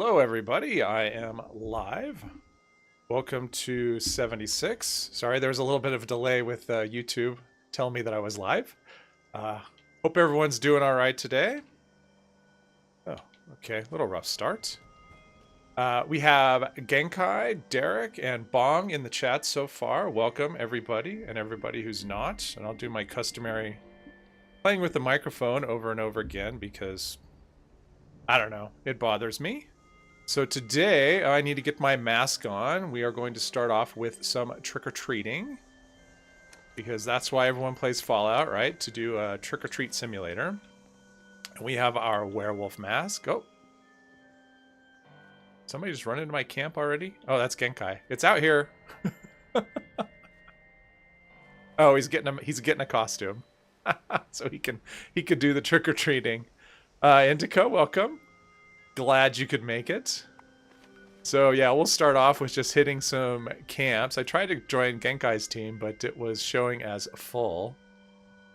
Hello, everybody. I am live. Welcome to 76. Sorry, there's a little bit of a delay with YouTube telling me that I was live. Hope everyone's doing all right today. Oh, okay. Little rough start. We have Genkai, Derek, and Bong in the chat so far. Welcome, everybody, and everybody who's not. And I'll do my customary playing with the microphone over and over again because, I don't know, it bothers me. So today, I need to get my mask on. We are going to start off with some trick-or-treating. Because that's why everyone plays Fallout, right? To do a trick-or-treat simulator. And we have our werewolf mask. Oh. Somebody just run into my camp already? Oh, that's Genkai. It's out here. Oh, he's getting a costume. So he could do the trick-or-treating. Indica, welcome. Glad you could make it. So yeah, we'll start off with just hitting some camps. I tried to join Genkai's team, but it was showing as full.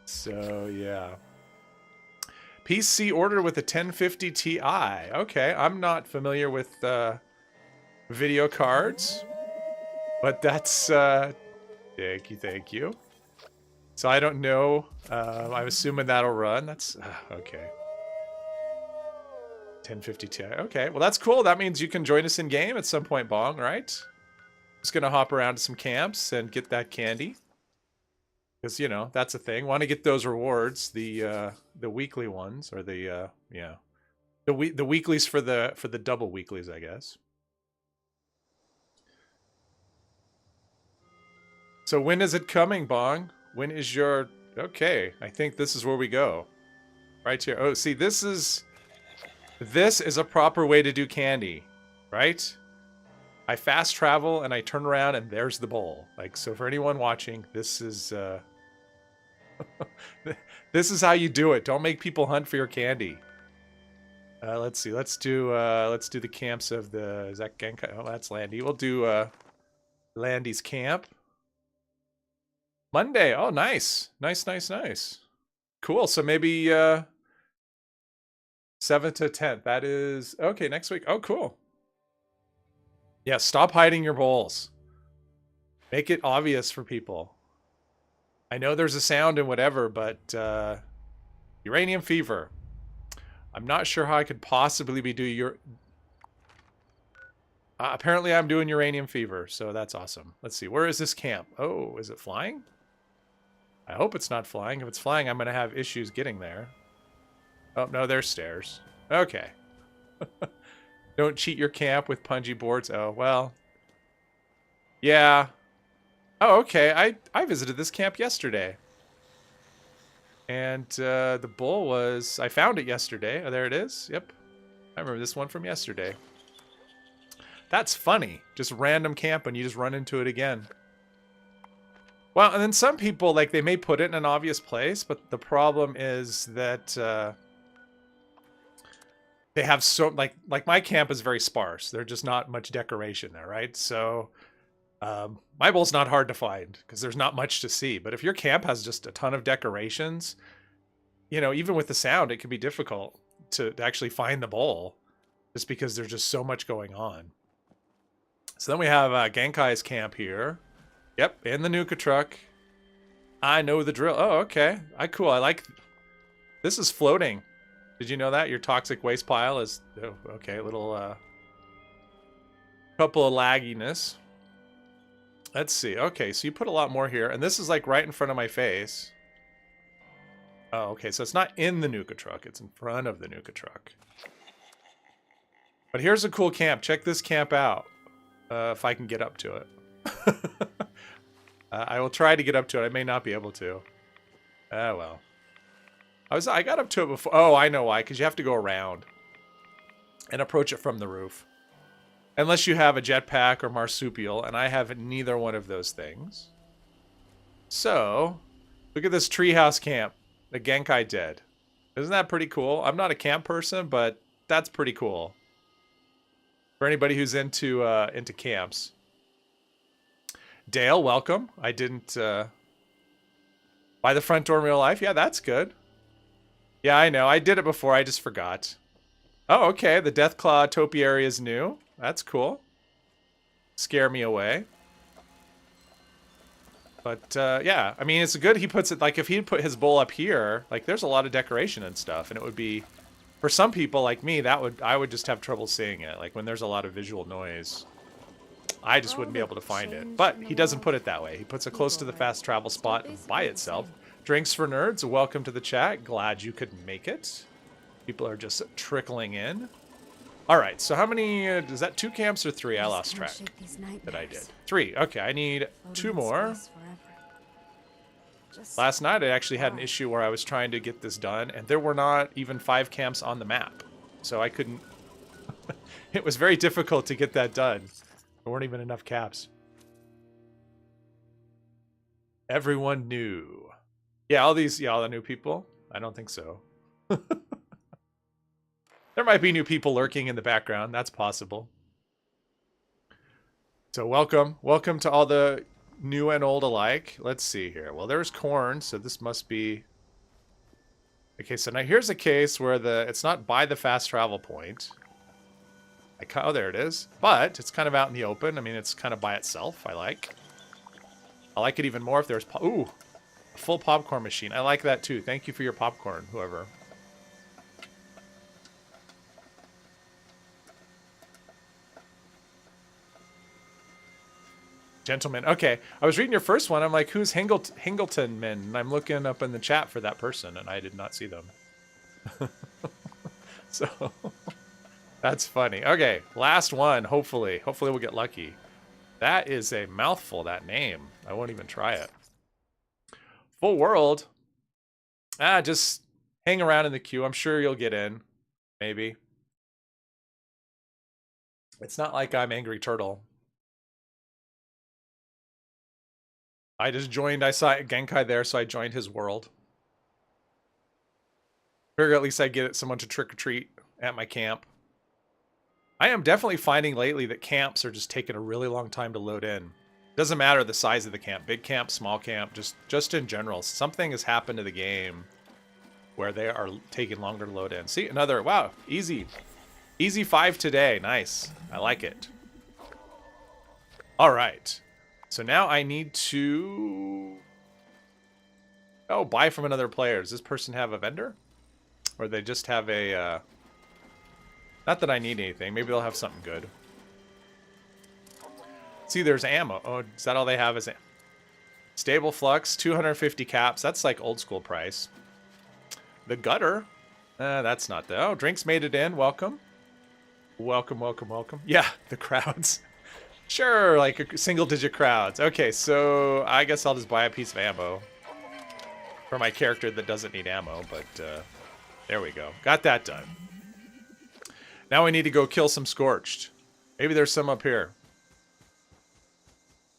So yeah. PC order with a 1050 Ti. Okay, I'm not familiar with video cards, but that's thank you. So I don't know. I'm assuming that'll run. That's okay. 1050 Ti. Okay, well that's cool. That means you can join us in game at some point, Bong, right? Just gonna hop around to some camps and get that candy. Because, you know, that's a thing. Want to get those rewards, the weekly ones, or the yeah. The weeklies for the double weeklies, I guess. So when is it coming, Bong? When is your... Okay, I think this is where we go. Right here. Oh, see, this is a proper way to do candy, right? I fast travel and I turn around and there's the bowl. Like, so for anyone watching, this is this is how you do it. Don't make people hunt for your candy. Let's see. Let's do the camps of the... Is that Genkai? Oh, that's Landy. We'll do Landy's camp. Monday. Oh, nice. Nice. Cool. So maybe 7th to 10th. That is... Okay, next week. Oh, cool. Yeah, stop hiding your bowls. Make it obvious for people. I know there's a sound and whatever, but uranium fever. I'm not sure how I could possibly be doing your... apparently I'm doing uranium fever, so that's awesome. Let's see, where is this camp? Oh, is it flying? I hope it's not flying. If it's flying, I'm going to have issues getting there. Oh, no, there's stairs. Okay. Don't cheat your camp with punji boards. Oh, well. Yeah. Oh, okay. I visited this camp yesterday. And the bull was... I found it yesterday. Oh, there it is. Yep. I remember this one from yesterday. That's funny. Just random camp and you just run into it again. Well, and then some people, like, they may put it in an obvious place, but the problem is that they have so... Like my camp is very sparse. There's just not much decoration there, right? So... my bowl's not hard to find because there's not much to see. But if your camp has just a ton of decorations, you know, even with the sound, it can be difficult to actually find the bowl just because there's just so much going on. So then we have Genkai's camp here. Yep, in the Nuka truck. I know the drill. Oh, okay. Cool. I like... This is floating. Did you know that? Your toxic waste pile is... Oh, okay, a little... couple of lagginess. Let's see. Okay, so you put a lot more here. And this is like right in front of my face. Oh, okay. So it's not in the Nuka truck. It's in front of the Nuka truck. But here's a cool camp. Check this camp out. If I can get up to it. I will try to get up to it. I may not be able to. Oh, well. I got up to it before. Oh, I know why. Because you have to go around. And approach it from the roof. Unless you have a jetpack or marsupial, and I have neither one of those things. So, look at this treehouse camp that Genkai did. Isn't that pretty cool? I'm not a camp person, but that's pretty cool. For anybody who's into camps. Dale, welcome. I didn't buy the front door in real life. Yeah, that's good. Yeah, I know. I did it before. I just forgot. Oh, okay. The Deathclaw topiary is new. That's cool. Scare me away. But, yeah. I mean, it's good he puts it... Like, if he'd put his bowl up here, like, there's a lot of decoration and stuff. And it would be... For some people like me, I would just have trouble seeing it. Like, when there's a lot of visual noise. I just wouldn't be able to find it. But he doesn't put it that way. He puts it close to the fast travel spot by itself. Drinks for Nerds, welcome to the chat. Glad you could make it. People are just trickling in. All right, so how many... is that 2 camps or 3? I lost track that I did. 3. Okay, I need 2 more. Last night I actually had an issue where I was trying to get this done, and there were not even 5 camps on the map. So I couldn't... It was very difficult to get that done. There weren't even enough caps. Everyone new. Yeah, all the new people? I don't think so. There might be new people lurking in the background. That's possible. So welcome. Welcome to all the new and old alike. Let's see here. Well, there's corn, so this must be... Okay, so now here's a case where it's not by the fast travel point. Oh, there it is. But it's kind of out in the open. I mean, it's kind of by itself. I like it even more if there's... Ooh, a full popcorn machine. I like that too. Thank you for your popcorn, whoever. Gentleman. Okay, I was reading your first one. I'm like, who's Hingleton men? And I'm looking up in the chat for that person, and I did not see them. So, that's funny. Okay, last one, hopefully. Hopefully we'll get lucky. That is a mouthful, that name. I won't even try it. Full world. Just hang around in the queue. I'm sure you'll get in. Maybe. It's not like I'm Angry Turtle. I just joined. I saw Genkai there, so I joined his world. Figure at least I get someone to trick-or-treat at my camp. I am definitely finding lately that camps are just taking a really long time to load in. Doesn't matter the size of the camp. Big camp, small camp, just in general. Something has happened to the game where they are taking longer to load in. See, another... Wow, easy. Easy 5 today. Nice. I like it. All right. So now I need to... Oh, buy from another player. Does this person have a vendor? Or they just have a... Not that I need anything. Maybe they'll have something good. See, there's ammo. Oh, is that all they have? Is it Stable Flux, 250 caps. That's like old school price. The Gutter. That's not the... Oh, Drinks made it in. Welcome. Welcome, welcome, welcome. Yeah, the crowds. Sure, like a single-digit crowds. Okay, so I guess I'll just buy a piece of ammo for my character that doesn't need ammo, but there we go. Got that done. Now we need to go kill some Scorched. Maybe there's some up here.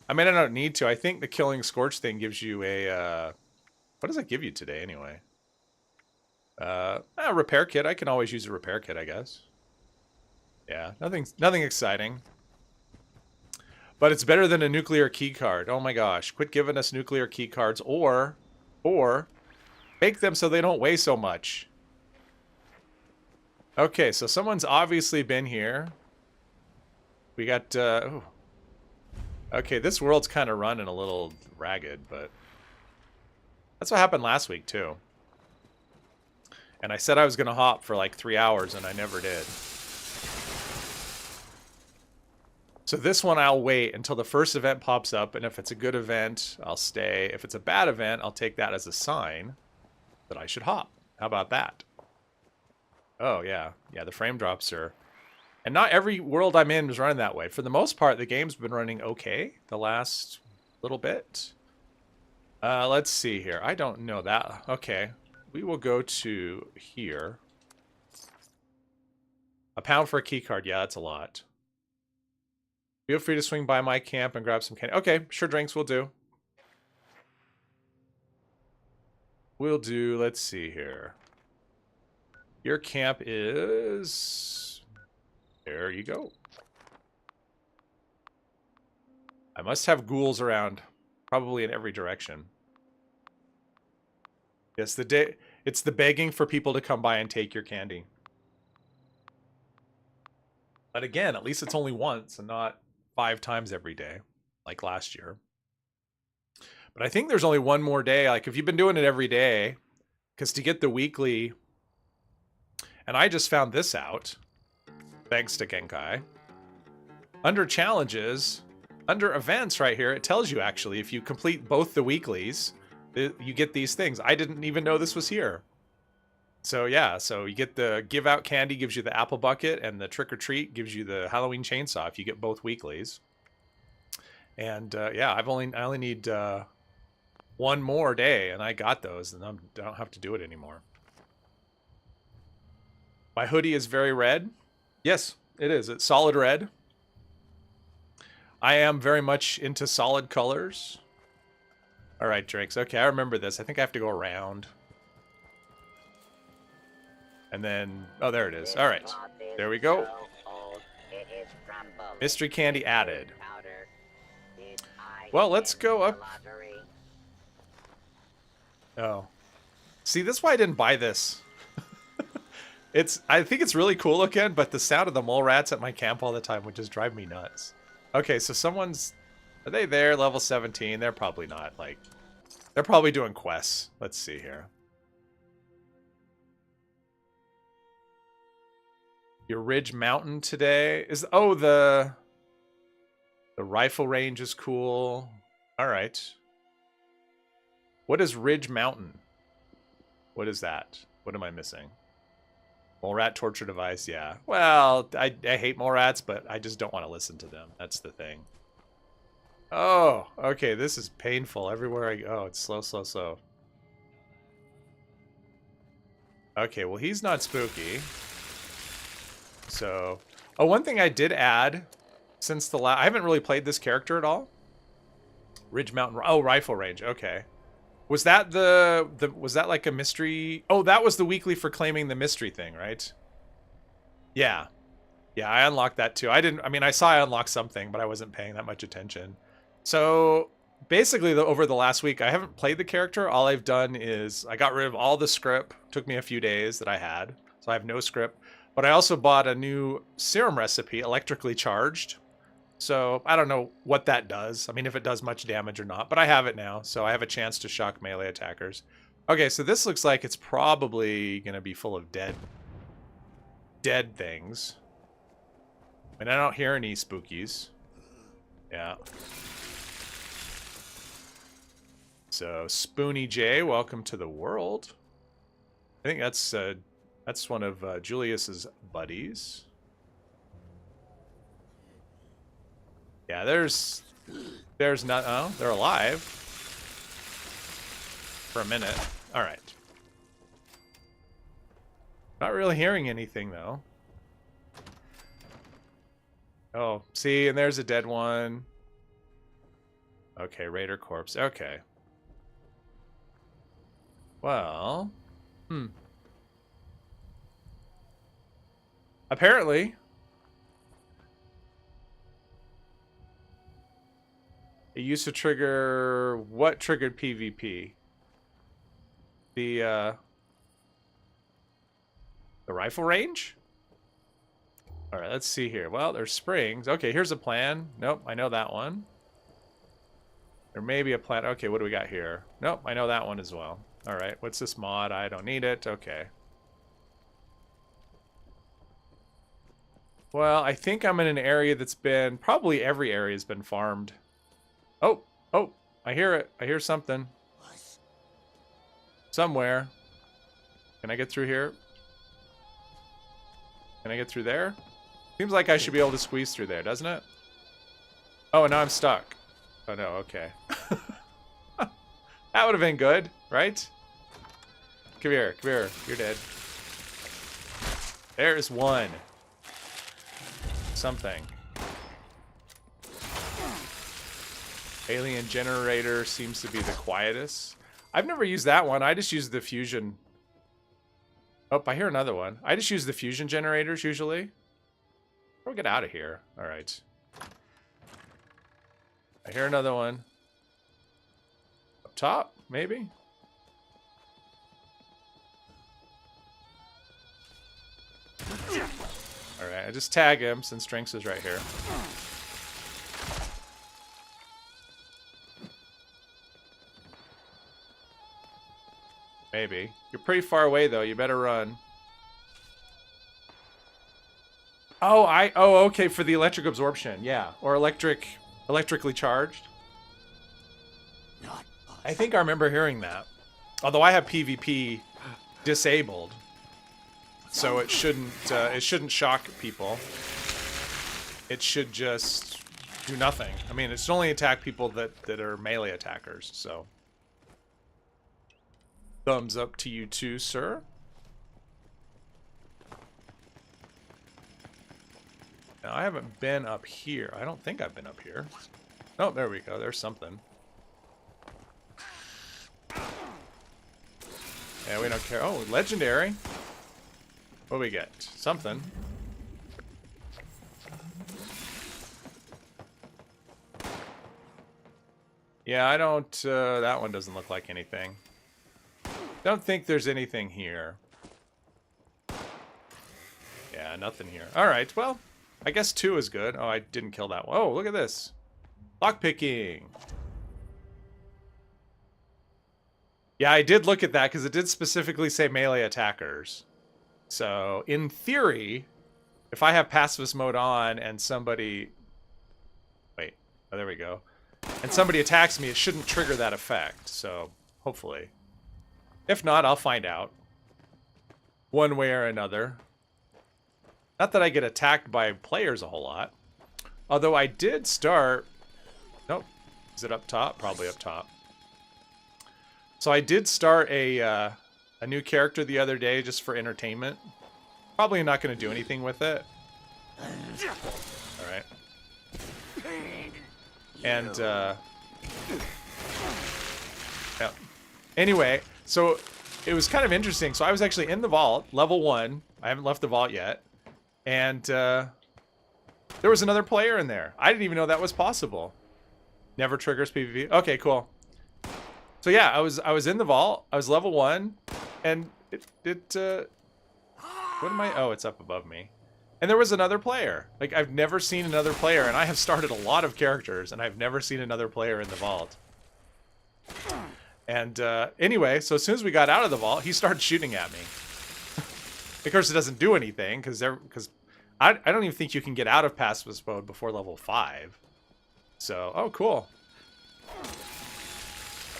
I mean, I don't need to. I think the killing Scorched thing gives you a... what does that give you today, anyway? A repair kit. I can always use a repair kit, I guess. Yeah, nothing exciting. But it's better than a nuclear key card. Oh my gosh. Quit giving us nuclear key cards or make them so they don't weigh so much. Okay, so someone's obviously been here. We got, ooh. Okay, this world's kind of running a little ragged, but that's what happened last week too. And I said I was going to hop for like 3 hours and I never did. So this one I'll wait until the first event pops up, and if it's a good event, I'll stay. If it's a bad event, I'll take that as a sign that I should hop. How about that? Oh, yeah. Yeah, the frame drops are... And not every world I'm in is running that way. For the most part, the game's been running okay the last little bit. Let's see here. I don't know that. Okay. We will go to here. £1 for a key card. Yeah, that's a lot. Feel free to swing by my camp and grab some candy. Okay, sure, Drinks will do. We'll do, let's see here. Your camp is... There you go. I must have ghouls around, probably in every direction. Yes, it's the begging for people to come by and take your candy. But again, at least it's only once and not 5 times every day like last year. But I think there's only one more day. Like if you've been doing it every day, because to get the weekly, and I just found this out, thanks to Genkai. Under challenges, under events right here, it tells you actually if you complete both the weeklies, you get these things. I didn't even know this was here. So yeah, so you get the give out candy gives you the apple bucket, and the trick or treat gives you the Halloween chainsaw if you get both weeklies. And yeah, I only need one more day, and I got those, and I don't have to do it anymore. My hoodie is very red. Yes, it is. It's solid red. I am very much into solid colors. All right, drinks. Okay, I remember this. I think I have to go around. And then, oh, there it is. All right, there we go. Mystery candy added. Well, let's go up. Oh. See, that's why I didn't buy this. I think it's really cool looking, but the sound of the mole rats at my camp all the time would just drive me nuts. Okay, so are they there, level 17? They're probably not, like, they're probably doing quests. Let's see here. Your Ridge Mountain today is, oh, the rifle range is cool. All right. What is Ridge Mountain? What is that? What am I missing? Mole rat torture device, yeah. Well, I hate mole rats, but I just don't want to listen to them. That's the thing. Oh, okay, this is painful everywhere I go. Oh, it's slow, slow, slow. Okay, well, he's not spooky. So, oh, one thing I did add since the last, I haven't really played this character at all. Ridge Mountain, oh, rifle range, okay. Was that was that like a mystery? Oh, that was the weekly for claiming the mystery thing, right? Yeah. Yeah, I unlocked that too. I mean, I saw I unlocked something, but I wasn't paying that much attention. So basically over the last week, I haven't played the character. All I've done is I got rid of all the script. Took me a few days that I had. So I have no script. But I also bought a new serum recipe, electrically charged. So I don't know what that does. I mean, if it does much damage or not, but I have it now. So I have a chance to shock melee attackers. Okay, so this looks like it's probably going to be full of dead things. I mean, I don't hear any spookies. Yeah. So Spoony J, welcome to the world. I think that's one of Julius's buddies. Yeah, there's not. Oh, they're alive for a minute. All right. Not really hearing anything though. Oh, see, and there's a dead one. Okay, Raider corpse. Okay. Well, apparently, it used to trigger what triggered PvP? The rifle range? All right, let's see here. Well, there's springs. Okay, here's a plan. Nope, I know that one. There may be a plan. Okay, what do we got here? Nope, I know that one as well. All right, what's this mod? I don't need it. Okay. Well, I think I'm in an area that's been, probably every area has been farmed. Oh, I hear it. I hear something. Somewhere. Can I get through here? Can I get through there? Seems like I should be able to squeeze through there, doesn't it? Oh, and now I'm stuck. Oh no, okay. That would have been good, right? Come here, you're dead. There's one. Something. Alien generator seems to be the quietest. I've never used that one. I just use the fusion. Oh, I hear another one. I just use the fusion generators usually. We'll get out of here. All right. I hear another one. Up top, maybe? Alright, I just tag him since Drinks is right here. Maybe. You're pretty far away, though. You better run. Oh, okay, for the electric absorption. Yeah. Or electrically charged. I think I remember hearing that. Although I have PvP disabled. So it shouldn't shock people. It should just do nothing. I mean, it should only attack people that are melee attackers, so. Thumbs up to you too, sir. Now, I haven't been up here. I don't think I've been up here. Oh, there we go. There's something. Yeah, we don't care. Oh, legendary. What do we get? Something. Yeah, I don't... that one doesn't look like anything. Don't think there's anything here. Yeah, nothing here. Alright, well, I guess 2 is good. Oh, I didn't kill that one. Oh, look at this. Lockpicking. Yeah, I did look at that because it did specifically say melee attackers. So, in theory, if I have pacifist mode on and somebody... Wait. Oh, there we go. And somebody attacks me, it shouldn't trigger that effect. So, hopefully. If not, I'll find out. One way or another. Not that I get attacked by players a whole lot. Although I did start... Nope. Is it up top? Probably up top. So I did start a new character the other day just for entertainment. Probably not going to do anything with it. Alright. And, yeah. Anyway, so it was kind of interesting. So I was actually in the vault, level 1. I haven't left the vault yet. And there was another player in there. I didn't even know that was possible. Never triggers PvP. Okay, cool. So yeah, I was in the vault. I was level 1, and what am I? Oh, it's up above me. And there was another player. Like, I've never seen another player, and I have started a lot of characters, and I've never seen another player in the vault. And anyway, so as soon as we got out of the vault, he started shooting at me. Of course, it doesn't do anything because I don't even think you can get out of pacifist mode before level 5. So, oh, cool.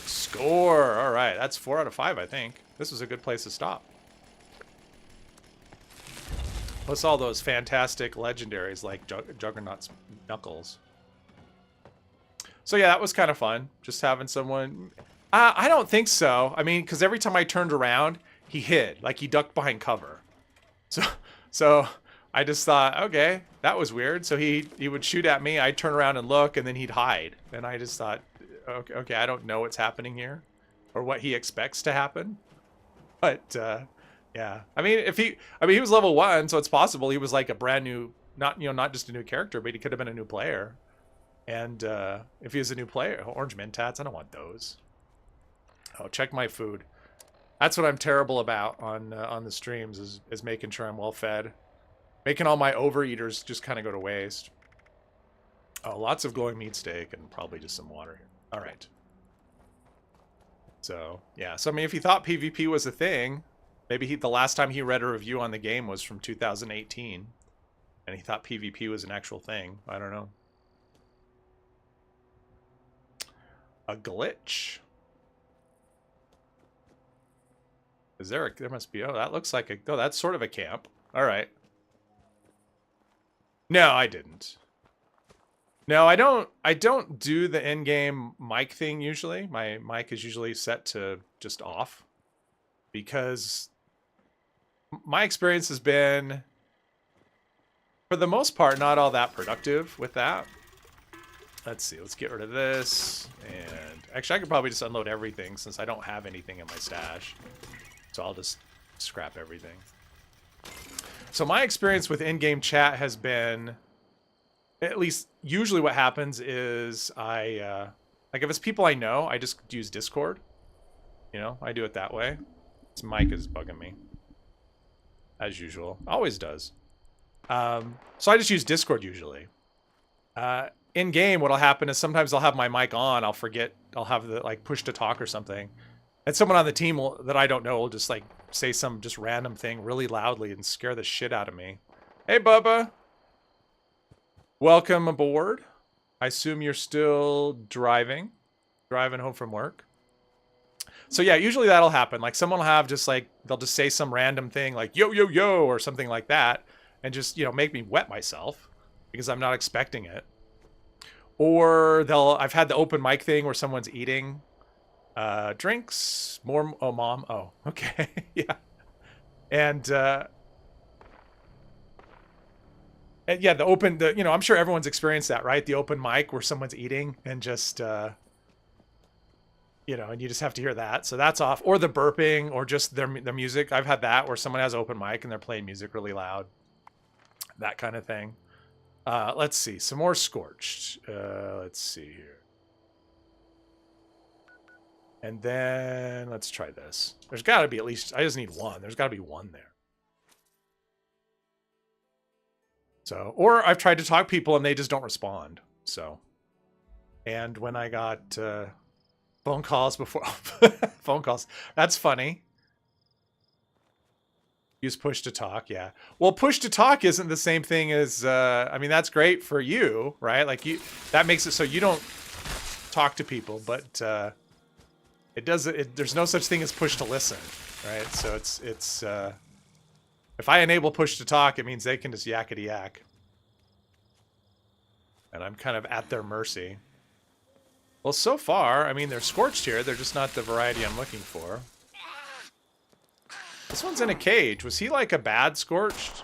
Score! Alright, that's 4 out of 5, I think. This was a good place to stop. Plus all those fantastic legendaries like Juggernaut's Knuckles. So yeah, that was kind of fun. Just having someone... I don't think so. I mean, because every time I turned around, he hid. Like, he ducked behind cover. So I just thought, okay, that was weird. So he would shoot at me, I'd turn around and look, and then he'd hide. And I just thought... Okay, I don't know what's happening here, or what he expects to happen, but yeah. I mean, he was level 1, so it's possible he was like a brand new, not just a new character, but he could have been a new player. And if he was a new player, orange mentats, I don't want those. Oh, check my food. That's what I'm terrible about on the streams is making sure I'm well fed, making all my overeaters just kind of go to waste. Oh, lots of glowing meat steak and probably just some water here. All right. So, yeah. So, I mean, if he thought PvP was a thing, maybe the last time he read a review on the game was from 2018, and he thought PvP was an actual thing. I don't know. A glitch. Is there there must be... Oh, that looks like a... Oh, that's sort of a camp. All right. No, I didn't. No, I don't do the in-game mic thing usually. My mic is usually set to just off because my experience has been, for the most part, not all that productive with that. Let's see. Let's get rid of this. And actually, I could probably just unload everything since I don't have anything in my stash. So I'll just scrap everything. So my experience with in-game chat has been... At least, usually what happens is like if it's people I know, I just use Discord. You know, I do it that way. This mic is bugging me. As usual. Always does. So I just use Discord usually. In game, what'll happen is sometimes I'll have my mic on. I'll forget. I'll have the like push to talk or something, and someone on the team that I don't know will just like say some just random thing really loudly and scare the shit out of me. Hey, Bubba. Welcome aboard. I assume you're still driving home from work. So yeah, usually that'll happen. Like someone will have just like, they'll just say some random thing like, yo, yo, yo, or something like that. And just, you know, make me wet myself because I'm not expecting it. Or I've had the open mic thing where someone's eating drinks, more, oh, mom. Oh, okay. Yeah. And yeah, you know, I'm sure everyone's experienced that, right? The open mic where someone's eating and just, you know, and you just have to hear that. So that's off. Or the burping or just the music. I've had that where someone has open mic and they're playing music really loud. That kind of thing. Let's see. Some more Scorched. Let's see here. And then let's try this. There's got to be at least, I just need one. There's got to be one there. So, or I've tried to talk people and they just don't respond. So, and when I got phone calls before, phone calls, that's funny. Use push to talk, yeah. Well, push to talk isn't the same thing as, I mean, that's great for you, right? Like that makes it so you don't talk to people, but there's no such thing as push to listen, right? So it's if I enable push to talk, it means they can just yakety yak. And I'm kind of at their mercy. Well, so far, I mean, they're Scorched here. They're just not the variety I'm looking for. This one's in a cage. Was he like a bad Scorched?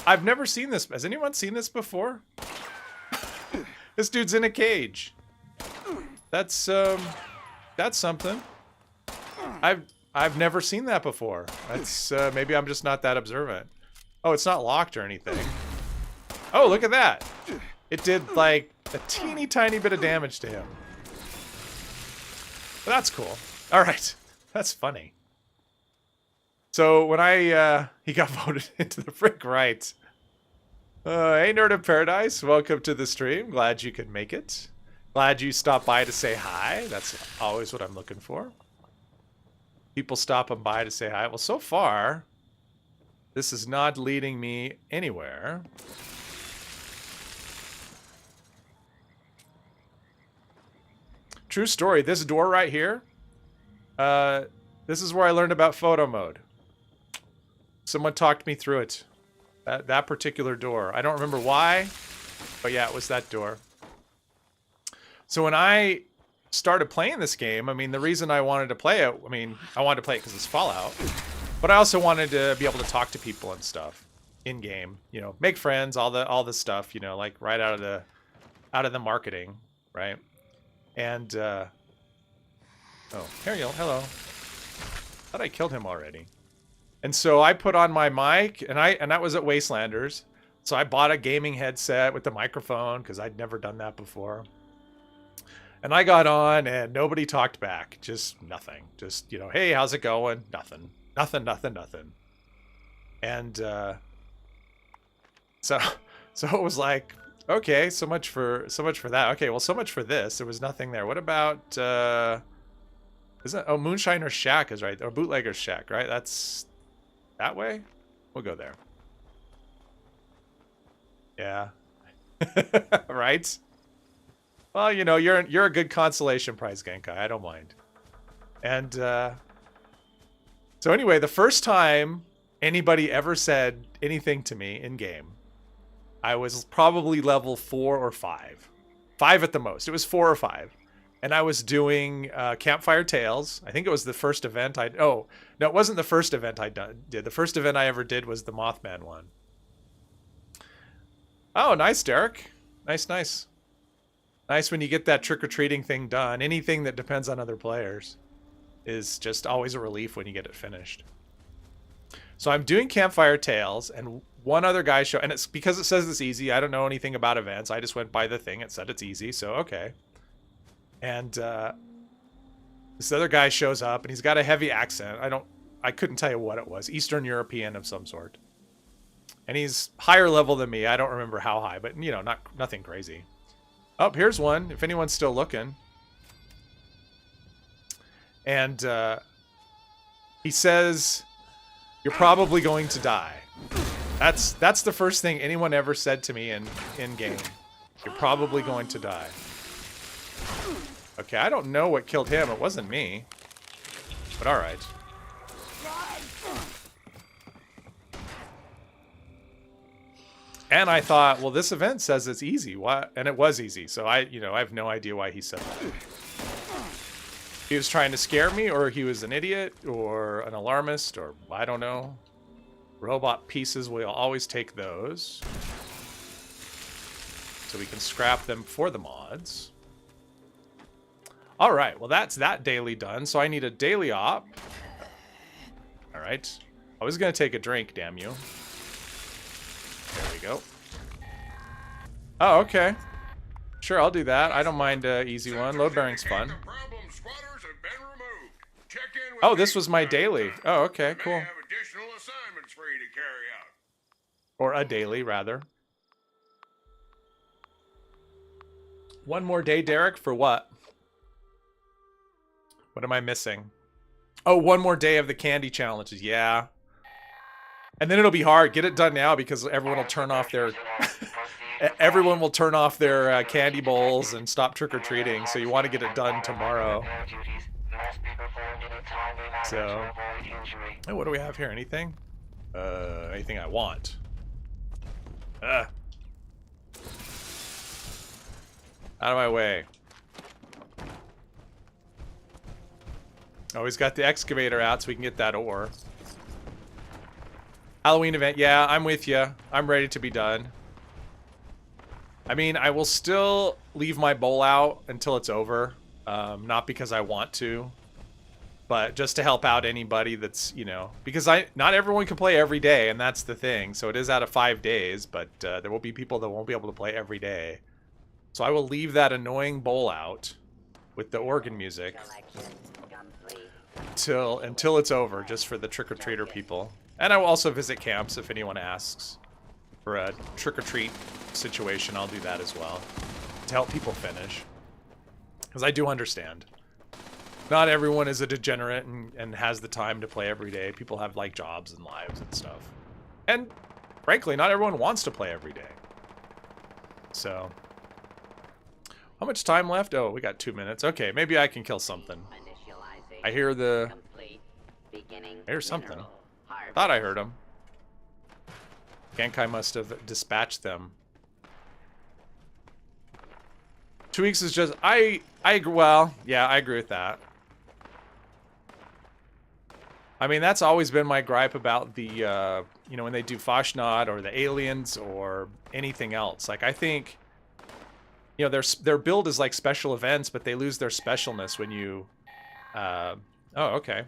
I've never seen this. Has anyone seen this before? This dude's in a cage. That's something. I've never seen that before. That's maybe I'm just not that observant. Oh, it's not locked or anything. Oh, look at that. It did like a teeny tiny bit of damage to him. But that's cool. All right. That's funny. So when he got voted into the frick right. Hey, Nerd of Paradise. Welcome to the stream. Glad you could make it. Glad you stopped by to say hi. That's always what I'm looking for. People stopping by to say hi. Well, so far, this is not leading me anywhere. True story. This door right here, this is where I learned about photo mode. Someone talked me through it. That particular door. I don't remember why, but yeah, it was that door. So when I started playing this game, I mean, the reason I wanted to play it, I mean, I wanted to play it because it's Fallout, but I also wanted to be able to talk to people and stuff in game, you know, make friends, all the stuff, you know, like right out of the marketing, right? And oh, Ariel, hello. Thought I killed him already. And so I put on my mic, and that was at Wastelanders. So I bought a gaming headset with the microphone because I'd never done that before. And I got on, and nobody talked back. Just nothing. Just, you know, hey, how's it going? Nothing. Nothing, nothing, nothing. And so it was like, okay, so much for that. Okay, well, so much for this. There was nothing there. What about Moonshiner's Shack is right, or Bootlegger's Shack, right? That's that way. We'll go there. Yeah. Right. Well, you know, you're a good consolation prize, Genkai. I don't mind. And so anyway, the first time anybody ever said anything to me in game, I was probably level 4 or 5. 5 at the most. It was 4 or 5. And I was doing Campfire Tales. I think it was the first event oh, no, it wasn't the first event I did. The first event I ever did was the Mothman one. Oh, nice, Derek. Nice, nice. Nice when you get that trick-or-treating thing done. Anything that depends on other players is just always a relief when you get it finished. So I'm doing Campfire Tales, and one other guy and it's because it says it's easy. I don't know anything about events. I just went by the thing. It said it's easy, so okay. And this other guy shows up, and he's got a heavy accent. I couldn't tell you what it was. Eastern European of some sort. And he's higher level than me. I don't remember how high, but, you know, nothing crazy. Oh, here's one, if anyone's still looking. And he says, you're probably going to die. That's the first thing anyone ever said to me in game. You're probably going to die. Okay, I don't know what killed him. It wasn't me. But alright. And I thought, well, this event says it's easy. What? And it was easy. So I have no idea why he said that. He was trying to scare me, or he was an idiot, or an alarmist, or I don't know. Robot pieces, we'll always take those. So we can scrap them for the mods. Alright, well that's that daily done. So I need a daily op. Alright. I was going to take a drink, damn you. There we go. Oh, okay. Sure, I'll do that. I don't mind easy one. Load bearing's fun. Oh, this was my daily. Oh, okay, cool. Or a daily, rather. One more day, Derek, for what? What am I missing? Oh, one more day of the candy challenges. Yeah. And then it'll be hard. Get it done now because everyone will turn off their... everyone will turn off their candy bowls and stop trick-or-treating. So you want to get it done tomorrow. So... Oh, what do we have here? Anything? Anything I want. Out of my way. Oh, he's got the excavator out so we can get that ore. Halloween event. Yeah, I'm with you. I'm ready to be done. I mean, I will still leave my bowl out until it's over. Not because I want to, but just to help out anybody that's, you know, because not everyone can play every day, and that's the thing. So it is out of 5 days, but there will be people that won't be able to play every day. So I will leave that annoying bowl out with the organ music until it's over, just for the trick-or-treater people. And I will also visit camps if anyone asks for a trick-or-treat situation. I'll do that as well to help people finish, because I do understand. Not everyone is a degenerate and has the time to play every day. People have, like, jobs and lives and stuff. And, frankly, not everyone wants to play every day. So, how much time left? Oh, we got 2 minutes. Okay, maybe I can kill something. I hear something. Thought I heard him. Genkai must have dispatched them. 2 weeks is just... well, yeah, I agree with that. I mean, that's always been my gripe about the, you know, when they do Fashnad or the aliens or anything else. Like, I think, you know, their build is like special events, but they lose their specialness when you, oh, okay.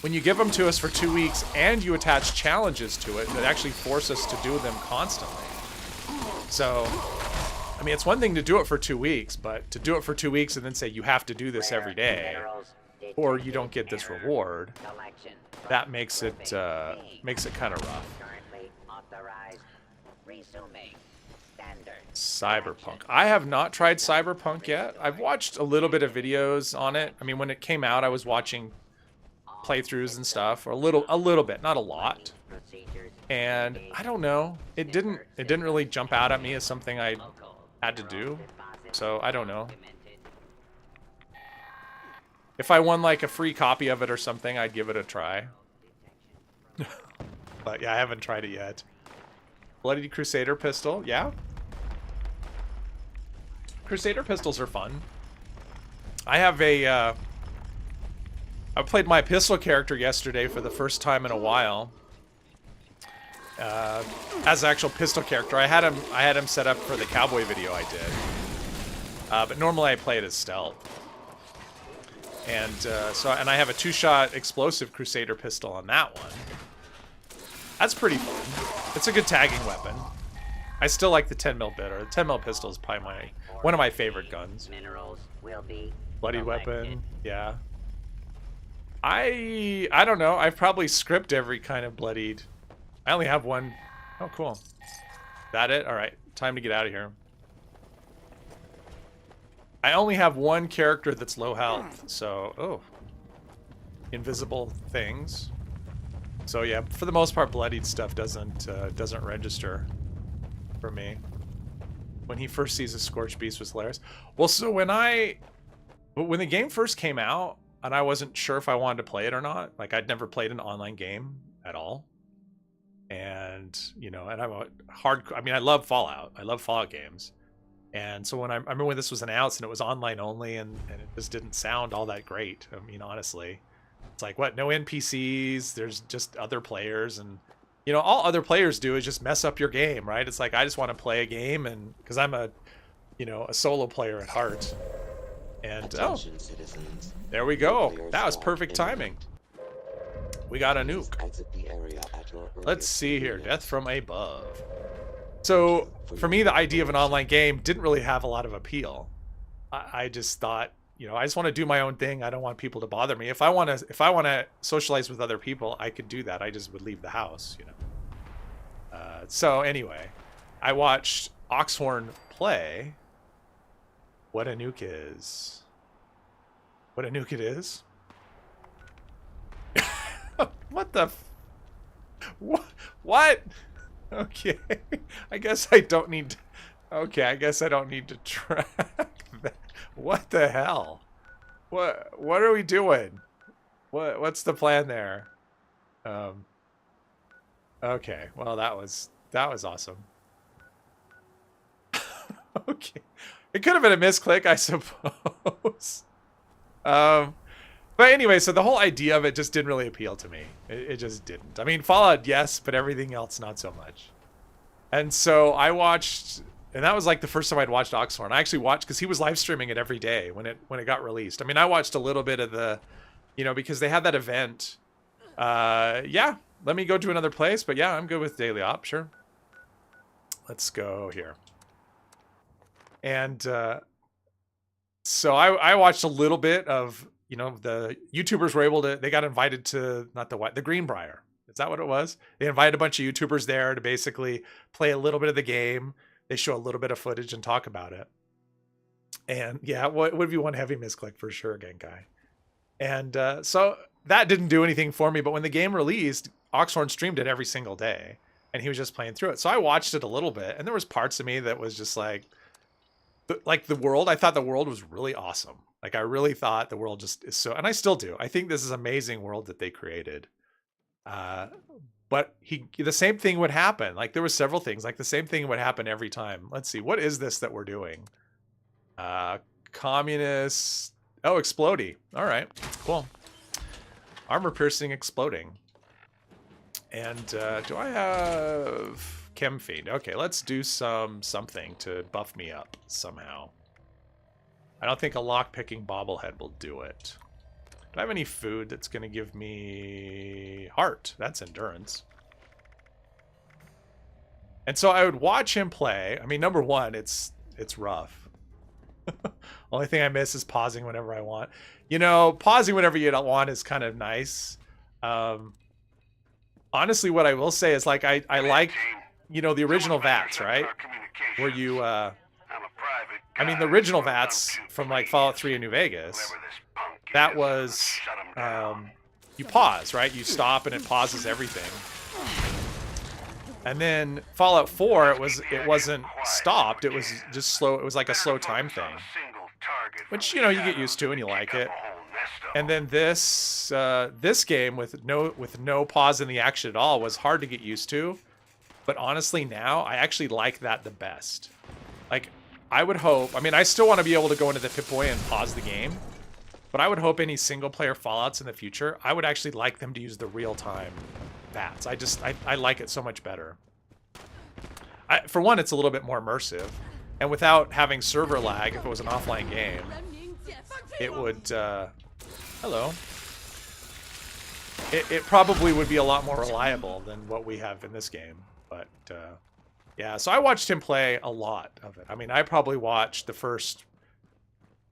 When you give them to us for 2 weeks and you attach challenges to it that actually force us to do them constantly. So, I mean, it's one thing to do it for 2 weeks, but to do it for 2 weeks and then say you have to do this every day, or you don't get this reward, that makes it kind of rough. Cyberpunk. I have not tried Cyberpunk yet. I've watched a little bit of videos on it. I mean, when it came out, I was watching playthroughs and stuff, or a little bit, not a lot. And I don't know. It didn't really jump out at me as something I had to do. So I don't know. If I won like a free copy of it or something, I'd give it a try. But yeah, I haven't tried it yet. Bloody Crusader pistol, yeah. Crusader pistols are fun. I have a, I played my pistol character yesterday for the first time in a while. As an actual pistol character. I had him set up for the cowboy video I did. But normally I play it as stealth. And and I have a 2-shot explosive Crusader pistol on that one. That's pretty fun. It's a good tagging weapon. I still like the 10mm better. The 10mm pistol is probably one of my favorite guns. Bloody weapon, yeah. I don't know. I've probably scripted every kind of bloodied. I only have one. Oh, cool. That it? All right, time to get out of here. I only have one character that's low health, so... Oh. Invisible things. So yeah, for the most part, bloodied stuff doesn't register for me. When he first sees a Scorched Beast was hilarious. Well, so when the game first came out, and I wasn't sure if I wanted to play it or not, like I'd never played an online game at all. And, you know, and I'm a hardcore, I mean, I love Fallout. I love Fallout games. And so when I remember when this was announced and it was online only and it just didn't sound all that great. I mean, honestly, it's like, what? No NPCs. There's just other players. And, you know, all other players do is just mess up your game, right? It's like, I just want to play a game. And because I'm a, you know, a solo player at heart. And, Attention, citizens. There we go. That was perfect timing. We got a nuke. Let's see here. Death from above. So, for me, the idea of an online game didn't really have a lot of appeal. I just thought, you know, I just want to do my own thing. I don't want people to bother me. If I want to socialize with other people, I could do that. I just would leave the house, you know. So anyway, I watched Oxhorn play. What a nuke is. What a nuke it is. What the what? Okay. I guess I don't need to, okay, I guess I don't need to track that. What the hell? What are we doing? What's the plan there? Okay. Well, that was awesome. Okay. It could have been a misclick, I suppose. But anyway, so the whole idea of it just didn't really appeal to me. It just didn't. I mean, Fallout, yes, but everything else, not so much. And so I watched, and that was like the first time I'd watched Oxhorn. I actually watched, because he was live streaming it every day when it got released. I mean, I watched a little bit of the, you know, because they had that event. Yeah, let me go to another place. But yeah, I'm good with daily op, sure. Let's go here. And so I watched a little bit of, you know, the YouTubers were able to, they got invited to, not the Greenbrier. Is that what it was? They invited a bunch of YouTubers there to basically play a little bit of the game. They show a little bit of footage and talk about it. And yeah, what would be one heavy misclick for sure, Genkai. And so that didn't do anything for me. But when the game released, Oxhorn streamed it every single day. And he was just playing through it. So I watched it a little bit. And there was parts of me that was just like the world. I thought the world was really awesome. Like, I really thought the world just is so, and I still do. I think this is an amazing world that they created. But the same thing would happen. Like, there were several things. Like, the same thing would happen every time. Let's see. What is this that we're doing? Communist. Oh, explodey. All right. Cool. Armor piercing exploding. And do I have chem feed? Okay, let's do something to buff me up somehow. I don't think a lock-picking bobblehead will do it. Do I have any food that's going to give me heart? That's endurance. And so I would watch him play. I mean, number one, it's rough. Only thing I miss is pausing whenever I want. You know, pausing whenever you don't want is kind of nice. Honestly, what I will say is, like, I like, you know, the original VATS, right? Where you... I mean, the original VATS from, like, Fallout 3 and New Vegas, that was, you pause, right? You stop and it pauses everything. And then Fallout 4, it wasn't stopped. It was just slow. It was like a slow time thing, which, you know, you get used to and you like it. And then this game with no pause in the action at all was hard to get used to. But honestly, now I actually like that the best. Like, I would hope, I mean, I still want to be able to go into the Pip-Boy and pause the game, but I would hope any single-player Fallouts in the future, I would actually like them to use the real-time VATS. I like it so much better. For one, it's a little bit more immersive, and without having server lag, if it was an offline game, it would, hello. It probably would be a lot more reliable than what we have in this game, but, yeah, so I watched him play a lot of it. I mean, I probably watched the first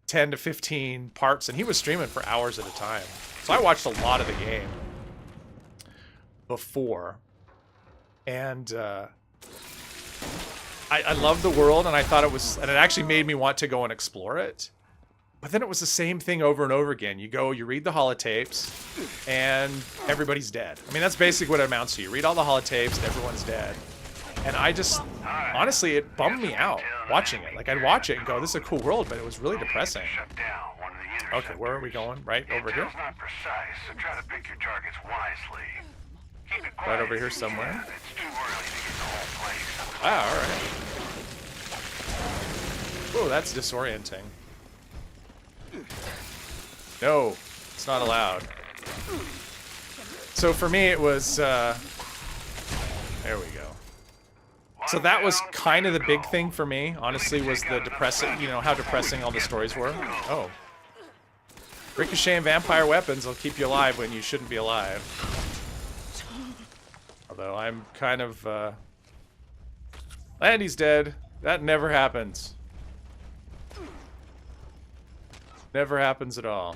10 to 15 parts, and he was streaming for hours at a time. So I watched a lot of the game before. And I loved the world, and I thought it was, and it actually made me want to go and explore it. But then it was the same thing over and over again. You go, you read the holotapes, and everybody's dead. I mean, that's basically what it amounts to. You read all the holotapes, and everyone's dead. And I just, honestly, it bummed me out watching it. Like, I'd watch it and go, this is a cool world, but it was really depressing. Okay, where are we going? Right over here? Right over here somewhere. Ah, alright. Oh, that's disorienting. No, it's not allowed. So for me, it was, there we go. So that was kind of the big thing for me, honestly, was the depressing, you know, how depressing all the stories were. Oh. Ricochet and vampire weapons will keep you alive when you shouldn't be alive. Although I'm kind of, Landy's dead. That never happens. Never happens at all.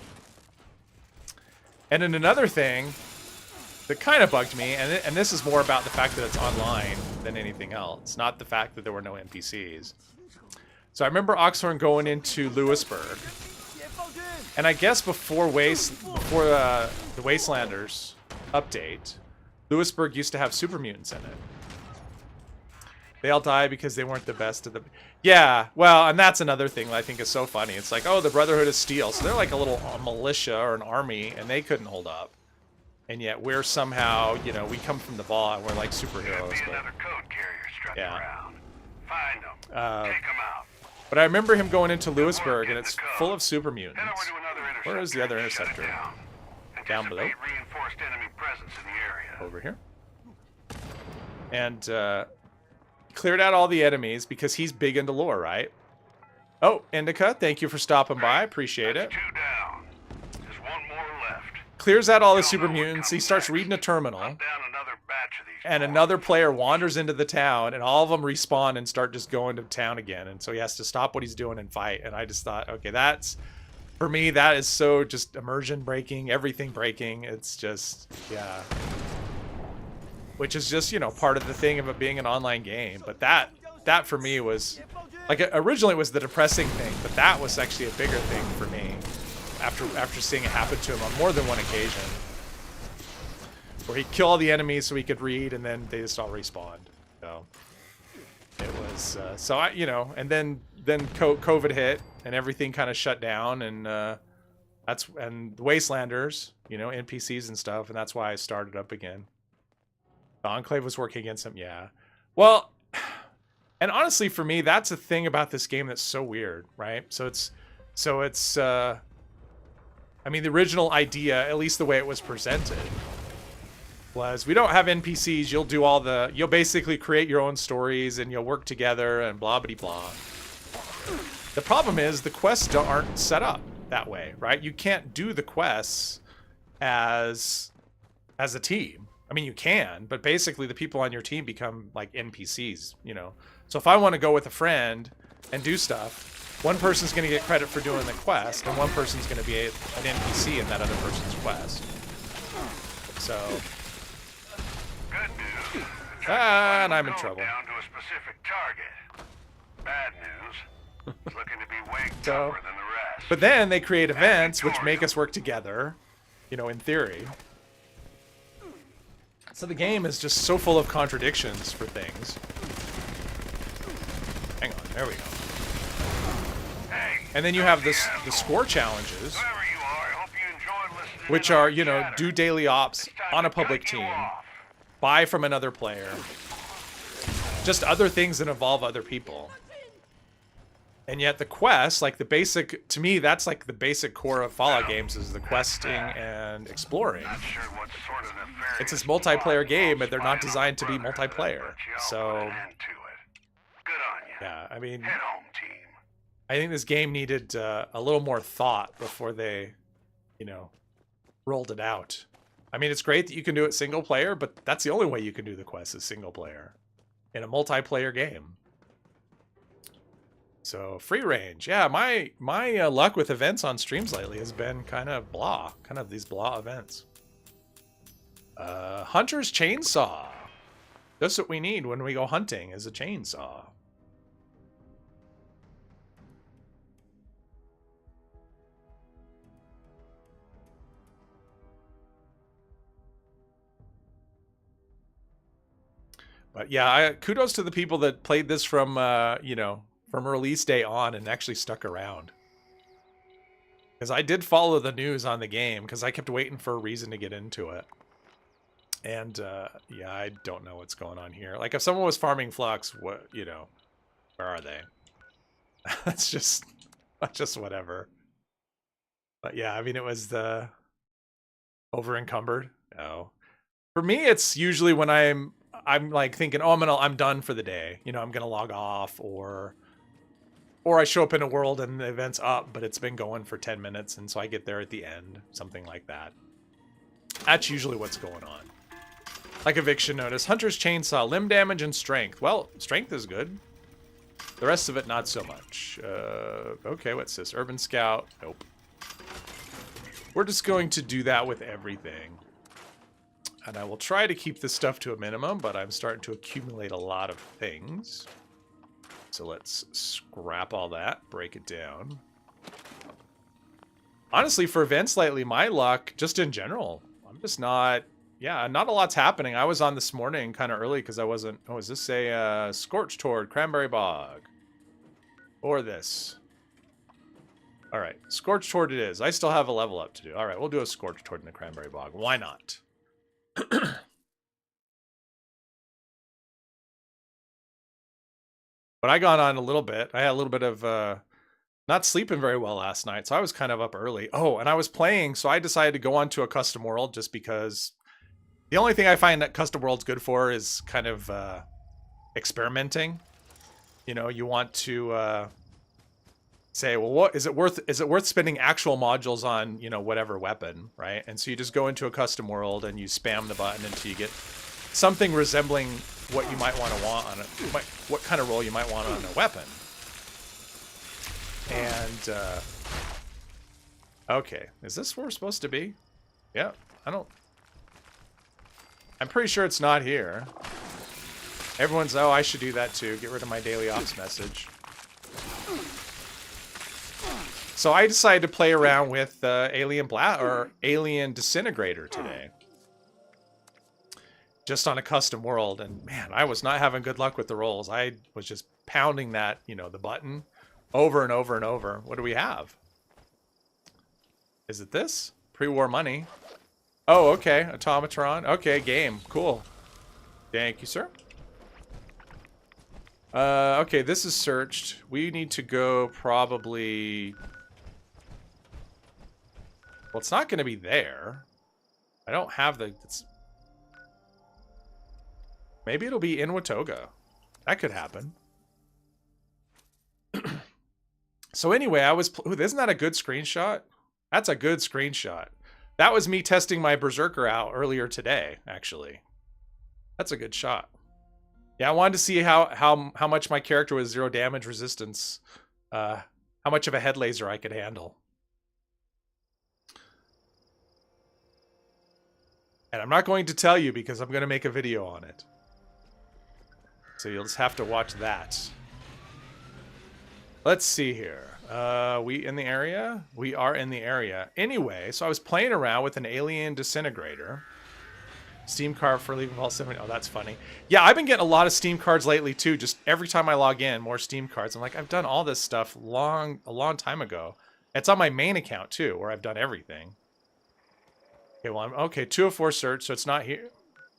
And then another thing that kind of bugged me, and this is more about the fact that it's online than anything else, not the fact that there were no NPCs. So I remember Oxhorn going into Lewisburg, and I guess before the Wastelanders update, Lewisburg used to have super mutants in it. They all die because they weren't the best of the... Yeah, well, and that's another thing that I think is so funny. It's like, oh, the Brotherhood of Steel. So they're like a little militia or an army, and they couldn't hold up. And yet we're somehow, you know, we come from the vault and we're like superheroes. But, yeah. But I remember him going into Lewisburg, and it's full of super mutants. Where is the other interceptor? Down below. Over here. And, cleared out all the enemies because he's big into lore, right? Oh, Indica, thank you for stopping by. Appreciate it. Clears out all the super mutants. He starts reading a terminal. And another player wanders into the town, and all of them respawn and start just going to town again. And so he has to stop what he's doing and fight. And I just thought, okay, that's, for me, that is so just immersion breaking, everything breaking. It's just, yeah. Which is just, you know, part of the thing of it being an online game. But that for me was, like, originally it was the depressing thing, but that was actually a bigger thing for me after seeing it happen to him on more than one occasion. Where he'd kill all the enemies so he could read, and then they just all respawned. So it was, so I, you know, and then COVID hit, and everything kind of shut down, and and the Wastelanders, you know, NPCs and stuff, and that's why I started up again. The Enclave was working against him, yeah. Well, and honestly, for me, that's a thing about this game that's so weird, right? So it's, I mean, the original idea, at least the way it was presented, was we don't have NPCs. You'll basically create your own stories, and you'll work together, and blah blah blah. The problem is the quests aren't set up that way, right? You can't do the quests as a team. I mean, you can, but basically the people on your team become like NPCs, you know? So if I want to go with a friend and do stuff, one person's going to get credit for doing the quest, and one person's going to be an NPC in that other person's quest. So... and I'm in trouble. Down to a specific target. Bad news. It's looking to be way tougher than the rest. But then they create events which make us work together, you know, in theory. So the game is just so full of contradictions for things. Hang on, there we go. And then you have the score challenges, which are, you know, do daily ops on a public team, buy from another player, just other things that involve other people. And yet the quest, like the basic, to me, that's like the basic core of Fallout games, is the questing and exploring. It's this multiplayer game, but they're not designed to be multiplayer. So, yeah, I mean, I think this game needed a little more thought before they, you know, rolled it out. I mean, it's great that you can do it single player, but that's the only way you can do the quest is single player in a multiplayer game. So free range, yeah. My luck with events on streams lately has been kind of blah, kind of these blah events. Hunter's Chainsaw Just what we need when we go hunting is a chainsaw. But yeah, kudos to the people that played this from, you know, from release day on and actually stuck around. Because I did follow the news on the game because I kept waiting for a reason to get into it. And, yeah, I don't know what's going on here. Like, if someone was farming flux, what, you know, where are they? That's just whatever. But yeah, I mean, it was the over encumbered. No. For me, it's usually when I'm like thinking, oh, I'm done for the day. You know, I'm gonna log off, or I show up in a world and the event's up, but it's been going for 10 minutes, and so I get there at the end, something like that. That's usually what's going on. Like eviction notice, Hunter's Chainsaw, limb damage and strength. Well, strength is good. The rest of it, not so much. Okay, what's this? Urban Scout? Nope. We're just going to do that with everything. And I will try to keep this stuff to a minimum, but I'm starting to accumulate a lot of things. So let's scrap all that, break it down. Honestly, for events lately, my luck, just in general, I'm just not... Yeah, not a lot's happening. I was on this morning kind of early because I wasn't... Oh, is this a Scorched Toward Cranberry Bog? Or this? All right, Scorched Toward it is. I still have a level up to do. All right, we'll do a Scorched Toward in the Cranberry Bog. Why not? But I got on a little bit. I had a little bit of not sleeping very well last night, so I was kind of up early. Oh, and I was playing, so I decided to go on to a custom world just because the only thing I find that custom world's good for is kind of experimenting. You know, you want to say, well, what is it worth spending actual modules on, you know, whatever weapon, right? And so you just go into a custom world and you spam the button until you get something resembling what you might want on it, what kind of roll you might want on a weapon. And okay, is this where we're supposed to be? Yeah, I'm pretty sure it's not here. Everyone's, oh, I should do that too. Get rid of my daily ops message. So I decided to play around with Alien Disintegrator today. Just on a custom world, and man, I was not having good luck with the rolls. I was just pounding that, you know, the button over and over and over. What do we have? Is it this? Pre-war money. Oh, okay. Automatron. Okay, game. Cool. Thank you, sir. Okay, this is searched. We need to go probably... Well, it's not going to be there. I don't have the... Maybe it'll be in Watoga. That could happen. So anyway, I was... Ooh, isn't that a good screenshot? That's a good screenshot. That was me testing my Berserker out earlier today, actually. That's a good shot. Yeah, I wanted to see how much my character was 0 damage resistance. How much of a head laser I could handle. And I'm not going to tell you because I'm going to make a video on it. So you'll just have to watch that. Let's see here. We in the area? We are in the area. Anyway, so I was playing around with an Alien Disintegrator. Steam card for Leaving Vault 70. Oh, that's funny. Yeah, I've been getting a lot of Steam cards lately too. Just every time I log in, more Steam cards. I'm like, I've done all this stuff a long time ago. It's on my main account too, where I've done everything. Okay, well, okay, 2 of 4 search, so it's not here.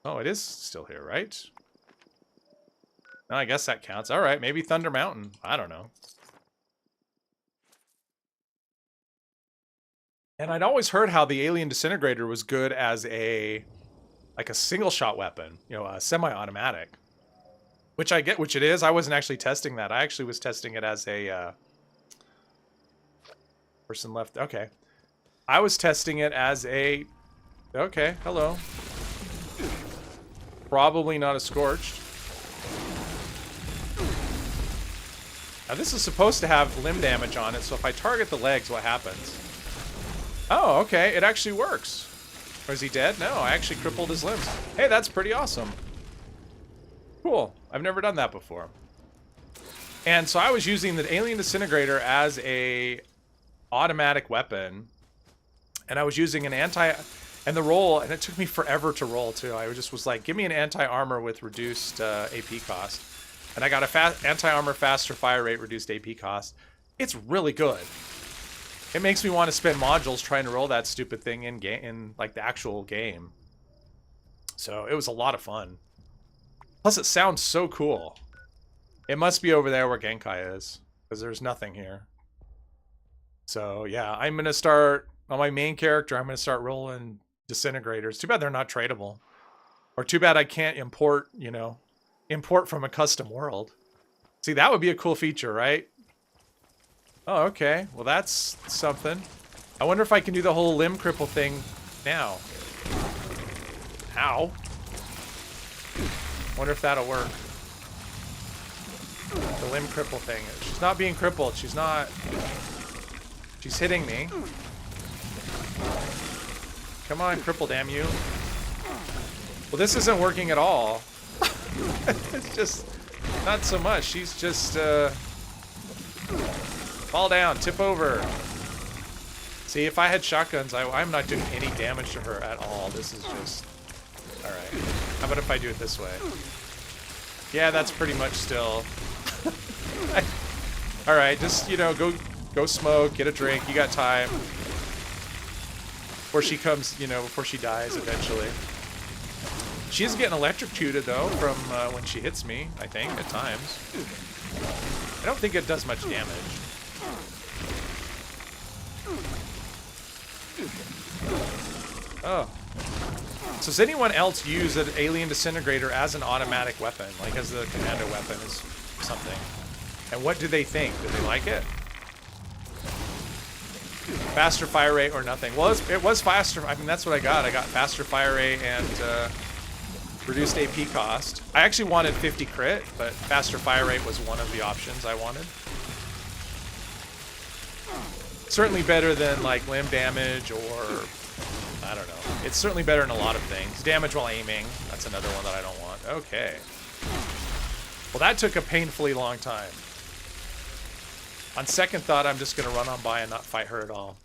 Oh, it is still here, right? No, I guess that counts. All right, maybe Thunder Mountain. I don't know. And I'd always heard how the Alien Disintegrator was good as a single shot weapon, you know, a semi-automatic. Which I get, which it is. I wasn't actually testing that. I actually was testing it as a person left. Okay. I was testing it as a... Okay, hello. Probably not a Scorched. Now this is supposed to have limb damage on it, so if I target the legs, what happens? Oh, okay, it actually works. Or is he dead? No, I actually crippled his limbs. Hey, that's pretty awesome. cool. I've never done that before. And so I was using the Alien Disintegrator as a automatic weapon. And I was using an and the roll, and it took me forever to roll too. I just was like, give me an anti-armor with reduced AP cost. And I got a anti-armor, faster fire rate, reduced AP cost. It's really good. It makes me want to spend modules trying to roll that stupid thing in like the actual game. So it was a lot of fun. Plus it sounds so cool. It must be over there where Genkai is, because there's nothing here. So yeah, I'm going to start, on my main character, I'm going to start rolling disintegrators. Too bad they're not tradable. Or too bad I can't import, you know, import from a custom world. See, that would be a cool feature, right? Oh, okay. Well, that's something. I wonder if I can do the whole limb cripple thing now. Ow. Wonder if that'll work. The limb cripple thing. She's not being crippled. She's not... She's hitting me. Come on, cripple, damn you. Well, this isn't working at all. It's just not so much. She's just fall down, tip over. See, if I had shotguns, I'm not doing any damage to her at all. This is just... Alright. How about if I do it this way? Yeah, that's pretty much still... Alright, just, you know, go smoke, get a drink. You got time. Before she comes, you know, before she dies eventually. She is getting electrocuted, though, from when she hits me, I think, at times. I don't think it does much damage. Oh. So does anyone else use an Alien Disintegrator as an automatic weapon? Like as the commando weapon is something? And what do they think? Do they like it? Faster fire rate or nothing? Well, it was faster. I mean, that's what I got. I got faster fire rate and reduced AP cost. I actually wanted 50 crit, but faster fire rate was one of the options I wanted. Certainly better than like limb damage or... I don't know. It's certainly better in a lot of things. Damage while aiming. That's another one that I don't want. Okay. Well, that took a painfully long time. On second thought, I'm just going to run on by and not fight her at all.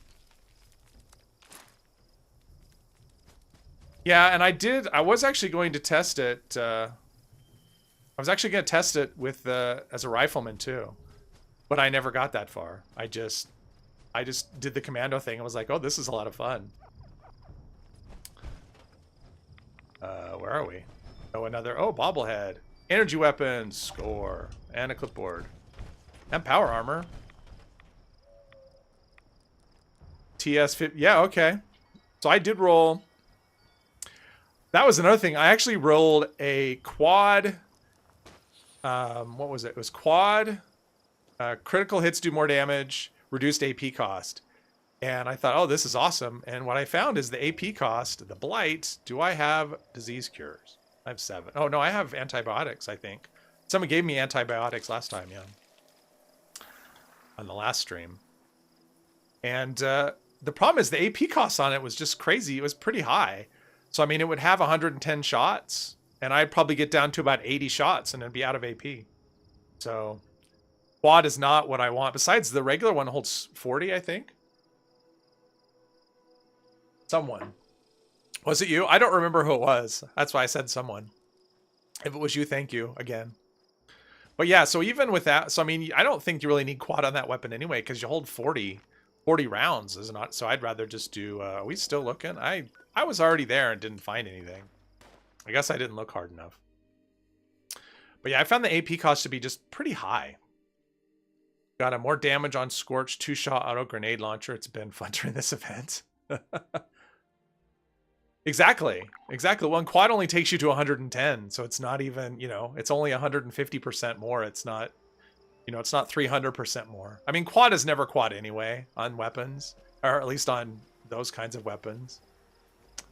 Yeah, and I was actually going to test it. I was actually going to test it with as a rifleman too. But I never got that far. I just did the commando thing and was like, oh, this is a lot of fun. Where are we? Oh, oh, bobblehead. Energy weapons, score, and a clipboard. And power armor. TS50, yeah, okay. So I did roll. That was another thing. I actually rolled a quad. What was it? It was quad. Critical hits do more damage, reduced AP cost. And I thought, oh, this is awesome. And what I found is the AP cost, the blight. Do I have disease cures? I have 7. Oh, no, I have antibiotics, I think. Someone gave me antibiotics last time, yeah. On the last stream. And the problem is the AP cost on it was just crazy. It was pretty high. So, I mean, it would have 110 shots. And I'd probably get down to about 80 shots and then be out of AP. So, quad is not what I want. Besides, the regular one holds 40, I think. Someone. Was it you? I don't remember who it was. That's why I said someone. If it was you, thank you again. But yeah, so even with that, so I mean, I don't think you really need quad on that weapon anyway, because you hold 40 rounds, is not. So I'd rather just do, are we still looking? I was already there and didn't find anything. I guess I didn't look hard enough. But yeah, I found the AP cost to be just pretty high. Got a more damage on Scorch, 2-shot auto grenade launcher. It's been fun during this event. Exactly. Well, and quad only takes you to 110, so it's not even, you know, it's only 150% more. It's not, you know, it's not 300% more. I mean, quad is never quad anyway on weapons, or at least on those kinds of weapons.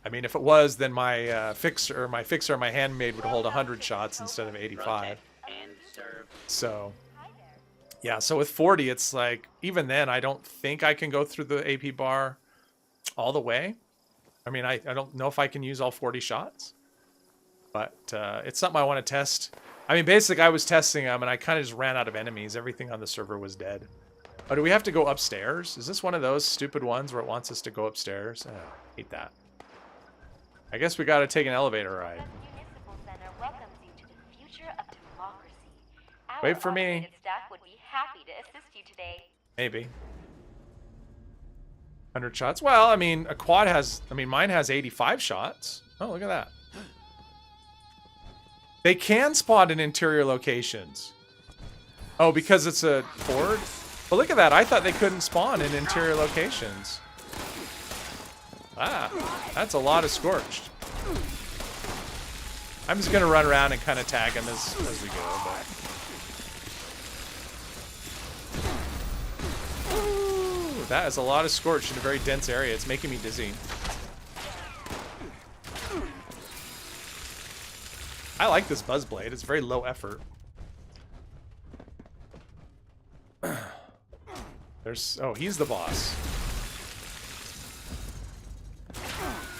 I mean, if it was, then my fixer, my handmade would hold 100 shots instead of 85. So, yeah, so with 40, it's like, even then, I don't think I can go through the AP bar all the way. I mean, I don't know if I can use all 40 shots, but it's something I want to test I mean, basically, I was testing them, and I kind of just ran out of enemies. Everything on the server was dead. Oh, do we have to go upstairs? Is this one of those stupid ones where it wants us to go upstairs? Oh, hate that. I guess we got to take an elevator ride. Wait for me. Staff would be happy to assist you today. Maybe. 100 shots. Well, I mean, a quad has... I mean, mine has 85 shots. Oh, look at that. They can spawn in interior locations. Oh, because it's a horde? But look at that. I thought they couldn't spawn in interior locations. Ah, that's a lot of scorched. I'm just going to run around and kind of tag them as we go. But... Ooh, that is a lot of scorched in a very dense area. It's making me dizzy. I like this buzz blade. It's very low effort. There's... Oh, he's the boss.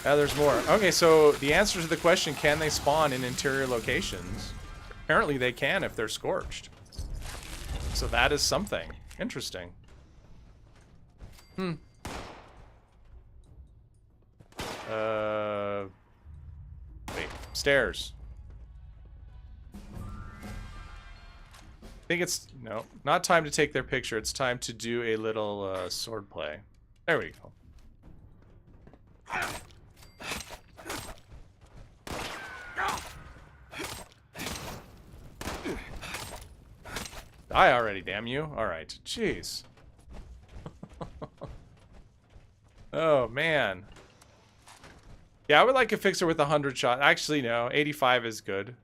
Yeah, there's more. Okay, so the answer to the question, can they spawn in interior locations? Apparently they can if they're scorched. So that is something. Interesting. Wait. Stairs. I think it's... No, not time to take their picture. It's time to do a little sword play. There we go. Die already, damn you. Alright. Jeez. Oh, man. Yeah, I would like a fixer with 100 shot. Actually, no. 85 is good.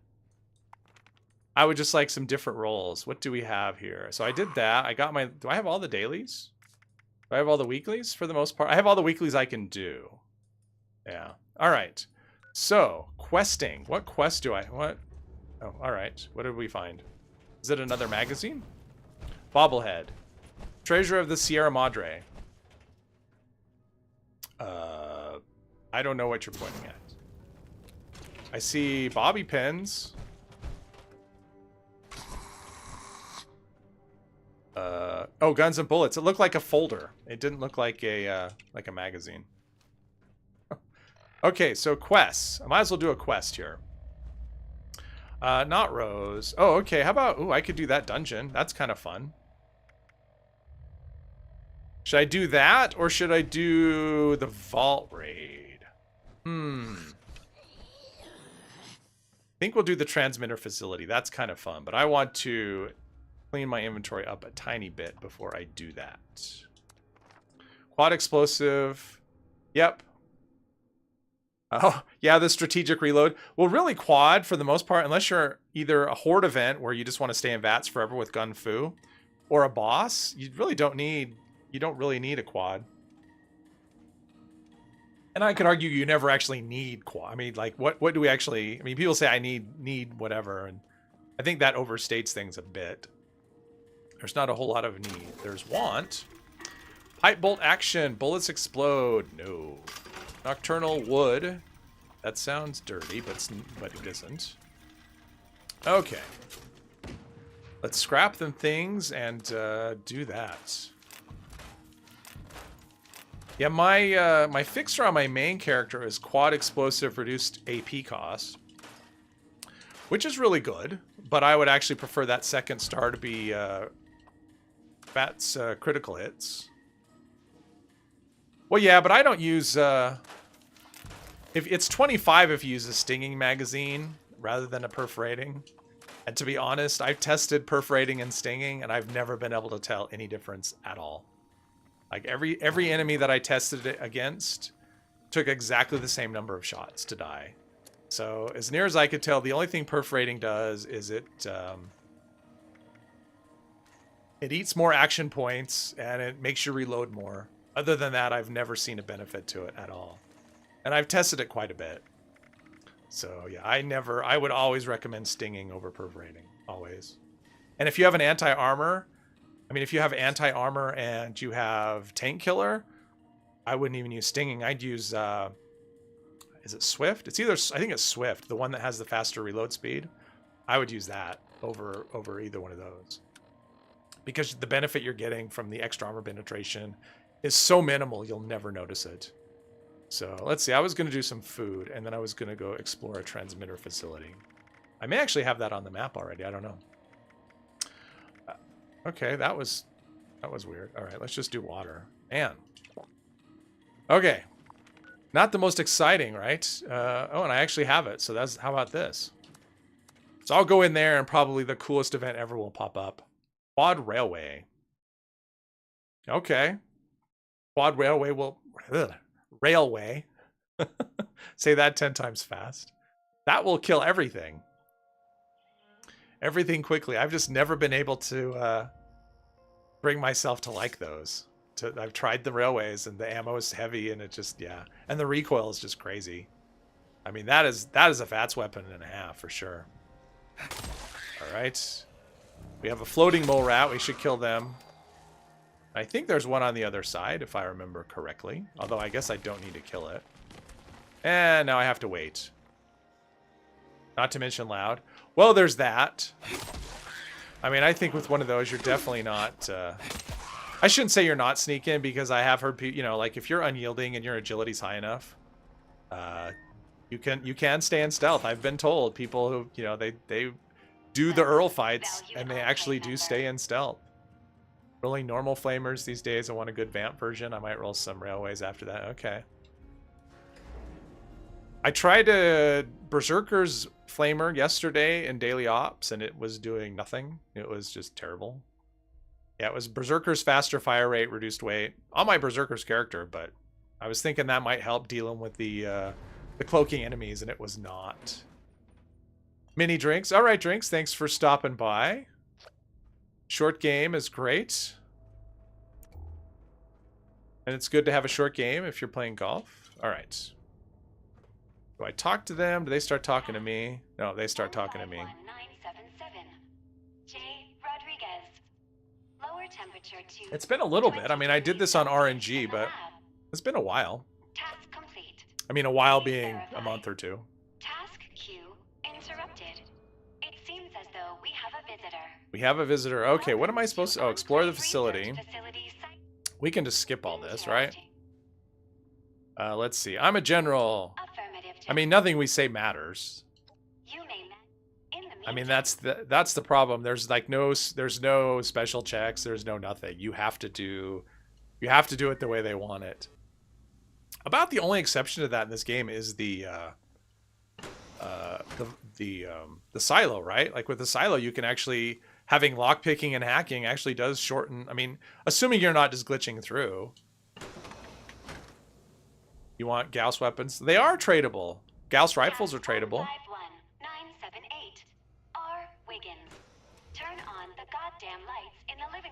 I would just like some different rolls. What do we have here? So I did that. I got my... Do I have all the dailies? Do I have all the weeklies for the most part? I have all the weeklies I can do. Yeah. All right. So, questing. What quest do I... What? Oh, all right. What did we find? Is it another magazine? Bobblehead. Treasure of the Sierra Madre. I don't know what you're pointing at. I see bobby pins. Oh, guns and bullets. It looked like a folder. It didn't look like a magazine. Okay, so quests. I might as well do a quest here. Not Rose. Oh, okay. How about... Ooh, I could do that dungeon. That's kind of fun. Should I do that, or should I do the vault raid? I think we'll do the transmitter facility. That's kind of fun, but I want to clean my inventory up a tiny bit before I do that. Quad explosive. Yep. Oh, yeah, the strategic reload. Well, really quad for the most part, unless you're either a horde event where you just want to stay in VATS forever with gun fu, or a boss, you really don't need... You don't really need a quad. And I could argue you never actually need quad. I mean, like, what do we actually... I mean, people say I need whatever, and I think that overstates things a bit. There's not a whole lot of need. There's want. Pipe bolt action. Bullets explode. No. Nocturnal wood. That sounds dirty, but it isn't. Okay. Let's scrap them things and do that. Yeah, my fixer on my main character is quad explosive reduced AP cost, which is really good, but I would actually prefer that second star to be VATS critical hits. Well, yeah, but I don't use... if it's 25 if you use a stinging magazine rather than a perforating. And to be honest, I've tested perforating and stinging, and I've never been able to tell any difference at all. Like, every enemy that I tested it against took exactly the same number of shots to die. So, as near as I could tell, the only thing perforating does is it eats more action points, and it makes you reload more. Other than that, I've never seen a benefit to it at all. And I've tested it quite a bit. So, yeah, I would always recommend stinging over perforating. Always. And if you have an anti-armor... I mean, if you have anti-armor and you have tank killer, I wouldn't even use stinging. I'd use, is it Swift? It's either, I think it's Swift, the one that has the faster reload speed. I would use that over either one of those. Because the benefit you're getting from the extra armor penetration is so minimal, you'll never notice it. So let's see. I was going to do some food, and then I was going to go explore a transmitter facility. I may actually have that on the map already. I don't know. Okay, that was weird. All right, let's just do water. And okay, not the most exciting, right? Oh, and I actually have it. So that's how about this? So I'll go in there, and probably the coolest event ever will pop up. Quad Railway. Okay. Quad Railway will... Railway. Say that 10 times fast. That will kill everything. Everything quickly. I've just never been able to bring myself to like those. I've tried the railways, and the ammo is heavy, and it just, yeah. And the recoil is just crazy. I mean, that is a VATS weapon and a half, for sure. All right. We have a floating mole rat. We should kill them. I think there's one on the other side, if I remember correctly. Although I guess I don't need to kill it. And now I have to wait. Not to mention loud. Well, there's that. I mean, I think with one of those, you're definitely not... I shouldn't say you're not sneaking, because I have heard people, you know, like if you're unyielding and your agility's high enough, you can stay in stealth. I've been told people who, you know, they do the Earl fights, and they actually do stay in stealth. Rolling normal flamers these days. I want a good vamp version. I might roll some railways after that. Okay. I tried a Berserker's flamer yesterday in daily ops, and it was doing nothing. It was just terrible. Yeah, it was Berserker's faster fire rate, reduced weight on my Berserker's character, but I was thinking that might help dealing with the cloaking enemies, and it was not. Mini drinks. All right, drinks. Thanks for stopping by. Short game is great. And it's good to have a short game if you're playing golf. All right. Do I talk to them? Do they start talking to me? No, they start talking to me. It's been a little bit. I mean, I did this on RNG, but it's been a while. I mean, a while being a month or two. We have a visitor. Okay, what am I supposed to... Oh, explore the facility. We can just skip all this, right? Let's see. I'm a general. I mean, nothing we say matters. I mean, that's the problem. There's like there's no special checks. There's no nothing. You have to do it the way they want it. About the only exception to that in this game is the silo, right? Like with the silo, you can actually... Having lockpicking and hacking actually does shorten... I mean, assuming you're not just glitching through. You want Gauss weapons? They are tradable. Gauss rifles are tradable.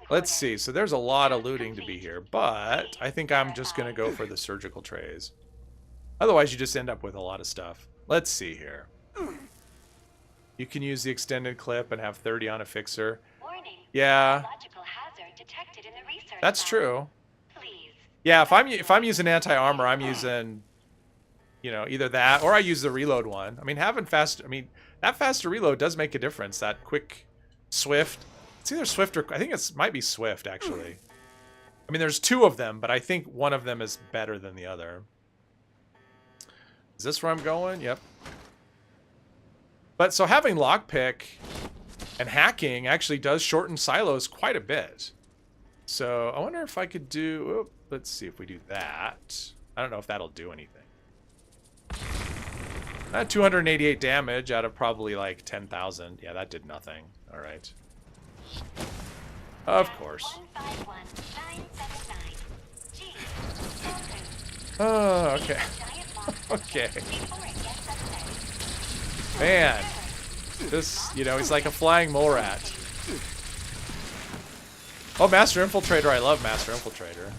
Let's see. So there's a lot of looting to be here. But I think I'm just going to go for the surgical trays. Otherwise, you just end up with a lot of stuff. Let's see here. You can use the extended clip and have 30 on a fixer. Yeah, that's true. Yeah, if I'm using anti-armor, I'm using, you know, either that or I use the reload one. I mean, having fast, I mean, that faster reload does make a difference. That quick, swift. It's either swift or I think it might be swift actually. I mean, there's two of them, but I think one of them is better than the other. Is this where I'm going? Yep. But so having lockpick and hacking actually does shorten silos quite a bit. So I wonder if I could do... Oh, let's see if we do that. I don't know if that'll do anything. 288 damage out of probably like 10,000. Yeah, that did nothing. All right. Of course. Oh, okay. Okay. Man, this, you know, he's like a flying mole rat. Oh, Master Infiltrator. I love Master Infiltrator.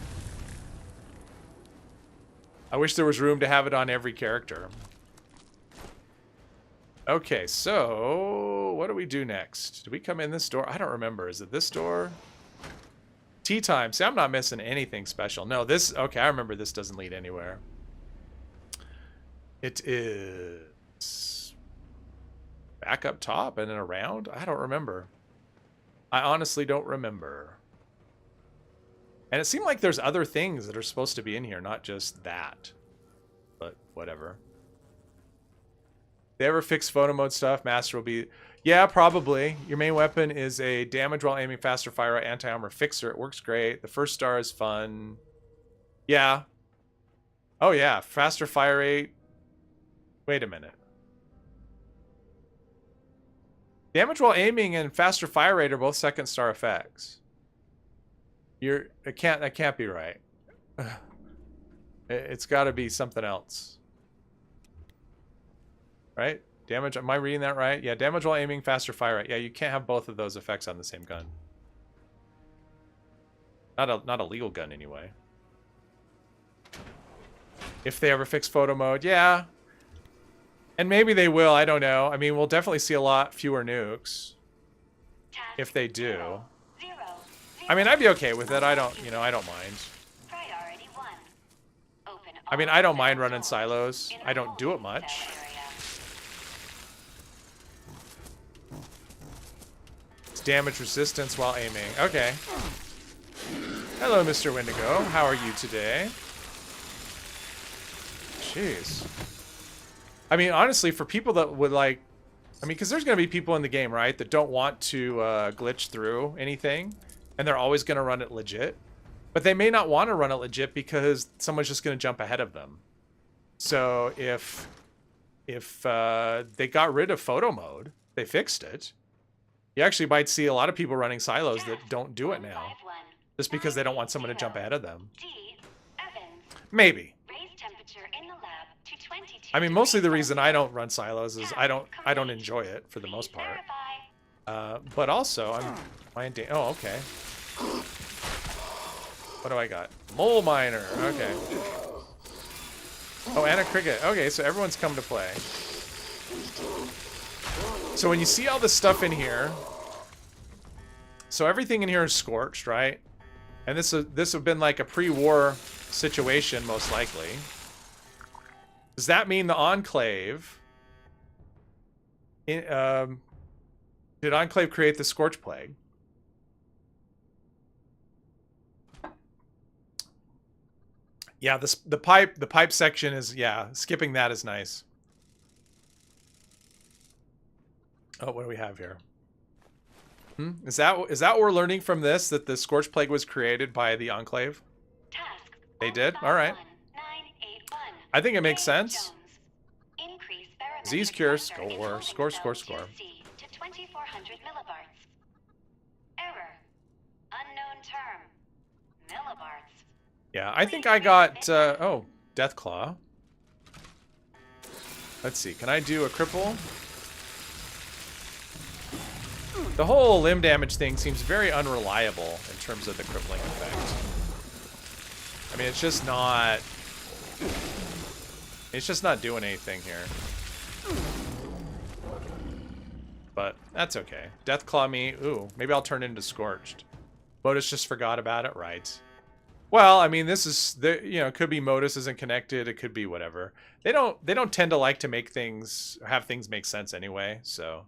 I wish there was room to have it on every character. Okay, so what do we do next? Do we come in this door? I don't remember. Is it this door? Tea time. See, I'm not missing anything special. No, this... Okay, I remember this doesn't lead anywhere. It is... back up top and then around? I don't remember. I honestly don't remember. And it seemed like there's other things that are supposed to be in here, not just that. But whatever. They ever fix photo mode stuff? Master will be... Yeah, probably. Your main weapon is a damage while aiming faster fire rate anti-armor fixer. It works great. The first star is fun. Yeah. Oh yeah, faster fire rate. Wait a minute. Damage while aiming and faster fire rate are both second star effects. That can't be right. It's got to be something else. Right? Damage, am I reading that right? Yeah, damage while aiming, faster fire rate. Yeah, you can't have both of those effects on the same gun. Not a legal gun anyway. If they ever fix photo mode, yeah. And maybe they will, I don't know. I mean, we'll definitely see a lot fewer nukes. If they do. I mean, I'd be okay with it. I don't mind. I mean, I don't mind running silos. I don't do it much. It's damage resistance while aiming. Okay. Hello, Mr. Wendigo. How are you today? Jeez. I mean, honestly, for people that would like... I mean, because there's going to be people in the game, right, that don't want to glitch through anything. And they're always going to run it legit. But they may not want to run it legit because someone's just going to jump ahead of them. So if they got rid of photo mode, they fixed it, you actually might see a lot of people running silos that don't do it now. Just because they don't want someone to jump ahead of them. Maybe. I mean, mostly the reason I don't run silos is I don't enjoy it for the most part. But also, oh, okay. What do I got? Mole miner. Okay. Oh, and a cricket. Okay, so everyone's come to play. So when you see all this stuff in here, so everything in here is scorched, right? And this would have been like a pre-war situation, most likely. Does that mean the Enclave... did Enclave create the Scorch Plague? Yeah, the pipe section is, yeah, skipping that is nice. Oh, what do we have here? Is that what we're learning from this, that the Scorch Plague was created by the Enclave? They did? All right. I think it makes sense. Disease cure, score. Yeah, I think I got, oh, Deathclaw. Let's see, can I do a cripple? The whole limb damage thing seems very unreliable in terms of the crippling effect. I mean, it's just not doing anything here. But that's okay. Deathclaw me. Ooh, maybe I'll turn into Scorched. Modus just forgot about it, right? Well, I mean, this is it could be Modus isn't connected. It could be whatever. They don't tend to like to have things make sense anyway. So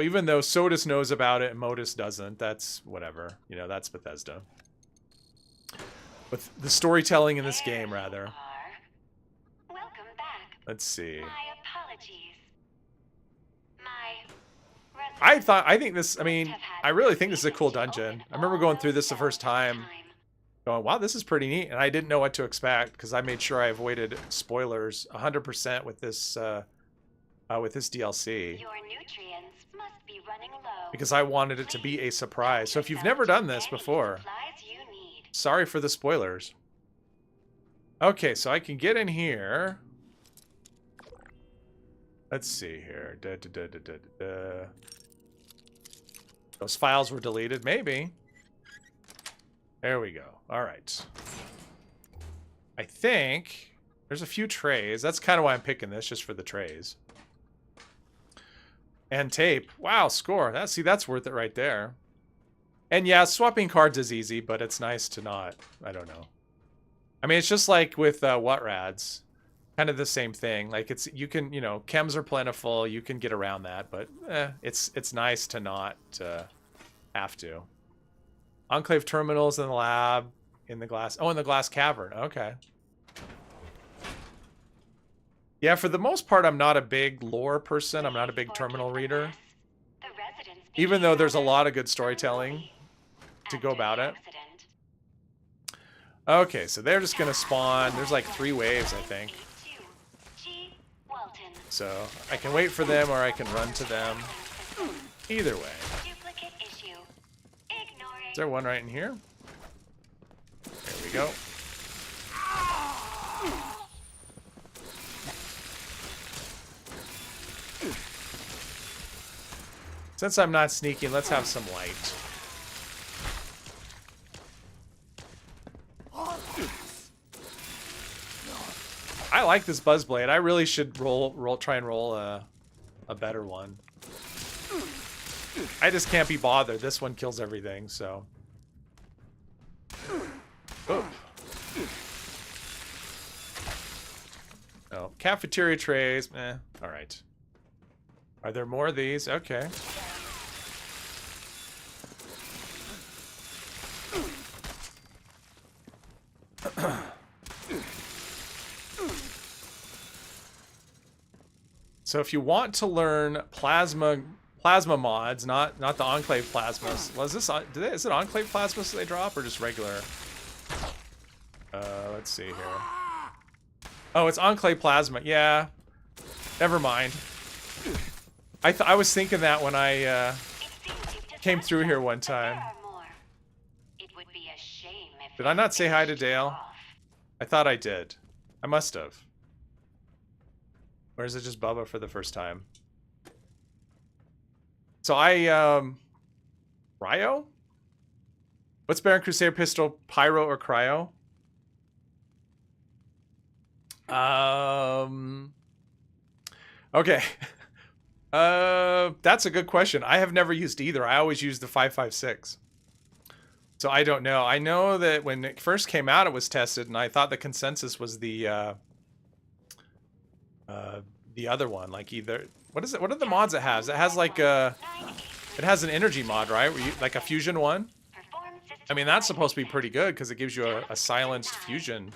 even though Sodus knows about it and Modus doesn't, that's whatever. That's Bethesda. But the storytelling in this game, rather. Welcome back. Let's see. My apologies. I really think this is a cool dungeon. I remember going through this the first time, going, wow, this is pretty neat. And I didn't know what to expect because I made sure I avoided spoilers 100% with this DLC. Your nutrients must be running low. Because I wanted it to be a surprise. So if you've never done this before, sorry for the spoilers. Okay, so I can get in here. Let's see here. Those files were deleted, maybe. There we go. All right. I think there's a few trays. That's kind of why I'm picking this, just for the trays. And tape. Wow, score. That's worth it right there. And yeah, swapping cards is easy, but it's nice to not. I don't know. I mean, it's just like with What Rads. kind of the same thing. Like it's, you can, you know, chems are plentiful. You can get around that, but it's nice to not have to. Enclave terminals in the lab, in the glass. Oh, in the glass cavern. Okay. Yeah, for the most part, I'm not a big lore person. I'm not a big terminal reader. Even though there's a lot of good storytelling to go about it. Okay, so they're just gonna spawn. There's like 3 waves, I think. So I can wait for them or I can run to them. Either way. Is there one right in here? There we go. Since I'm not sneaking, let's have some light. I like this buzz blade. I really should try and roll a better one. I just can't be bothered. This one kills everything, so. Oh. Oh, cafeteria trays. All right. Are there more of these? Okay. So if you want to learn plasma mods, not the Enclave plasmas. Was this is it Enclave plasmas they drop or just regular? Let's see here. Oh, it's Enclave plasma. Yeah. Never mind. I was thinking that when I came through here one time. Did I not say hi to Dale? I thought I did. I must have. Or is it just Bubba for the first time? So Cryo? What's Baron Crusader pistol? Pyro or Cryo? Okay. That's a good question. I have never used either. I always use the 5.56. So I don't know. I know that when it first came out, it was tested, and I thought the consensus was the other one. Like either what is it? What are the mods it has? It has like it has an energy mod, right? Where you, like a fusion one. I mean, that's supposed to be pretty good because it gives you a silenced fusion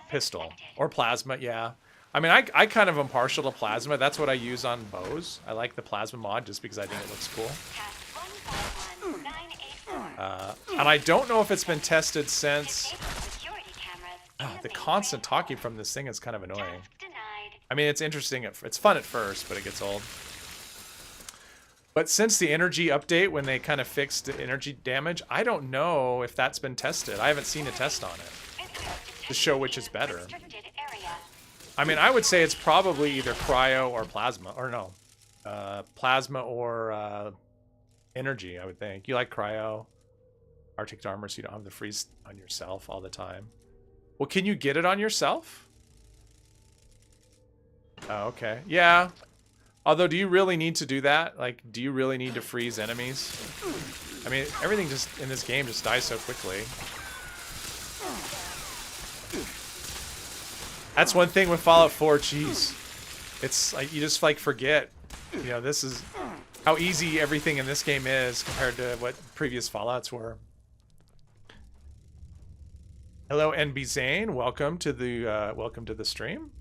pistol or plasma. Yeah. I mean, I kind of am partial to plasma. That's what I use on bows. I like the plasma mod just because I think it looks cool. And I don't know if it's been tested since. The constant talking from this thing is kind of annoying. I mean, it's interesting. It's fun at first, but it gets old. But since the energy update, when they kind of fixed the energy damage, I don't know if that's been tested. I haven't seen a test on it to show which is better. I mean, I would say it's probably either cryo or plasma, or no, plasma or energy. I would think you like cryo, Arctic armor, so you don't have the freeze on yourself all the time. Well, can you get it on yourself? Oh, okay. Yeah. Although, do you really need to do that? Like, do you really need to freeze enemies? I mean, everything just in this game just dies so quickly. That's one thing with Fallout 4. Jeez, it's like you just like forget. You know, this is how easy everything in this game is compared to what previous Fallouts were. Hello, NB Zane. Welcome to the stream.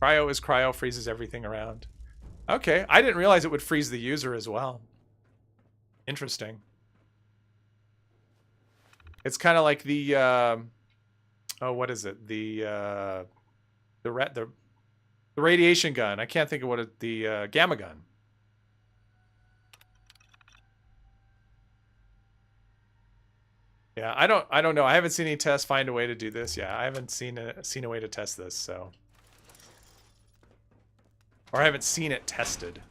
Cryo is cryo, freezes everything around. Okay, I didn't realize it would freeze the user as well. Interesting. It's kind of like the oh, what is it? The radiation gun. I can't think of what it. The gamma gun. Yeah, I don't know. I haven't seen any tests find a way to do this. Yeah, I haven't seen a way to test this, so. Or I haven't seen it tested.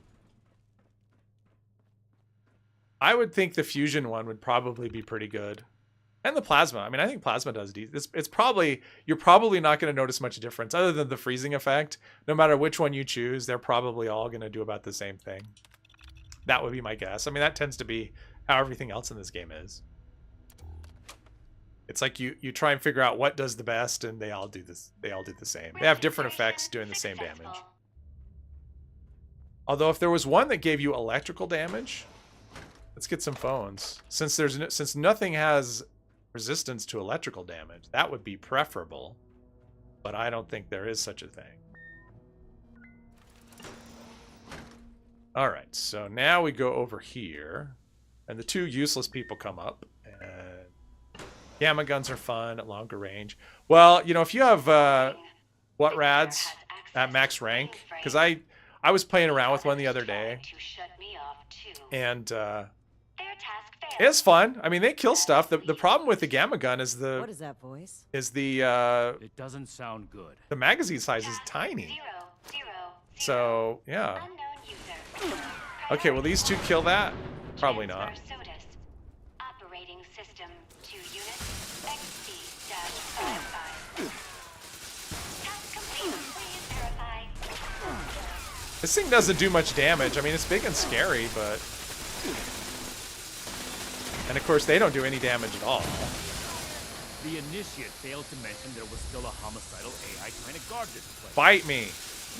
I would think the fusion one would probably be pretty good. And the plasma. I mean, I think plasma does it's probably, you're probably not going to notice much difference other than the freezing effect. No matter which one you choose, they're probably all going to do about the same thing. That would be my guess. I mean, that tends to be how everything else in this game is. It's like you try and figure out what does the best, and they all do this. They all do the same. They have different effects doing the same damage. Although if there was one that gave you electrical damage, let's get some phones. Since nothing has resistance to electrical damage, that would be preferable. But I don't think there is such a thing. All right, so now we go over here, and the two useless people come up. And gamma guns are fun at longer range. Well, you know, if you have what rads at max rank, because I was playing around with one the other day, and it's fun. I mean, they kill stuff. The problem with the gamma gun is What is that voice? It doesn't sound good. the magazine size is tiny. So yeah. Okay, will these two kill that? Probably not. Operating system to unit XC-55. Task complete. Please verify. This thing doesn't do much damage. I mean, it's big and scary, but... And of course, they don't do any damage at all. The initiate failed to mention there was still a homicidal AI trying to guard this place. Bite me!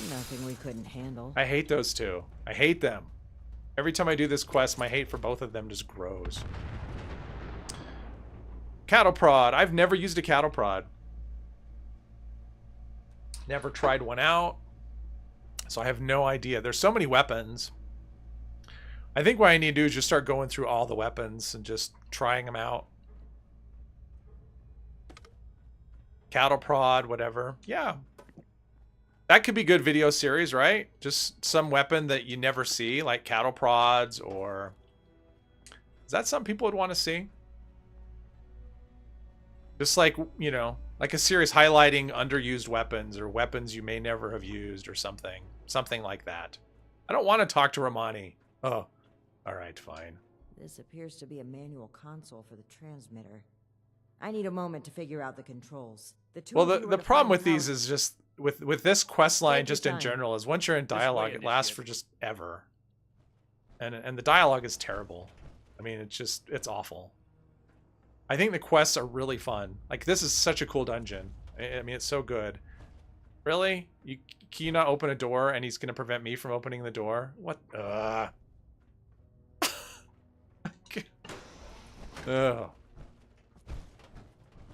Nothing we couldn't handle. I hate those two. I hate them. Every time I do this quest, my hate for both of them just grows. Cattle prod. I've never used a cattle prod. Never tried one out. So I have no idea. There's so many weapons. I think what I need to do is just start going through all the weapons and just trying them out. Cattle prod, whatever. Yeah. That could be good video series, right? Just some weapon that you never see, like cattle prods, or... Is that something people would want to see? Just like, you know, like a series highlighting underused weapons or weapons you may never have used or something. Something like that. I don't want to talk to Romani. Oh, all right, fine. This appears to be a manual console for the transmitter. I need a moment to figure out the controls. Well, the problem with these is just with this quest line, just in general, is once you're in dialogue, it lasts for just ever, and the dialogue is terrible. I mean, it's awful. I think the quests are really fun. Like, this is such a cool dungeon. I mean, it's so good. Really? Can you not open a door and he's gonna prevent me from opening the door? What? Ugh.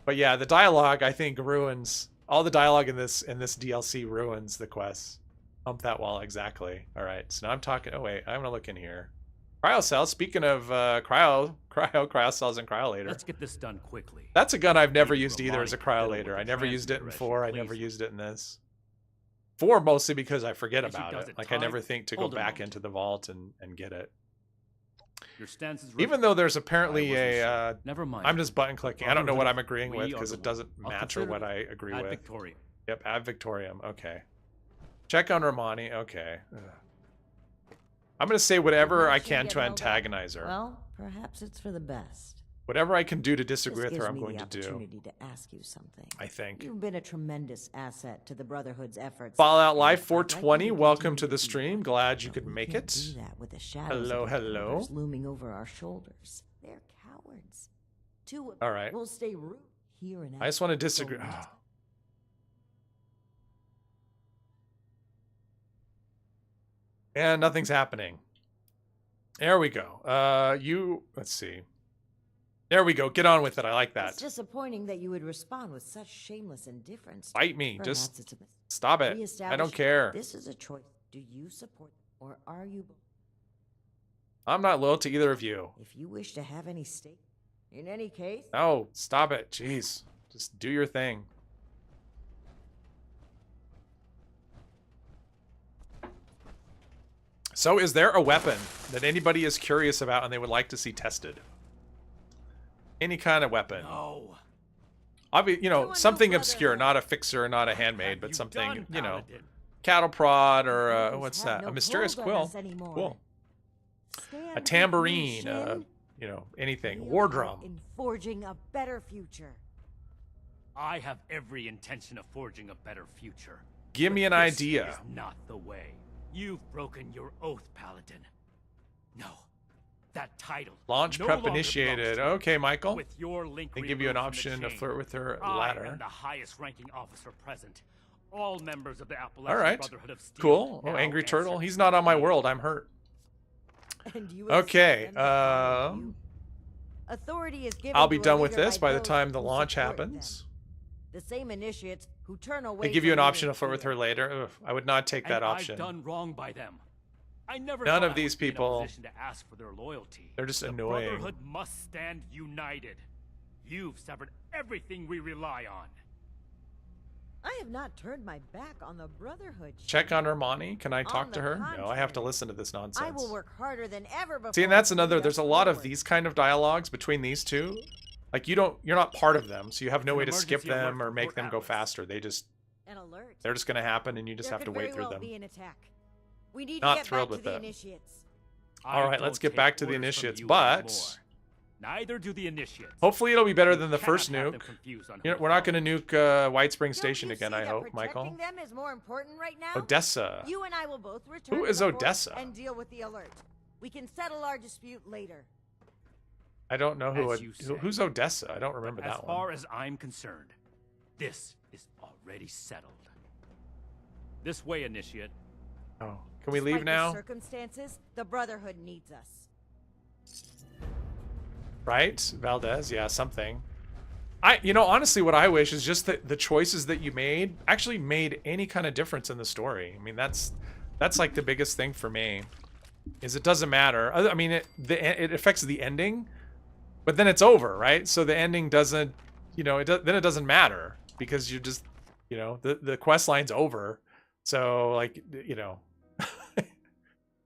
But yeah, the dialogue, I think, ruins all the dialogue in this DLC ruins the quests. Pump that wall, exactly. All right, so now I'm talking. Oh wait, I'm gonna look in here. Cryo cells. Speaking of cryo cells and cryolator. Let's get this done quickly. That's a gun I've never used either as a cryolator. I never used it in 4. I never used it in this. 4 mostly because I forget about it. Like, I never think to go back into the vault and get it. Your stance is even though there's apparently a never mind. I'm just button clicking. I don't know what I'm agreeing with because it doesn't match or what I agree with. Victorium. Yep, add Victorium. Okay. Check on Romani. Okay. Ugh. I'm gonna say whatever I can to antagonize her. Well, perhaps it's for the best. Whatever I can do to disagree This with her, gives I'm me going the to do. opportunity to ask you something. I think. You've been a tremendous asset to the Brotherhood's efforts. Fallout Life I'd like 420, you to welcome to continue the do stream. that, Glad you but could we make can't it. do that with the shadows Hello, of the hello. Brothers looming over our shoulders. They're cowards. Two of All right. will stay root here and I just want to disagree. And nothing's happening. There we go. Let's see. There we go. Get on with it. I like that. It's disappointing that you would respond with such shameless indifference. Bite me. Perhaps Just it's a stop it. I don't reestablish care. This is a choice. Do you support or are you? I'm not loyal to either of you. If you wish to have any stake, in any case. No, stop it. Jeez. Just do your thing. So is there a weapon that anybody is curious about and they would like to see tested? Any kind of weapon. No. You know, something obscure, not a fixer, not a handmade, but something, you know, Paladin? cattle prod or what's Have that? no A mysterious hold on quill. us anymore. Cool. Stand A tambourine, with me, Shin. you know, anything. We War are drum. in forging a better future. I have every intention of forging a better future. Give me an But this idea. is not the way. You've broken your oath, Paladin. No, that title. Launch no prep longer initiated. belongs to me. Okay, Michael. With your link They give you an removed from the option to chain, flirt with her I ladder. am the highest ranking officer present. All members of the Appalachian All right. Brotherhood of Steel Cool. Oh, now Angry answer Turtle. to He's not on my me. world. I'm hurt. And you Okay, accept them to follow you. Authority is given I'll be to a done with leader this by the those time the who launch support happens. them. The same initiates who turn away. They give you an from option to leading flirt with fear. her later. Ugh, I would not take that And option. I've done wrong by them. I never None thought of I these would be in a people- position to ask for their loyalty. They're just the annoying. Brotherhood must stand united. You've severed everything we rely on. I have not turned my back on the Brotherhood. Check on Hermione. Can I talk On to the her? No, I have to contrary, listen to this nonsense. I will work harder than ever before. See, and that's to another. lead There's a us lot of forward. these kind of dialogues between these two. Like you're not part of them, so you have no An way to skip emergency alert them or from make Port them go Atlas. faster. They're just going to happen, and you just There have to could wait very through well them. Be an attack. We need Not to get thrilled back with to the that. initiates. All right, I let's don't get take back to the orders from initiates, you but- anymore. Neither do the initiates. Hopefully, it'll be better You than the cannot first have them nuke. confused on You know, who we're not to going to nuke White Spring Station Don't you again, see I that hope, Michael. protecting them is more important right now? Odessa. You and I will both return Who to is the fort Odessa? and deal with the alert. We can settle our dispute later. I don't know As you say. who's Odessa. I don't remember As that far one. as I'm concerned, this is already settled. This way, Initiate. Oh, can we leave Despite the now? circumstances, the Brotherhood needs us. Right, Valdez? Yeah, something. Honestly, what I wish is just that the choices that you made actually made any kind of difference in the story. I mean, that's like the biggest thing for me. Is it doesn't matter. I mean, it affects the ending, but then it's over, right? So the ending doesn't, then it doesn't matter because you just, the quest line's over. So like,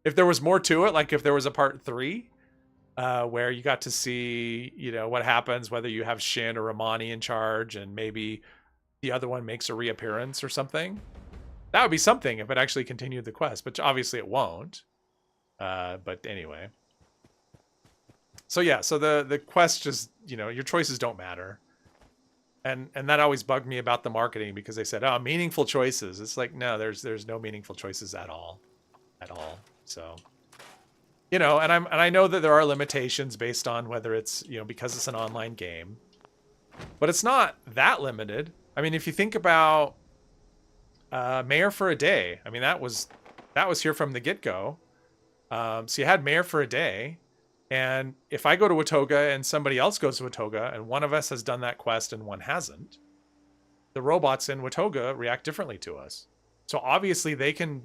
if there was more to it, like if there was a part 3, where you got to see, what happens, whether you have Shin or Ramani in charge, and maybe the other one makes a reappearance or something. That would be something if it actually continued the quest, but obviously it won't. But anyway. So yeah, so the quest just, your choices don't matter. And that always bugged me about the marketing because they said, oh, meaningful choices. It's like, no, there's no meaningful choices at all. So, and I know that there are limitations based on whether it's, because it's an online game, but it's not that limited. I mean, if you think about Mayor for a Day, I mean, that was here from the get-go. So you had Mayor for a Day, and if I go to Watoga and somebody else goes to Watoga and one of us has done that quest and one hasn't, the robots in Watoga react differently to us. So obviously they can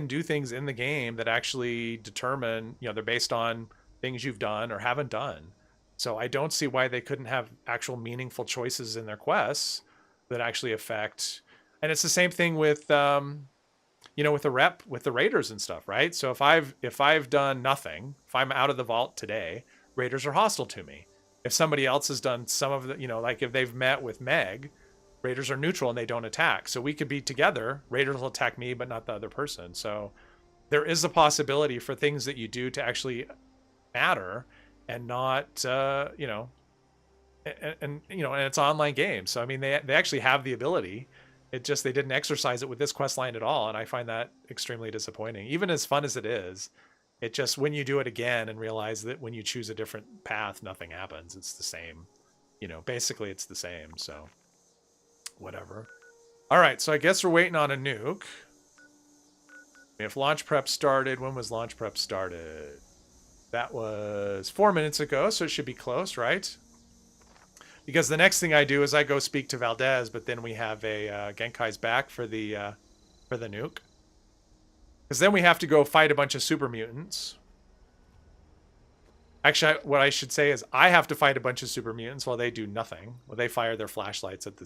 do things in the game that actually determine, they're based on things you've done or haven't done. So I don't see why they couldn't have actual meaningful choices in their quests that actually affect. And it's the same thing with, with the raiders and stuff, right? So if I've done nothing, if I'm out of the vault today, raiders are hostile to me. If somebody else has done some of the, like if they've met with Meg, raiders are neutral and they don't attack. So we could be together. Raiders will attack me, but not the other person. So there is a possibility for things that you do to actually matter and not, and it's an online game. So, I mean, they actually have the ability. It just, they didn't exercise it with this quest line at all. And I find that extremely disappointing. Even as fun as it is, it just, when you do it again and realize that when you choose a different path, nothing happens. It's the same, basically it's the same. So whatever. All right. So I guess we're waiting on a nuke. If launch prep started, when was launch prep started? That was 4 minutes ago. So it should be close, right? Because the next thing I do is I go speak to Valdez, but then we have a Genkai's back for the nuke. Because then we have to go fight a bunch of super mutants. Actually, what I should say is I have to fight a bunch of super mutants while they do nothing. Well, they fire their flashlights at them.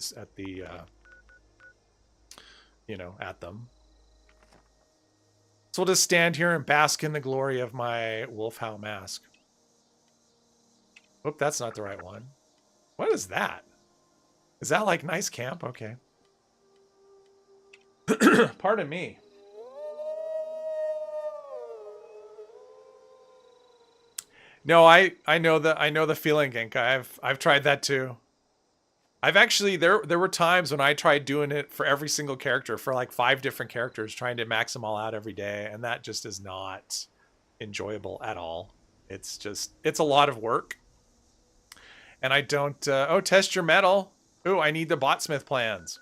So we'll just stand here and bask in the glory of my Wolfhound mask. Oop, that's not the right one. What is that? Is that like nice camp? Okay. Pardon me. No, I know the feeling, Genkai. I've tried that too. I've actually there were times when I tried doing it for every single character, for like 5 different characters, trying to max them all out every day, and that just is not enjoyable at all. It's a lot of work. And I don't, oh, test your metal. Ooh, I need the botsmith plans.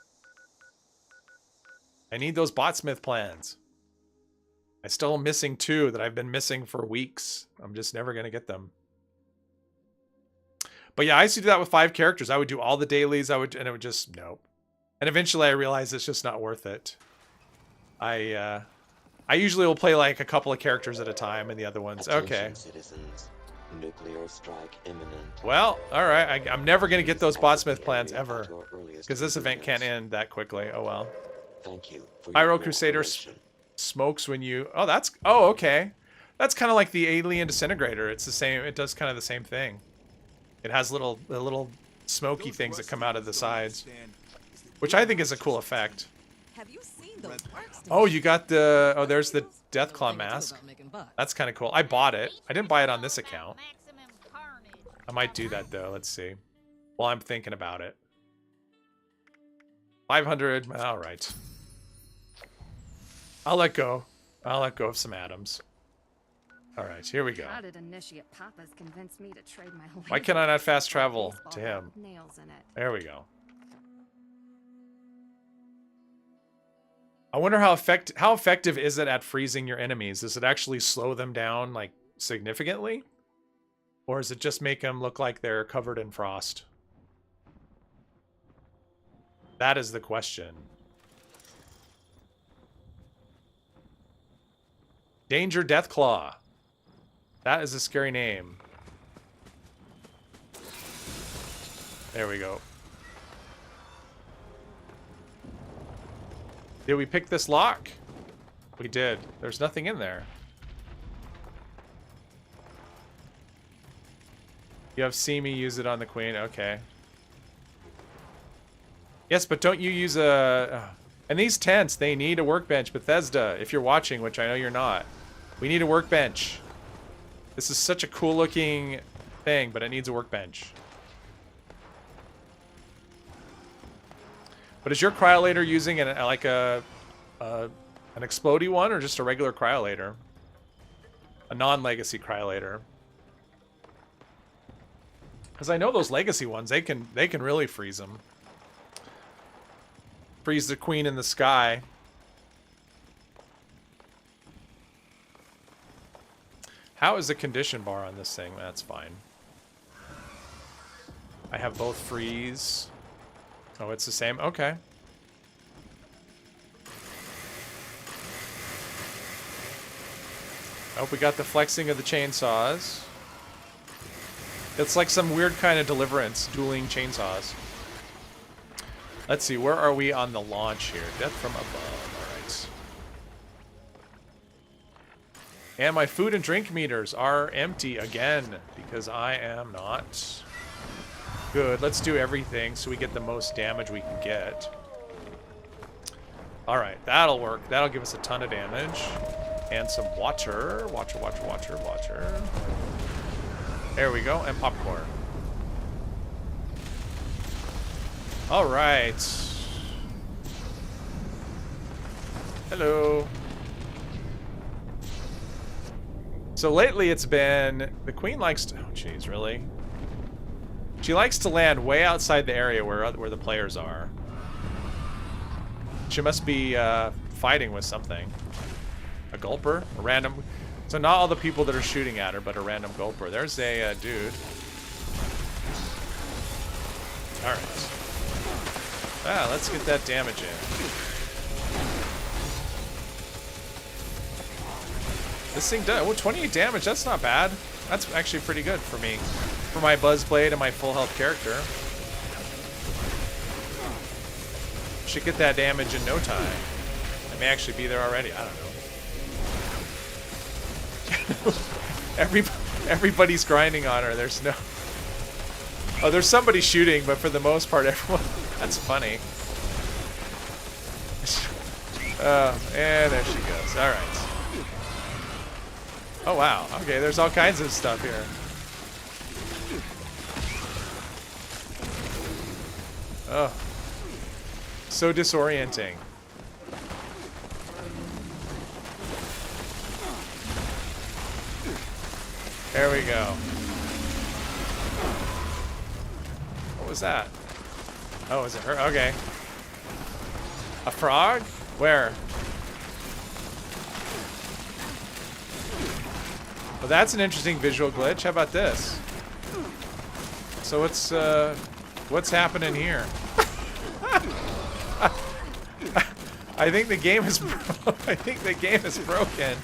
I need those botsmith plans. I still am missing 2 that I've been missing for weeks. I'm just never going to get them. But yeah, I used to do that with 5 characters. I would do all the dailies. And it would just, nope. And eventually I realized it's just not worth it. I usually will play like a couple of characters at a time and the other ones. Okay. Citizens. Nuclear strike imminent. Well, all right. I'm never going to get those botsmith plans ever. Because this event can't end that quickly. Oh, well. Thank you for Pyro Crusader smokes when you... Oh, that's... Oh, okay. That's kind of like the Alien Disintegrator. It's the same... It does kind of the same thing. It has little smoky things that come out of the sides. Which I think is a cool effect. Have you seen those Oh, you got the... Oh, there's the Deathclaw mask. That's kind of cool. I bought it. I didn't buy it on this account. I might do that, though. Let's see. Well, I'm thinking about it. 500. All right. I'll let go. I'll let go of some atoms. All right, here we go. How did Initiate Papas convince me to trade my whole Why can I not fast travel to him? Nails in it. There we go. I wonder how effective is it at freezing your enemies? Does it actually slow them down like significantly? Or does it just make them look like they're covered in frost? That is the question. Danger Deathclaw. That is a scary name. There we go. Did we pick this lock? We did. There's nothing in there. You have seen me use it on the queen. Okay. Yes, but don't you use a... And these tents, they need a workbench. Bethesda, if you're watching, which I know you're not. We need a workbench. This is such a cool looking thing, but it needs a workbench. But is your cryolator using an explodey one or just a regular cryolator? A non-legacy cryolator. Because I know those legacy ones, they can really freeze them. Freeze the queen in the sky. How is the condition bar on this thing? That's fine. I have both freeze. Oh, it's the same? Okay. Oh, we got the flexing of the chainsaws. It's like some weird kind of Deliverance, dueling chainsaws. Let's see, where are we on the launch here? Death from above, alright. And my food and drink meters are empty again, because I am not. Good, let's do everything so we get the most damage we can get. Alright, that'll work. That'll give us a ton of damage. And some water. Water. There we go, and popcorn. Alright. Hello. So lately it's been... The queen likes to... Oh, jeez, really? She likes to land way outside the area where the players are. She must be fighting with something. A gulper? A random... So not all the people that are shooting at her, but a random gulper. There's a dude. Alright. Ah, let's get that damage in. This thing does... Oh, 28 damage. That's not bad. That's actually pretty good for me. For my Buzzblade and my full health character. Should get that damage in no time. I may actually be there already. I don't know. Everybody's grinding on her. There's no... Oh, there's somebody shooting, but for the most part, everyone... That's funny. And there she goes. All right. Oh, wow. Okay, there's all kinds of stuff here. Oh. So disorienting. There we go. What was that? Oh, is it her? Okay. A frog? Where? Well, that's an interesting visual glitch. How about this? So what's happening here? I think the game is I think the game is broken.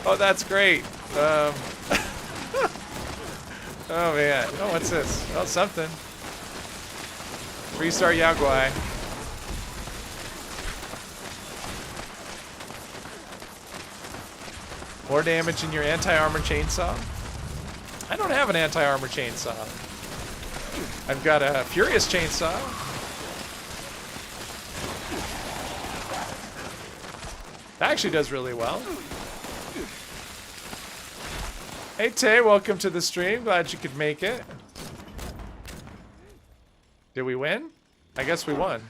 Oh, that's great. Oh man. Oh, what's this? Oh, something. 3-star Yaguai. More damage in your anti-armor chainsaw? I don't have an anti-armor chainsaw. I've got a furious chainsaw. That actually does really well. Hey Tay, welcome to the stream. Glad you could make it. Did we win? I guess we won.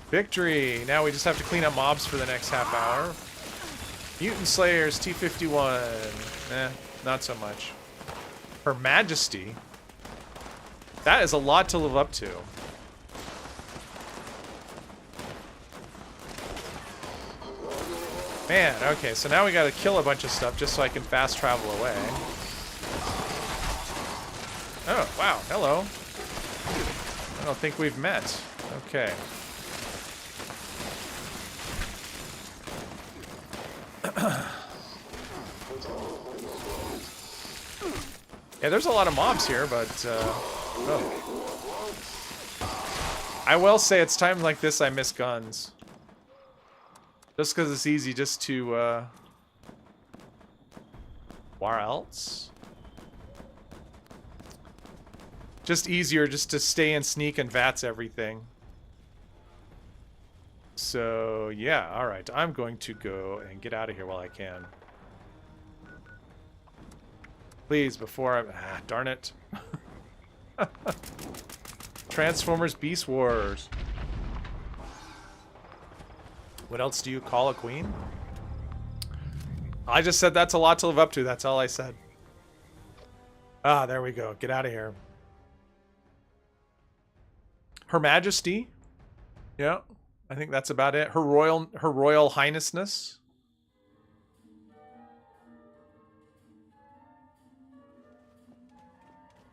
Victory! Now we just have to clean up mobs for the next half hour. Mutant Slayers, T51. Eh, not so much. Her Majesty. That is a lot to live up to. Man, okay, so now we gotta kill a bunch of stuff just so I can fast travel away. Oh, wow, hello. I don't think we've met. Okay. Yeah, there's a lot of mobs here, but, oh. I will say it's times like this I miss guns. Just because it's easy just to, where else? Just easier just to stay and sneak and VATS everything. So, yeah, alright. I'm going to go and get out of here while I can. Please, before I... Ah, darn it. Transformers Beast Wars. What else do you call a queen? I just said that's a lot to live up to. That's all I said. Ah, there we go. Get out of here. Her Majesty. Yeah, I think that's about it. Her Royal Highnessness.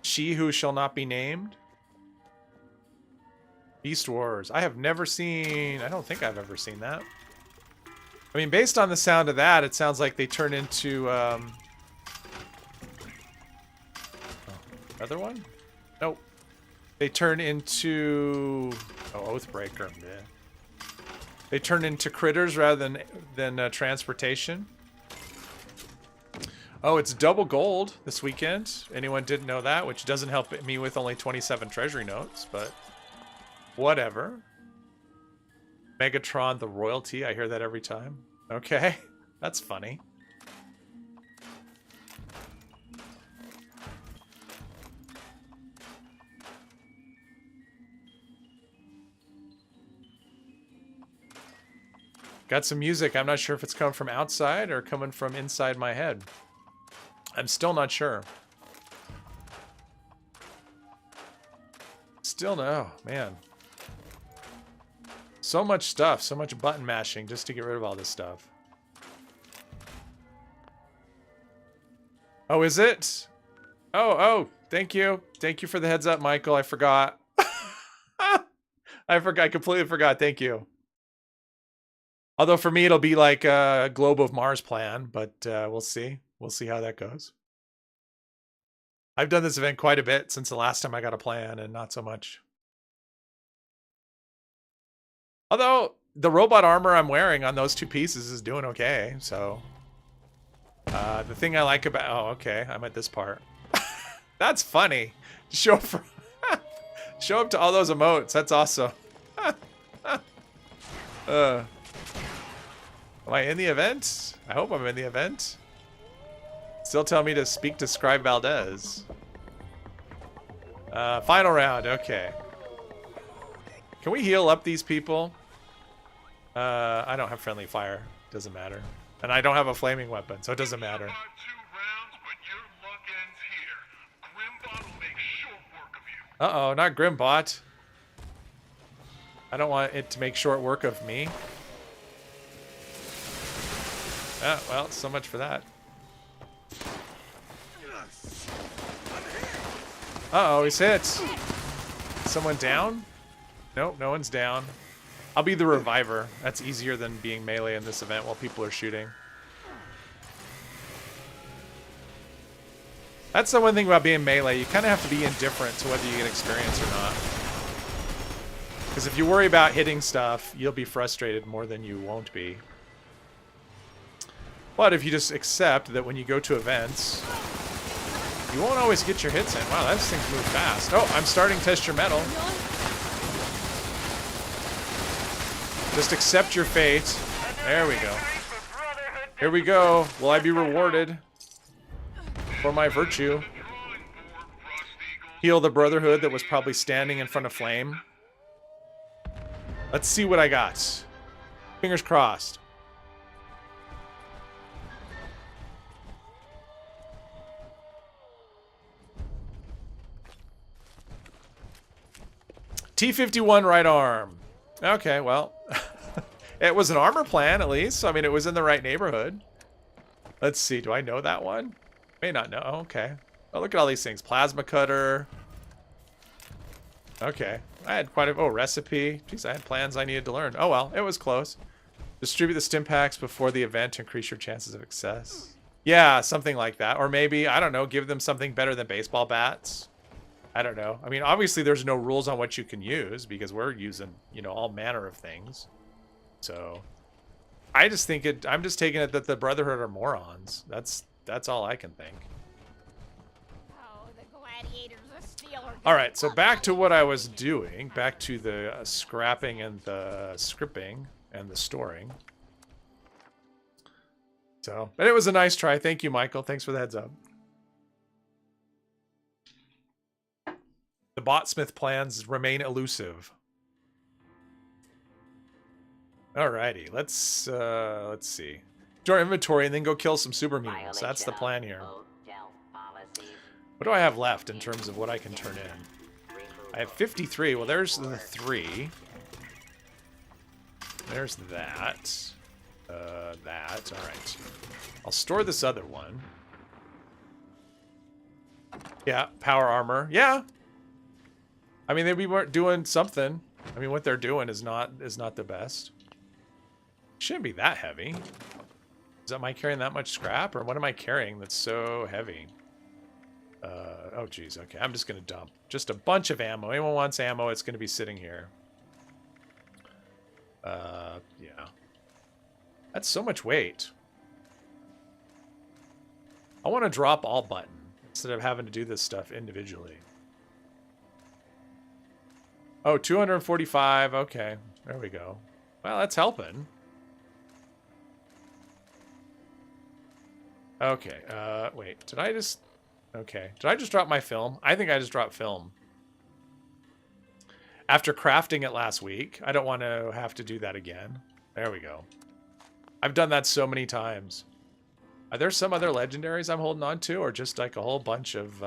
She who shall not be named. Beast Wars. I have never seen... I don't think I've ever seen that. I mean, based on the sound of that, it sounds like they turn into... Oh, another one? Nope. They turn into... Oh, Oathbreaker. Yeah. They turn into critters rather than transportation. Oh, it's double gold this weekend. Anyone didn't know that, which doesn't help me with only 27 treasury notes, but... Whatever. Megatron the royalty. I hear that every time. Okay. That's funny. Got some music. I'm not sure if it's coming from outside or coming from inside my head. I'm still not sure. Still no. Man. So much stuff, so much button mashing just to get rid of all this stuff. Oh, is it? Oh, thank you. Thank you for the heads up, Michael. I forgot. I completely forgot. Thank you. Although for me, it'll be like a Globe of Mars plan, but we'll see. We'll see how that goes. I've done this event quite a bit since the last time I got a plan, and not so much. Although, the robot armor I'm wearing on those two pieces is doing okay, so... the thing I like about... Oh, okay, I'm at this part. That's funny. Show up for... Show up to all those emotes, that's awesome. Am I in the event? I hope I'm in the event. Still tell me to speak to Scribe Valdez. Final round, okay. Can we heal up these people? I don't have friendly fire. Doesn't matter. And I don't have a flaming weapon, so it doesn't matter. Uh-oh, not Grimbot. I don't want it to make short work of me. Ah, well, so much for that. Uh-oh, he's hit. Someone down? Nope, no one's down. I'll be the reviver. That's easier than being melee in this event while people are shooting. That's the one thing about being melee. You kind of have to be indifferent to whether you get experience or not. Because if you worry about hitting stuff, you'll be frustrated more than you won't be. But if you just accept that when you go to events, you won't always get your hits in. Wow, those things move fast. Oh, I'm starting Test Your Metal. Just accept your fate. There we go. Here we go. Will I be rewarded for my virtue? Heal the Brotherhood that was probably standing in front of Flame. Let's see what I got. Fingers crossed. T-51 right arm. Okay, well, it was an armor plan at least. I mean, it was in the right neighborhood. Let's see. Do I know that one? May not know. Okay. Oh, look at all these things. Plasma cutter. Okay. I had quite a... Oh, recipe. Jeez, I had plans I needed to learn. Oh, well. It was close. Distribute the stim packs before the event to increase your chances of success. Yeah, something like that. Or maybe, I don't know, give them something better than baseball bats. I don't know. I mean, obviously there's no rules on what you can use because we're using, you know, all manner of things. So I just think it, I'm just taking it that the Brotherhood are morons. That's all I can think. Oh, the gladiators of steel are All right, so back to what I was doing. Back to the scrapping and the scripting and the storing. So, but it was a nice try. Thank you, Michael. Thanks for the heads up. The botsmith plans remain elusive. Alrighty, let's see. Do our inventory and then go kill some super mutants. That's the plan here. What do I have left in terms of what I can turn in? I have 53. Well, there's the 3. There's that. That. All right. I'll store this other one. Yeah, power armor. Yeah. I mean, they weren't doing something. I mean, what they're doing is not the best. Shouldn't be that heavy. Am I carrying that much scrap, or what am I carrying that's so heavy? Oh, geez. Okay, I'm just gonna dump just a bunch of ammo. Anyone wants ammo? It's gonna be sitting here. Yeah. That's so much weight. I want to drop all button instead of having to do this stuff individually. Oh, 245. Okay, there we go. Well, that's helping. Okay, wait. Did I just... Okay. Did I just drop my film? I think I just dropped film. After crafting it last week, I don't want to have to do that again. There we go. I've done that so many times. Are there some other legendaries I'm holding on to, or just like a whole bunch of,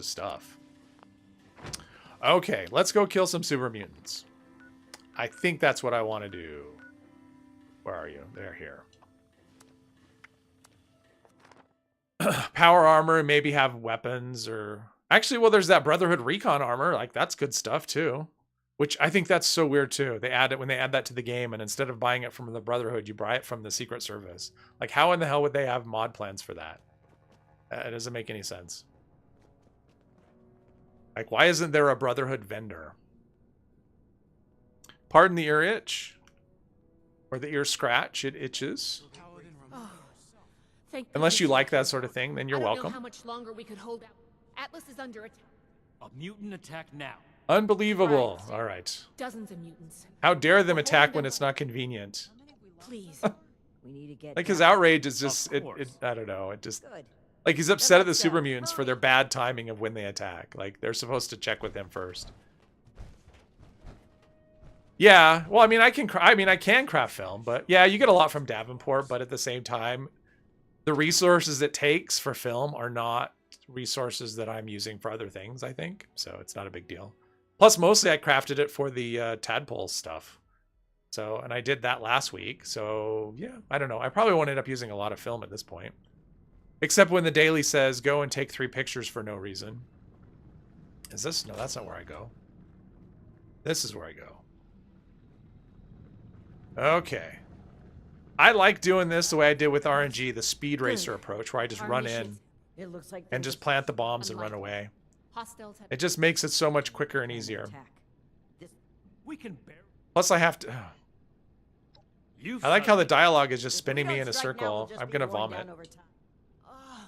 stuff? Okay, let's go kill some super mutants. I think that's what I want to do. Where are you? They're here. Power armor, and maybe have weapons, or... Actually, well, there's that Brotherhood recon armor. Like, that's good stuff, too. Which, I think that's so weird, too. They add it when they add that to the game, and instead of buying it from the Brotherhood, you buy it from the Secret Service. Like, how in the hell would they have mod plans for that? It doesn't make any sense. Like, why isn't there a Brotherhood vendor? Pardon the ear itch. Or the ear scratch. It itches. Unless you like that sort of thing, then you're welcome. I don't know how much longer we could hold out. Atlas is under attack. A mutant attack now. Unbelievable. Right. All right. Dozens of mutants. How dare them attack when it's not convenient? Please. We need to get Like, his down. outrage is just... Of course. I don't know. It just... Good. Like, he's upset at the super mutants for their bad timing of when they attack. Like, they're supposed to check with him first. Yeah, well, I mean, I can craft film, but yeah, you get a lot from Davenport, but at the same time, the resources it takes for film are not resources that I'm using for other things, I think. So it's not a big deal. Plus, mostly I crafted it for the tadpole stuff. So, and I did that last week. So yeah, I don't know. I probably won't end up using a lot of film at this point. Except when the daily says, go and take 3 pictures for no reason. Is this? No, that's not where I go. This is where I go. Okay. I like doing this the way I did with RNG, the speed racer approach, where I just run in It looks like and just plant the bombs and run away. Hostiles have It just makes it so much quicker and easier. We can bear. Plus, I have to... You I like how the dialogue is just If we spinning me don't in a strike now, we'll circle. just I'm be gonna worn vomit. down over time.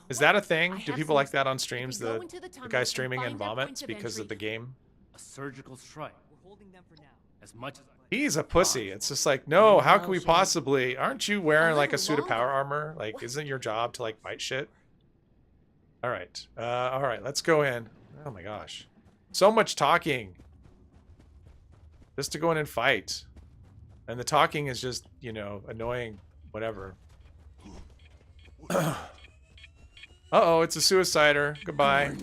Is that a thing? I Do have people some like that stuff. on If streams? we go The into the guy tunnel and streaming and find their vomits points of because of the entry- game? A surgical strike. We're holding them for now. As much as I He's a pussy. It's just like, no, how can we Shane. possibly... Aren't you wearing like a little suit of power longer. armor? Like, isn't your job to like fight shit? All right, let's go in. Oh my gosh. So much talking. Just to go in and fight. And the talking is just, you know, annoying, whatever. Uh-oh, it's a suicider. Goodbye.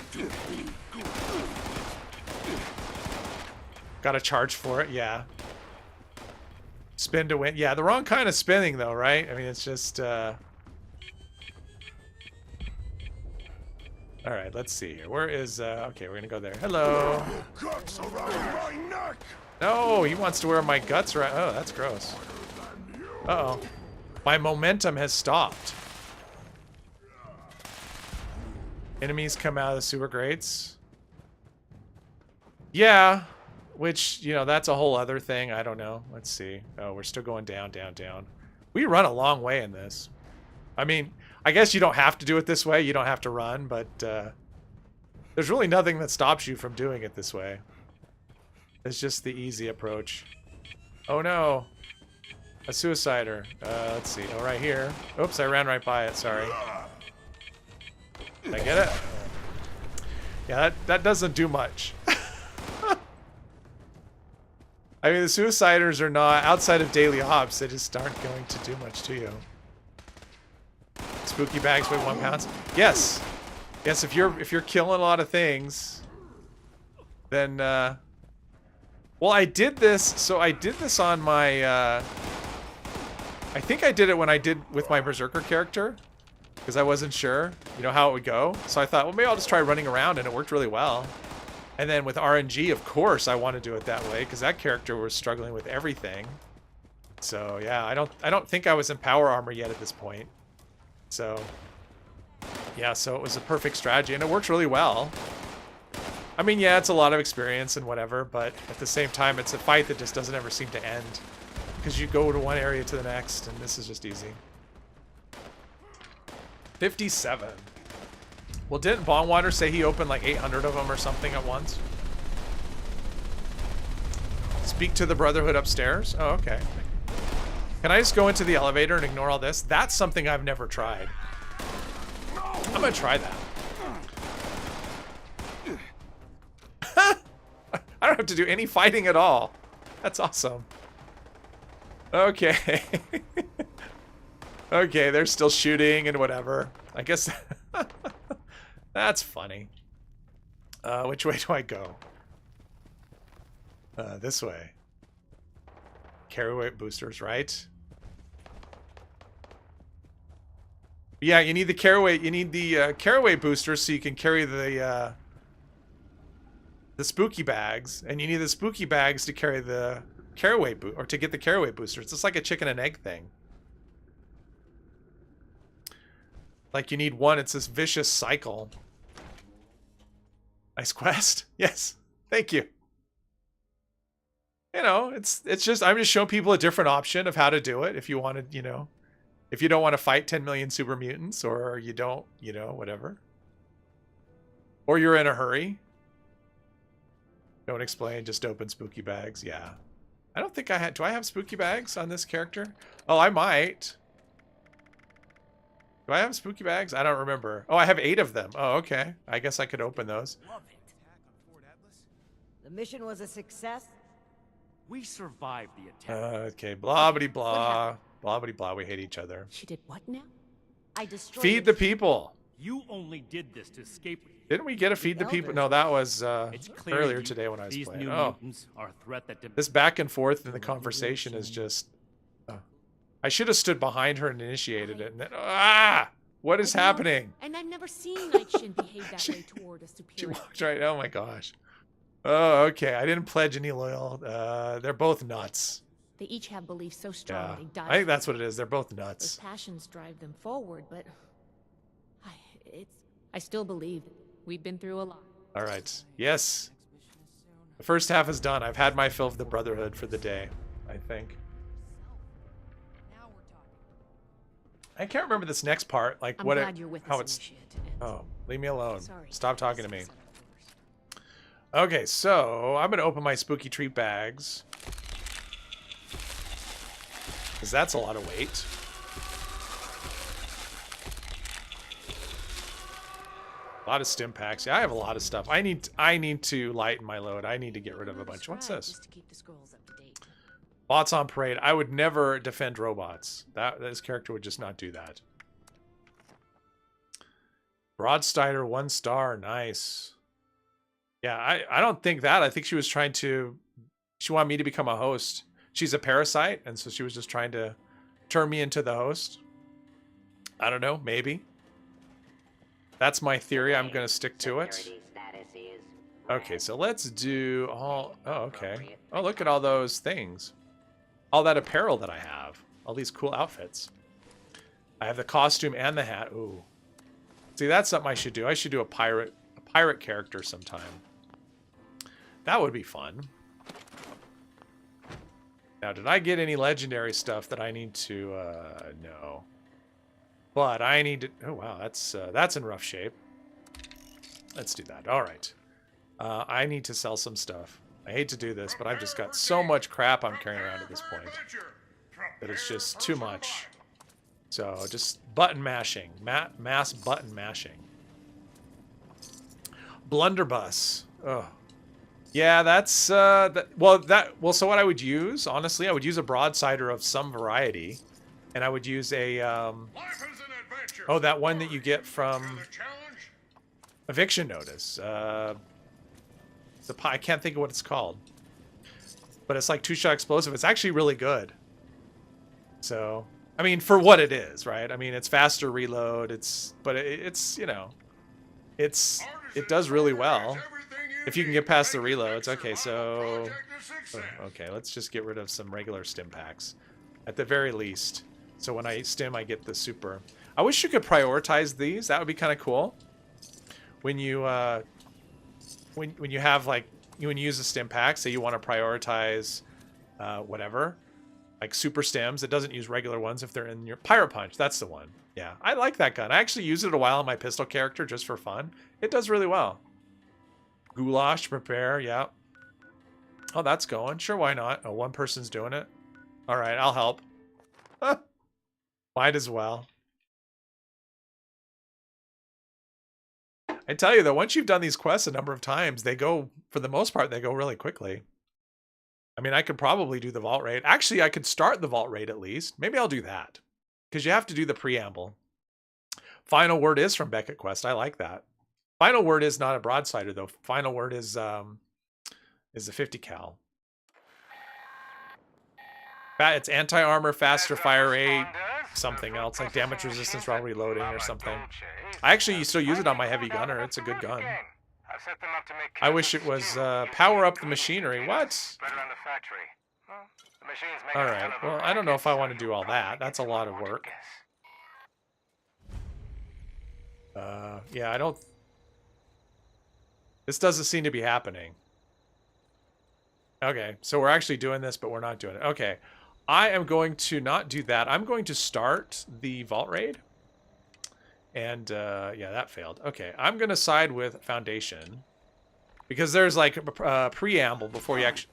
Gotta charge for it, yeah. Spin to win. Yeah, the wrong kind of spinning, though, right? I mean, it's just... Alright, let's see here. Where is... Okay, we're gonna go there. Hello. No, he wants to wear my guts around... Oh, that's gross. Uh-oh. My momentum has stopped. Enemies come out of the sewer grates. Yeah. Which, you know, that's a whole other thing. I don't know. Let's see. Oh, we're still going down, down, down. We run a long way in this. I mean, I guess you don't have to do it this way. You don't have to run, but there's really nothing that stops you from doing it this way. It's just the easy approach. Oh no. A suicider. Let's see. Oh, right here. Oops, I ran right by it. Sorry. Did I get it? Yeah, that doesn't do much. I mean, the suiciders are not, outside of daily ops, they just aren't going to do much to you. Spooky bags weigh 1 pound. Yes. Yes, if you're killing a lot of things, then, well, I did this, so I did this on my, I think I did it when I did with my Berserker character, because I wasn't sure, you know, how it would go. So I thought, well, maybe I'll just try running around, and it worked really well. And then with RNG, of course, I want to do it that way because that character was struggling with everything. So yeah, I don't think I was in power armor yet at this point. So yeah, so it was a perfect strategy and it worked really well. I mean, yeah, it's a lot of experience and whatever, but at the same time, it's a fight that just doesn't ever seem to end because you go to one area to the next, and this is just easy. 57. Well, didn't Bondwater say he opened like 800 of them or something at once? Speak to the Brotherhood upstairs? Oh, okay. Can I just go into the elevator and ignore all this? That's something I've never tried. I'm gonna try that. I don't have to do any fighting at all. That's awesome. Okay. Okay, they're still shooting and whatever. I guess... That's funny. Which way do I go? This way. Carry weight boosters, right? Yeah, you need the carry weight. You need the carry weight boosters so you can carry the spooky bags, and you need the spooky bags to carry the carry weight or to get the carry weight boosters. It's like a chicken and egg thing. Like you need one. It's this vicious cycle. Nice quest. Yes. Thank you. You know, it's just, I'm just showing people a different option of how to do it. If you wanted, you know, if you don't want to fight 10 million super mutants, or you don't, you know, whatever. Or you're in a hurry. Don't explain, just open spooky bags. Yeah. I don't think I had, do I have spooky bags on this character? Oh, I might. Do I have spooky bags? I don't remember. Oh, I have 8 of them. Oh, okay. I guess I could open those. The mission was a success. We survived the attack. Okay, blah blah blah. Blah blah blah. We hate each other. She did what now? I destroyed Feed the people. You only did this to escape. Didn't we get a feed the people? elders. No, that was It's clear earlier you- today when I was these playing. new Oh, mutants are a threat that this back and forth in the conversation is just. I should have stood behind her and initiated it. And then, what is happening? And I've never seen Night Shin behave that way toward a She superior. walked right. Oh my gosh. Oh, okay. I didn't pledge any loyal. They're both nuts. They each have beliefs so strong Yeah, they die. I think that's what it is. They're both Those nuts. passions drive them forward, but I still believe we've been through a lot. All right. Yes. The first half is done. I've had my fill of the Brotherhood for the day, I think. I can't remember this next part. Like I'm what glad you're with how us, it's. Initiate, and Oh, leave me alone. sorry. Stop talking to me. Okay, so I'm gonna open my spooky treat bags. Because that's a lot of weight. A lot of stim packs. Yeah, I have a lot of stuff. I need to lighten my load. I need to get rid of a bunch. What's this? Just to keep the scrolls up to date. Bots on parade. I would never defend robots. This character would just not do that. Broadstider, 1 star. Nice. Yeah, I don't think that. I think she was trying to... She wanted me to become a host. She's a parasite, and so she was just trying to turn me into the host. I don't know. Maybe. That's my theory. I'm going to stick to it. Okay, so let's do all... Oh, okay. Oh, look at all those things. All that apparel that I have. All these cool outfits. I have the costume and the hat. Ooh. See, that's something I should do. I should do a pirate character sometime. That would be fun. Now, did I get any legendary stuff that I need to... no. But I need to... Oh, wow. That's in rough shape. Let's do that. All right. I need to sell some stuff. I hate to do this, but I've just got so much crap I'm carrying around at this point that it's just too much. So just button mashing, mass button mashing. Blunderbuss. Oh, yeah, that's so what I would use, honestly, I would use a broadsider of some variety, and I would use a that one that you get from Eviction Notice. I can't think of what it's called, but it's like 2-shot explosive. It's actually really good. So, I mean, for what it is, right? I mean, it's faster reload. But it's you know, it does really well if you can get past the reloads. Okay, so okay, let's just get rid of some regular stim packs at the very least. So when I stim, I get the super. I wish you could prioritize these. That would be kind of cool. When you when you have like when you use a stim pack, say you want to prioritize whatever, like super stims. It doesn't use regular ones if they're in your Pirate Punch. That's the one. Yeah, I like that gun. I actually used it a while on my pistol character just for fun. It does really well. Goulash, prepare. Yeah. Oh, that's going. Sure, why not? Oh, one person's doing it. All right, I'll help. Might as well. I tell you though, once you've done these quests a number of times, they go, for the most part, they go really quickly. I mean, I could probably do the vault raid. Actually, I could start the vault raid at least. Maybe I'll do that. Because you have to do the preamble. Final word is from Beckett Quest. I like that. Final word is not a broadsider though. Final word is a 50 cal. It's anti-armor, faster fire rate, something else, like damage resistance while reloading or something. I actually still use it on my heavy gunner. It's a good gun. I wish it was power up the machinery. What? Alright, well, I don't know if I want to do all that. That's a lot of work. Yeah, I don't... This doesn't seem to be happening. Okay, so we're actually doing this, but we're not doing it. Okay, I am going to not do that. I'm going to start the vault raid. And, yeah, that failed. Okay, I'm going to side with Foundation. Because there's, like, a preamble before you actually...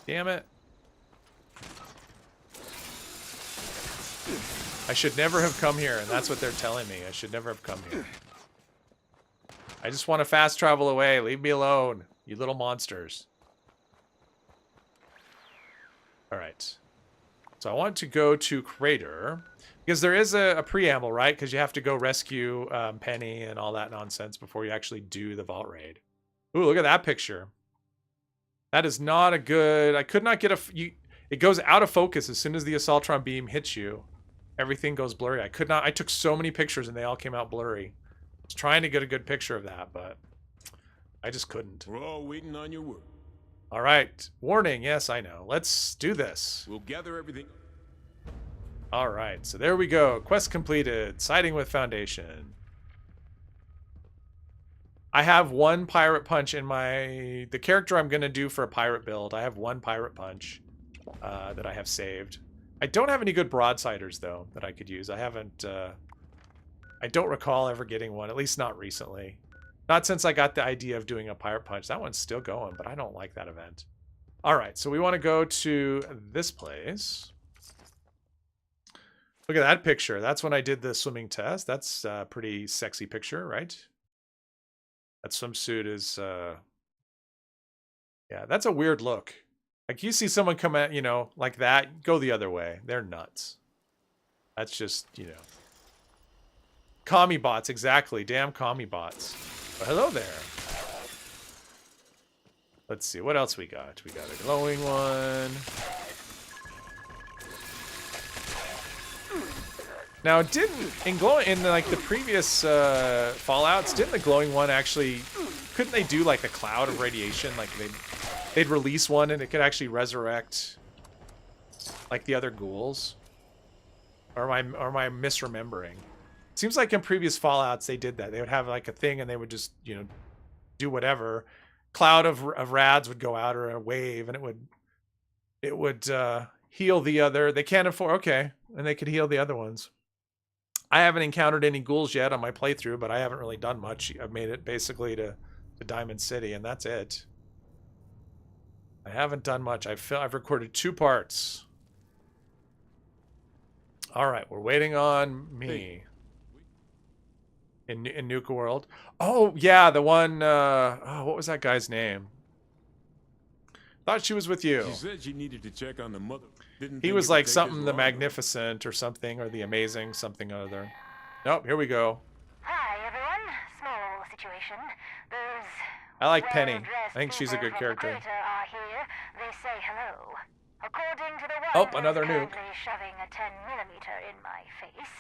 Damn it. I should never have come here, and that's what they're telling me. I should never have come here. I just want to fast travel away. Leave me alone, you little monsters. All right. So I want to go to Crater because there is a preamble, right? Because you have to go rescue Penny and all that nonsense before you actually do the vault raid. Ooh, look at that picture. That is not a good... I could not get a... it goes out of focus as soon as the Assaultron beam hits you. Everything goes blurry. I could not... I took so many pictures and they all came out blurry. I was trying to get a good picture of that, but I just couldn't. We're all waiting on your word. All right. Warning. Yes, I know. Let's do this. We'll gather everything. All right. So there we go. Quest completed. Siding with Foundation. I have one pirate punch in my... The character I'm going to do for a pirate build, I have one pirate punch that I have saved. I don't have any good broadsiders, though, that I could use. I haven't... I don't recall ever getting one, at least not recently. Not since I got the idea of doing a pirate punch. That one's still going, but I don't like that event. All right, so we want to go to this place. Look at that picture. That's when I did the swimming test. That's a pretty sexy picture, right? That swimsuit is, yeah, that's a weird look. Like, you see someone come at, you know, like that, go the other way. They're nuts. That's just, you know. Commie bots, exactly. Damn commie bots. Oh, hello there. Let's see, what else we got? We got a glowing one. Now, in like the previous Fallouts, didn't the glowing one actually, couldn't they do like a cloud of radiation? Like they'd release one and it could actually resurrect like the other ghouls? Or am I misremembering? Seems like in previous Fallouts they did that. They would have like a thing and they would just, you know, do whatever. Cloud of rads would go out, or a wave, and it would heal the other. They can't afford, okay, and they could heal the other ones. I haven't encountered any ghouls yet on my playthrough, but I haven't really done much. I've made it basically to Diamond City, and that's it. I haven't done much. I've recorded 2 parts. All right, we're waiting on me. In Nuka World. Oh, yeah, the one, oh, what was that guy's name? Thought she was with you. She said she needed to check on the mother. He was like something the Magnificent or something, or the Amazing something or other. Nope, here we go. Hi, everyone. Small situation. Those I like Penny. I well-dressed think she's a people good from character. the crater are here. They say hello. According to the one Oh, who's another nuke. currently shoving a 10mm in my face.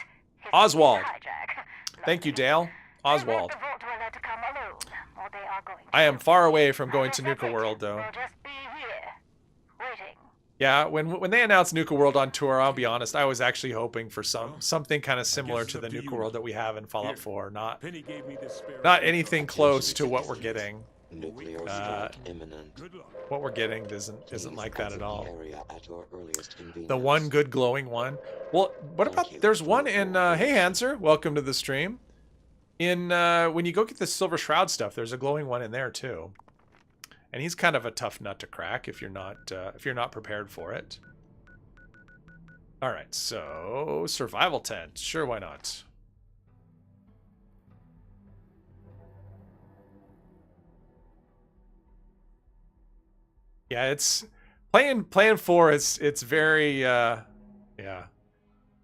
his Oswald. hijack. Thank you, Lovely. Dale. I want Oswald. the Vault Dweller to come alone, or they are going to I am shoot far me. away from going As to I Nuka said, World, though. we'll just be here, waiting. Yeah, when they announced Nuka World on tour, I'll be honest, I was actually hoping for something kind of similar to the Nuka World that we have in Fallout 4. Not Penny gave me this spare anything close to what we're getting. Nuclear strike imminent. Good luck. What we're getting isn't Please like that exit at all. the area at your earliest convenience. The one good glowing one. Well, what Thank about you. there's one in hey Hanser, welcome to the stream. In when you go get the Silver Shroud stuff, there's a glowing one in there too. And he's kind of a tough nut to crack if you're not prepared for it. All right, so survival tent. Sure, why not? Yeah, it's playing 4. It's very yeah.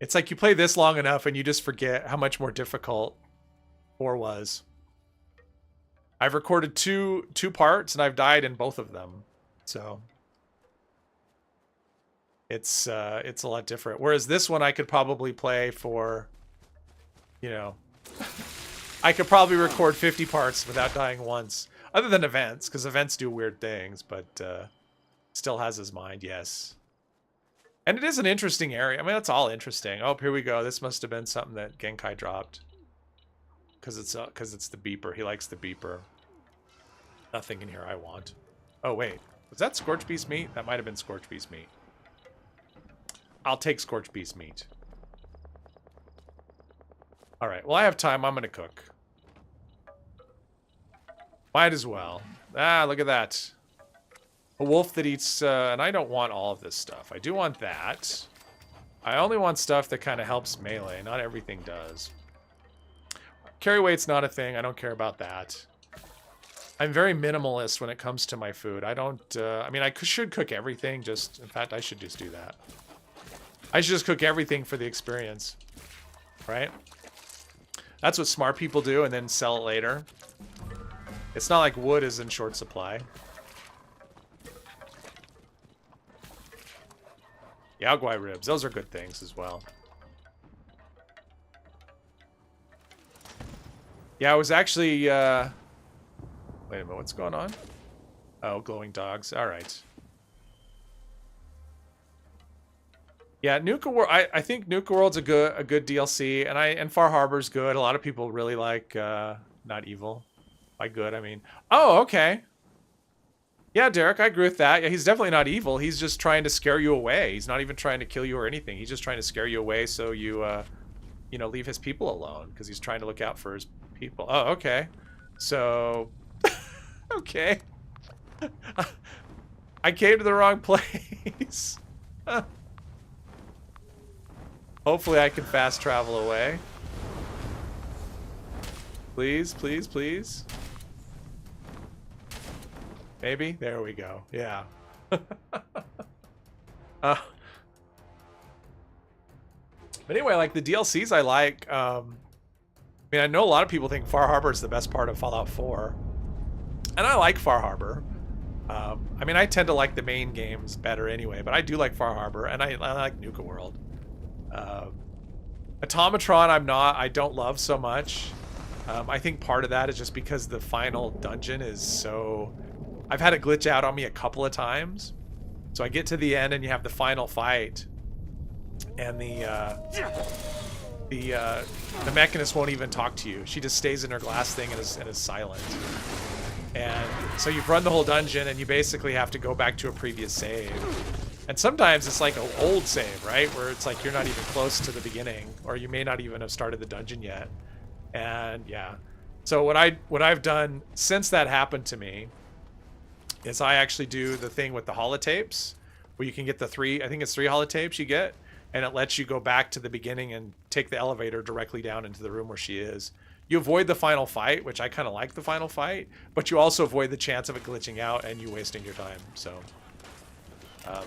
It's like you play this long enough and you just forget how much more difficult 4 was. I've recorded two parts and I've died in both of them, so it's a lot different. Whereas this one I could probably play for, you know, I could probably record 50 parts without dying once, other than events, because events do weird things, but still has his mind, yes. And it is an interesting area. I mean, that's all interesting. Oh, here we go. This must have been something that Genkai dropped. Because it's the beeper. He likes the beeper. Nothing in here I want. Oh, wait. Was that Scorch Beast meat? That might have been Scorch Beast meat. I'll take Scorch Beast meat. Alright, well, I have time. I'm going to cook. Might as well. Ah, look at that. A wolf that eats... and I don't want all of this stuff. I do want that. I only want stuff that kind of helps melee. Not everything does. Carry weight's not a thing. I don't care about that. I'm very minimalist when it comes to my food. I don't, I mean, should cook everything. In fact, I should just do that. I should just cook everything for the experience, right? That's what smart people do, and then sell it later. It's not like wood is in short supply. Yaogwai ribs, those are good things as well. Yeah, I was actually, wait a minute, what's going on? Oh, glowing dogs, all right. Yeah, Nuka World. I think Nuka World's a good DLC, and Far Harbor's good. A lot of people really like Not Evil. By good, I mean, oh, okay. Yeah, Derek, I agree with that. Yeah, he's definitely not evil. He's just trying to scare you away. He's not even trying to kill you or anything. He's just trying to scare you away so you, you know, leave his people alone because he's trying to look out for his people. Oh, okay. So, okay. I came to the wrong place. Hopefully I can fast travel away. Please, please, please. Maybe? There we go. Yeah. But anyway, like the DLCs I like, I mean, I know a lot of people think Far Harbor is the best part of Fallout 4. And I like Far Harbor. I mean, I tend to like the main games better anyway, but I do like Far Harbor, and I like Nuka World. Automatron, I don't love so much. I think part of that is just because the final dungeon is so... I've had it glitch out on me a couple of times. So I get to the end and you have the final fight, and the mechanist won't even talk to you. She just stays in her glass thing and is silent. And so you've run the whole dungeon and you basically have to go back to a previous save. And sometimes it's like an old save, right? Where it's like you're not even close to the beginning, or you may not even have started the dungeon yet. And yeah. So what I've done since that happened to me is I actually do the thing with the holotapes, where you can get the I think it's 3 holotapes you get, and it lets you go back to the beginning and take the elevator directly down into the room where she is. You avoid the final fight, which I kind of like the final fight, but you also avoid the chance of it glitching out and you wasting your time. So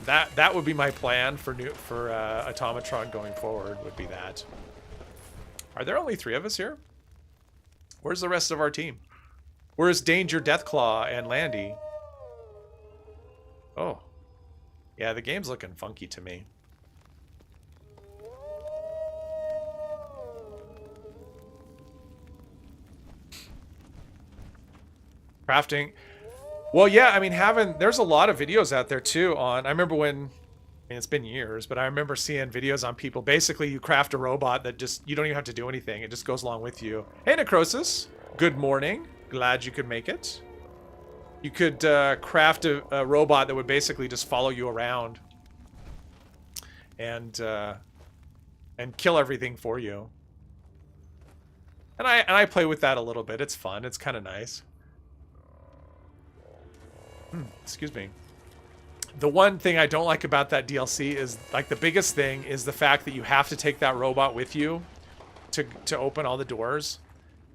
that would be my plan for Automatron going forward, would be that. Are there only 3 of us here? Where's the rest of our team? Where's Danger, Deathclaw, and Landy? Oh. Yeah, the game's looking funky to me. Crafting. Well, yeah, I mean, there's a lot of videos out there too on, I remember when, I mean, it's been years, but I remember seeing videos on people. Basically, you craft a robot that just, you don't even have to do anything. It just goes along with you. Hey, Necrosis. Good morning. Glad you could make it. You could craft a robot that would basically just follow you around and kill everything for you. And I play with that a little bit. It's fun. It's kind of nice. Excuse me. The one thing I don't like about that DLC is, like, the biggest thing is the fact that you have to take that robot with you to open all the doors.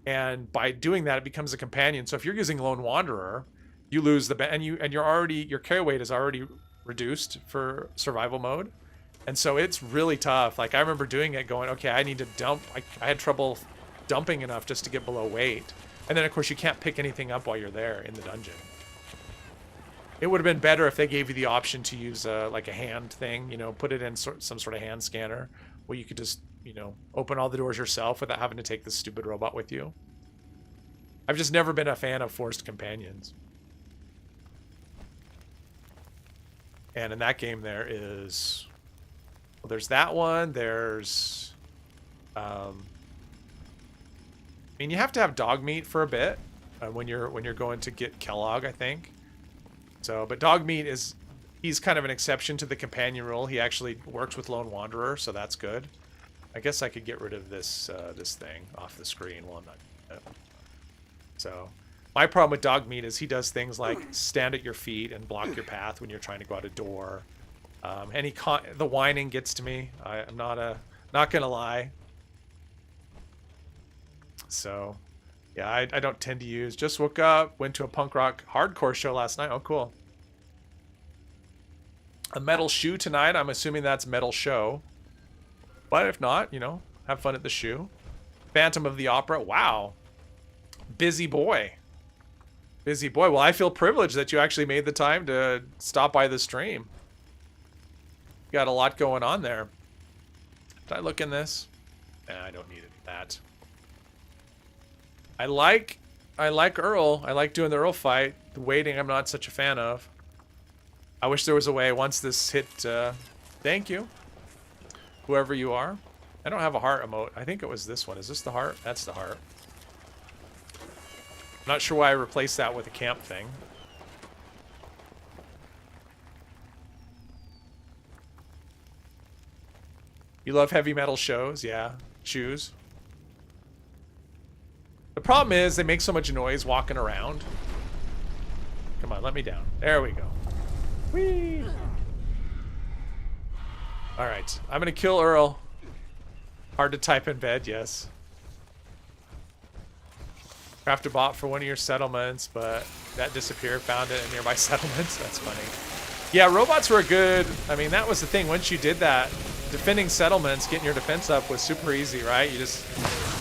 And by doing that, it becomes a companion. So if you're using Lone Wanderer, you lose your carry weight is already reduced for survival mode. And so it's really tough. Like, I remember doing it going, okay, I need to dump. I had trouble dumping enough just to get below weight. And then, of course, you can't pick anything up while you're there in the dungeon. It would have been better if they gave you the option to use like a hand thing, you know, put it in some sort of hand scanner where you could just, you know, open all the doors yourself without having to take this stupid robot with you. I've just never been a fan of forced companions. And in that game there is, well, there's that one, there's, I mean, you have to have dog meat for a bit when you're going to get Kellogg, I think. So, but Dogmeat he's kind of an exception to the companion rule. He actually works with Lone Wanderer, so that's good. I guess I could get rid of this this thing off the screen. Well, I'm not. So, my problem with Dogmeat is he does things like stand at your feet and block your path when you're trying to go out a door. And the whining gets to me. I'm not gonna lie. So, Yeah, I don't tend to use. Just woke up, went to a punk rock hardcore show last night. Oh, cool. A metal shoe tonight. I'm assuming that's metal show. But if not, you know, have fun at the shoe. Phantom of the Opera. Wow. Busy boy. Busy boy. Well, I feel privileged that you actually made the time to stop by the stream. Got a lot going on there. Did I look in this? Nah, I don't need that. I like Earl. I like doing the Earl fight. The waiting I'm not such a fan of. I wish there was a way once this hit, thank you. Whoever you are. I don't have a heart emote. I think it was this one. Is this the heart? That's the heart. Not sure why I replaced that with a camp thing. You love heavy metal shows? Yeah. Shoes. The problem is they make so much noise walking around. Come on, let me down. There we go. Whee! Alright, I'm gonna kill Earl. Hard to type in bed, yes. Craft a bot for one of your settlements, but that disappeared. Found it in nearby settlements. That's funny. Yeah, robots were good. I mean, that was the thing. Once you did that, defending settlements, getting your defense up was super easy, right? You just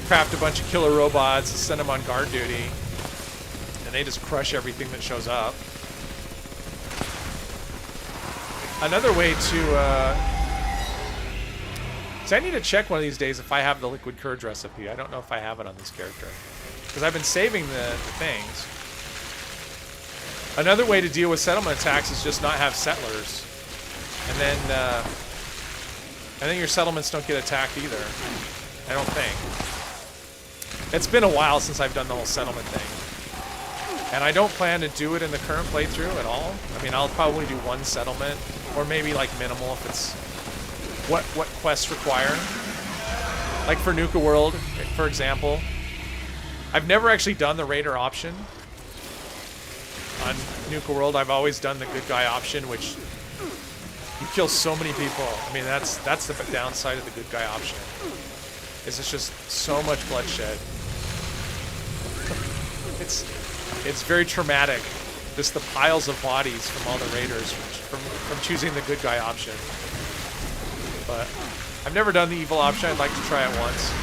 craft a bunch of killer robots, send them on guard duty, and they just crush everything that shows up. Another way to, so I need to check one of these days if I have the liquid courage recipe. I don't know if I have it on this character. Because I've been saving the things. Another way to deal with settlement attacks is just not have settlers. And then your settlements don't get attacked either. I don't think. It's been a while since I've done the whole settlement thing. And I don't plan to do it in the current playthrough at all. I mean, I'll probably do one settlement. Or maybe like minimal if it's what quests require. Like for Nuka World, for example. I've never actually done the Raider option. On Nuka World, I've always done the good guy option, which you kill so many people. I mean, that's the downside of the good guy option. Is it's just so much bloodshed. It's very traumatic. Just the piles of bodies from all the raiders from choosing the good guy option. But I've never done the evil option. I'd like to try it once.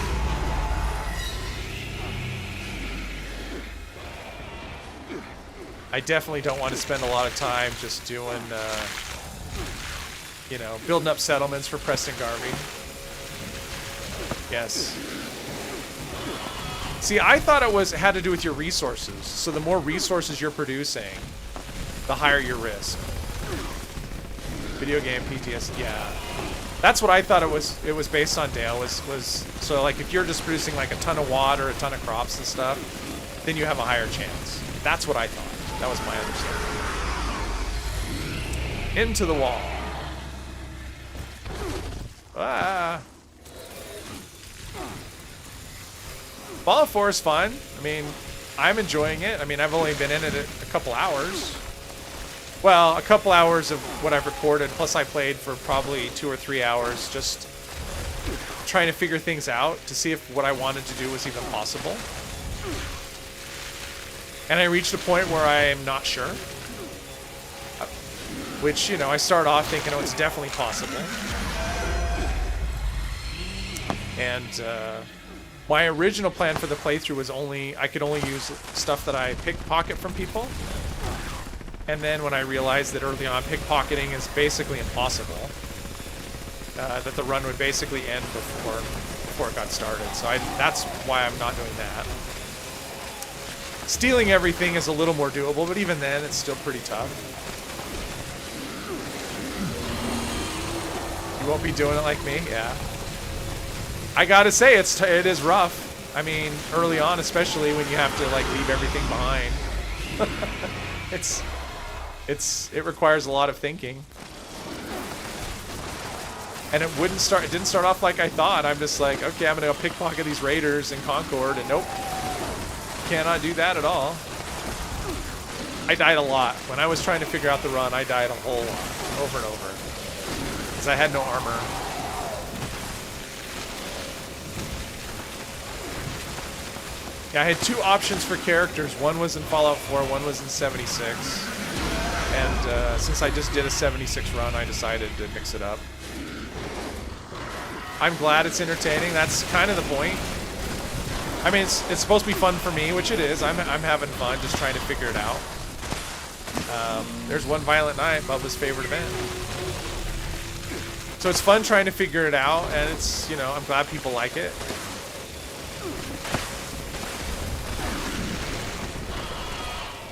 I definitely don't want to spend a lot of time just doing, you know, building up settlements for Preston Garvey. Yes. See, I thought it had to do with your resources. So the more resources you're producing, the higher your risk. Video game PTSD, yeah. That's what I thought it was based on, Dale, was so like if you're just producing like a ton of water, a ton of crops and stuff, then you have a higher chance. That's what I thought. That was my understanding. Into the wall. Ah. Fall of 4 is fun. I mean, I'm enjoying it. I mean, I've only been in it a couple hours. Well, a couple hours of what I've recorded, plus I played for probably 2 or 3 hours just trying to figure things out to see if what I wanted to do was even possible. And I reached a point where I am not sure. Which, you know, I start off thinking, oh, it's definitely possible. And my original plan for the playthrough was I could only use stuff that I pickpocket from people. And then when I realized that early on pickpocketing is basically impossible, that the run would basically end before it got started. So that's why I'm not doing that. Stealing everything is a little more doable, but even then, it's still pretty tough. You won't be doing it like me? Yeah. I gotta say, it is rough. I mean, early on, especially when you have to like leave everything behind. It requires a lot of thinking. And it didn't start off like I thought. I'm just like, okay, I'm gonna go pickpocket these raiders in Concord, and nope. Cannot do that at all. I died a lot. When I was trying to figure out the run, I died a whole lot, over and over. Because I had no armor. Yeah, I had two options for characters. One was in Fallout 4, one was in 76. And since I just did a 76 run, I decided to mix it up. I'm glad it's entertaining. That's kind of the point. I mean, it's supposed to be fun for me, which it is. I'm having fun just trying to figure it out. There's one Violent Night, Bubba's favorite event. So it's fun trying to figure it out, and it's, you know, I'm glad people like it.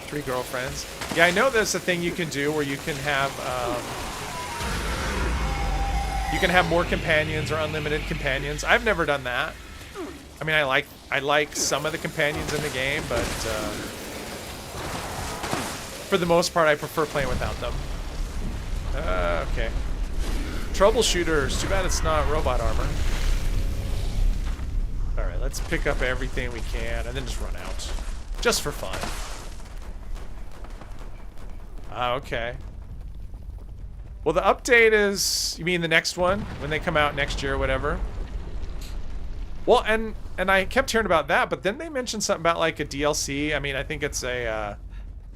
Three girlfriends. Yeah, I know there's a thing you can do where you can have more companions or unlimited companions. I've never done that. I mean, I like some of the companions in the game, but for the most part, I prefer playing without them. Okay. Troubleshooters. Too bad it's not robot armor. All right, let's pick up everything we can and then just run out, just for fun. Okay. Well, the update is, you mean the next one when they come out next year or whatever? Well, and I kept hearing about that, but then they mentioned something about like a DLC. I mean, I think it's a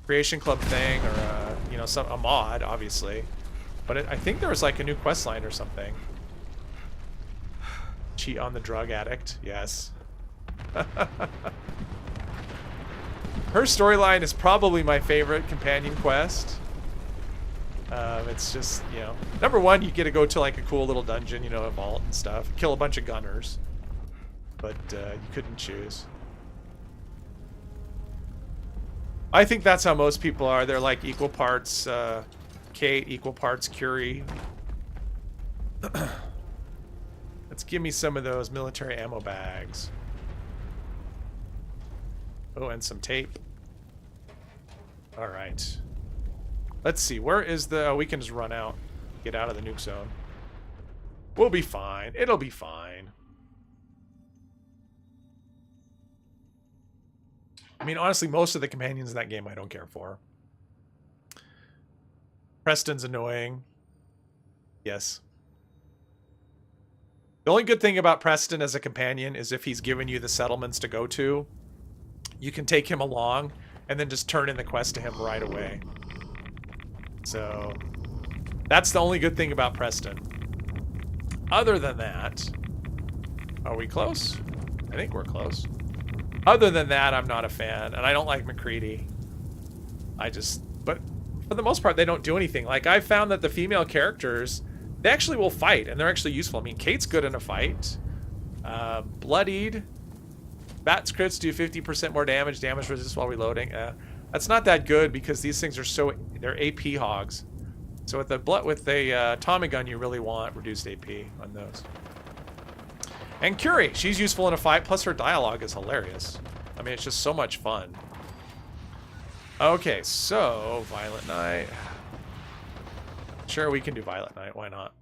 Creation Club thing or you know, a mod, obviously. But I think there was like a new quest line or something. Cheat on the drug addict. Yes. Her storyline is probably my favorite companion quest. It's just, you know, number one, you get to go to like a cool little dungeon, you know, a vault and stuff, kill a bunch of gunners, but you couldn't choose. I think that's how most people are. They're like equal parts Kate, equal parts Curie. Let's give me some of those military ammo bags. Oh, and some tape. All right. Let's see. Where is the... Oh, we can just run out. Get out of the nuke zone. We'll be fine. It'll be fine. I mean, honestly, most of the companions in that game I don't care for. Preston's annoying. Yes. The only good thing about Preston as a companion is if he's given you the settlements to go to, you can take him along and then just turn in the quest to him right away. So that's the only good thing about Preston. Other than that, are we close? I think we're close. Other than that, I'm not a fan, and I don't like McCready. But for the most part, they don't do anything. Like, I found that the female characters, they actually will fight, and they're actually useful. I mean, Kate's good in a fight. Bloodied. Bats crits do 50% more damage resist while reloading. That's not that good because these things are they're AP hogs. So with the Tommy gun, you really want reduced AP on those. And Curie, she's useful in a fight, plus her dialogue is hilarious. I mean, it's just so much fun. Okay, so Violent Night. Sure, we can do Violent Night. Why not?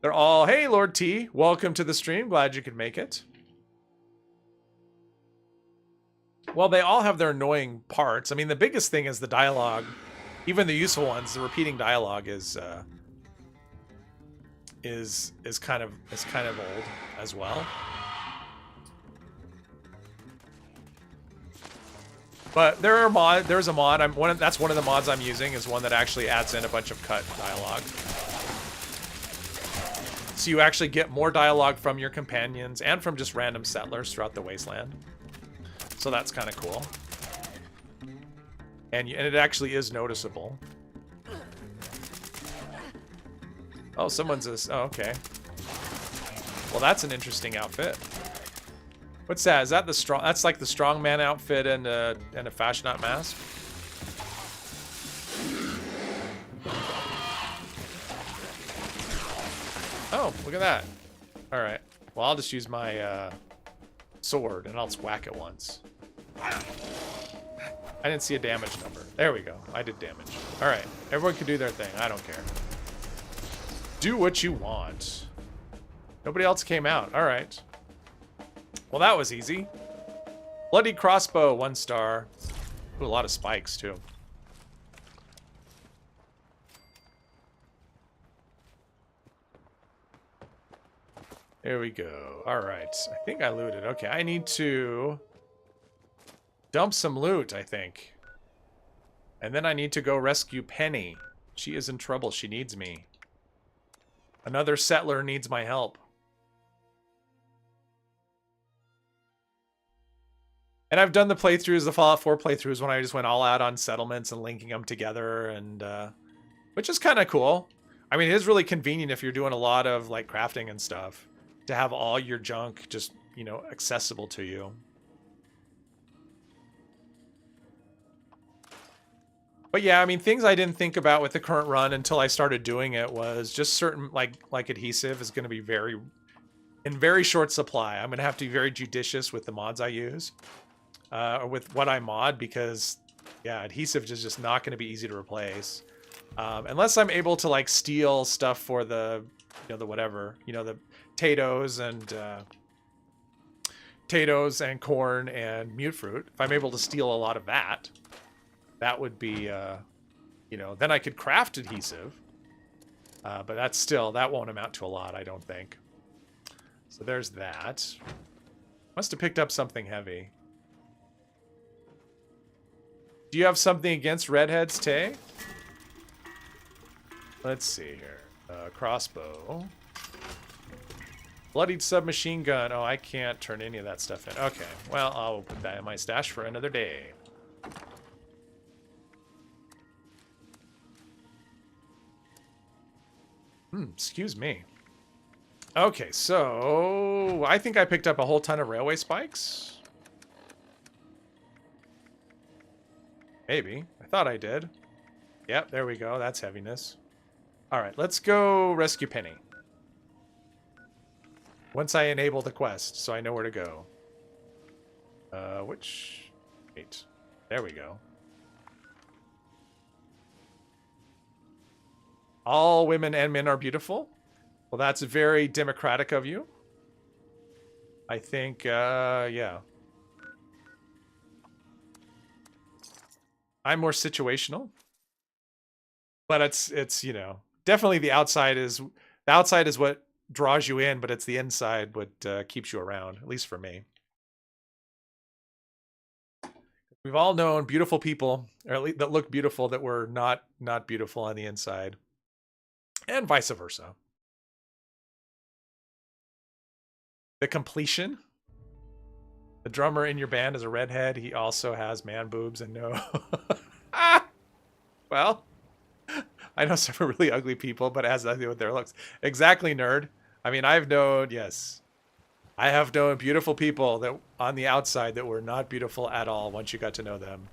They're all, hey, Lord T, welcome to the stream. Glad you could make it. Well, they all have their annoying parts. I mean, the biggest thing is the dialogue. Even the useful ones, the repeating dialogue is kind of old as well. But there's a mod. That's one of the mods I'm using is one that actually adds in a bunch of cut dialogue. So you actually get more dialogue from your companions and from just random settlers throughout the wasteland. So that's kind of cool. And it actually is noticeable. Oh, oh, okay. Well, that's an interesting outfit. What's that? Is that the strong? That's like the strongman outfit and a fashionette mask. Oh, look at that. All right. Well, I'll just use my sword and I'll just whack it once. I didn't see a damage number. There we go. I did damage. All right. Everyone can do their thing. I don't care. Do what you want. Nobody else came out. All right. Well, that was easy. Bloody crossbow, 1 star. Ooh, a lot of spikes, too. There we go. All right. I think I looted. Okay, I need to dump some loot, I think. And then I need to go rescue Penny. She is in trouble. She needs me. Another settler needs my help. And I've done the playthroughs, the Fallout 4 playthroughs, when I just went all out on settlements and linking them together, and which is kind of cool. I mean, it is really convenient if you're doing a lot of like crafting and stuff to have all your junk just, you know, accessible to you. But yeah, I mean, things I didn't think about with the current run until I started doing it was just certain like adhesive is going to be in very short supply. I'm going to have to be very judicious with the mods I use. Or with what I mod, because yeah, adhesive is just not going to be easy to replace unless I'm able to like steal stuff for the, you know, the whatever, you know, the potatoes and corn and mute fruit. If I'm able to steal a lot of that, that would be you know, then I could craft adhesive, but that won't amount to a lot, I don't think. So there's that. Must have picked up something heavy. Do you have something against redheads, Tay? Let's see here. Crossbow. Bloodied submachine gun. Oh, I can't turn any of that stuff in. Okay, well, I'll put that in my stash for another day. Excuse me. Okay, so I think I picked up a whole ton of railway spikes. Maybe. I thought I did. Yep, there we go. That's heaviness. All right, let's go rescue Penny. Once I enable the quest, so I know where to go. Wait. There we go. All women and men are beautiful. Well, that's very democratic of you. I think, yeah. I'm more situational, but it's you know, definitely the outside is what draws you in, but it's the inside what keeps you around, at least for me. We've all known beautiful people, or at least that look beautiful, that were not beautiful on the inside, and vice versa. The completion. The drummer in your band is a redhead. He also has man boobs and no. Well, I know some really ugly people, but it has nothing to do with their looks. Exactly, nerd. I mean, I have known beautiful people that on the outside that were not beautiful at all once you got to know them.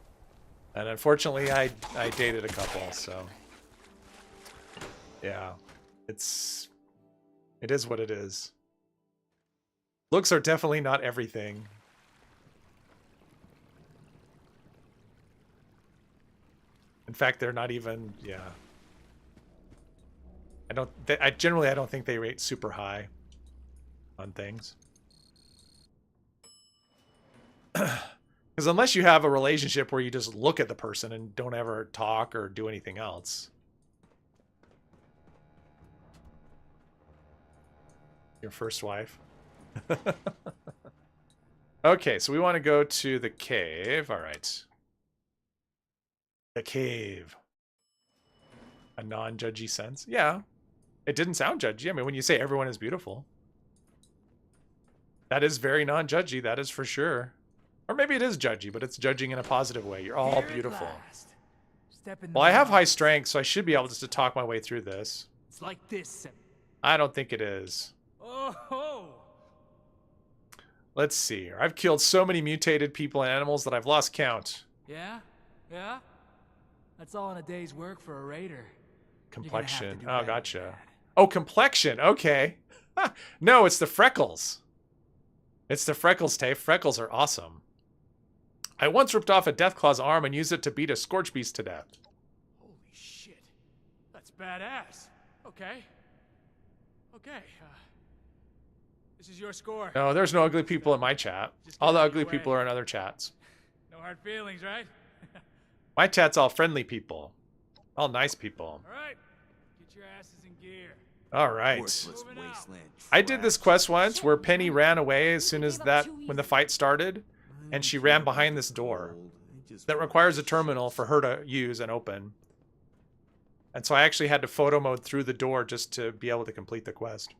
And unfortunately, I dated a couple, so yeah, it is what it is. Looks are definitely not everything. In fact, they're not even, yeah. I generally don't think they rate super high on things. Because unless you have a relationship where you just look at the person and don't ever talk or do anything else. Your first wife. Okay, so we want to go to the cave. All right. The cave. A non-judgy sense? Yeah. It didn't sound judgy. I mean, when you say everyone is beautiful. That is very non-judgy, that is for sure. Or maybe it is judgy, but it's judging in a positive way. You're all beautiful. Well, I have high strength, so I should be able just to talk my way through this. It's like this. I don't think it is. Oh. Let's see here. I've killed so many mutated people and animals that I've lost count. Yeah? Yeah? That's all in a day's work for a raider. Complexion. Oh, gotcha. Oh, complexion. Okay. No, it's the freckles. It's the freckles, Tay. Freckles are awesome. I once ripped off a Deathclaw's arm and used it to beat a Scorch Beast to death. Holy shit. That's badass. Okay. This is your score. No, there's no ugly people in my chat. All the ugly people are in other chats. No hard feelings, right? My chat's all friendly people. All nice people. All right. Get your asses in gear. All right. I did this quest once where Penny ran away as soon as when the fight started, and she ran behind this door that requires a terminal for her to use and open. And so I actually had to photo mode through the door just to be able to complete the quest.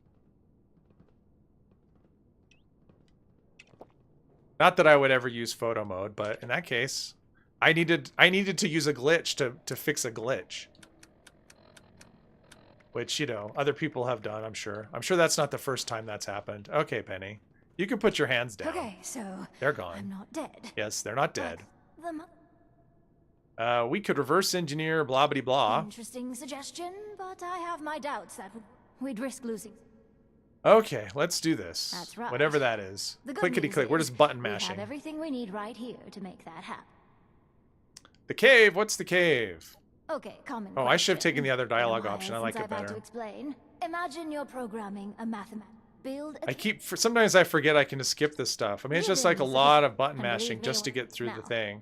Not that I would ever use photo mode, but in that case, I needed to use a glitch to fix a glitch. Which, you know, other people have done, I'm sure. I'm sure that's not the first time that's happened. Okay, Penny. You can put your hands down. Okay, so they're gone. I'm not dead. Yes, they're not dead. The We could reverse engineer blah blah blah. Interesting suggestion, but I have my doubts that we'd risk losing. Okay, let's do this. That's right. Whatever that is. The good Clickety news click. We're is just button we mashing. have everything we need right here to make that happen. The cave. What's the cave? Okay, common Oh, I should have question. taken the other dialogue Been a while option. I like since it I've had to better. explain. Imagine you're programming a mathematical build. Sometimes I forget I can just skip this stuff. I mean, it's just like a lot of button mashing just to get through the thing.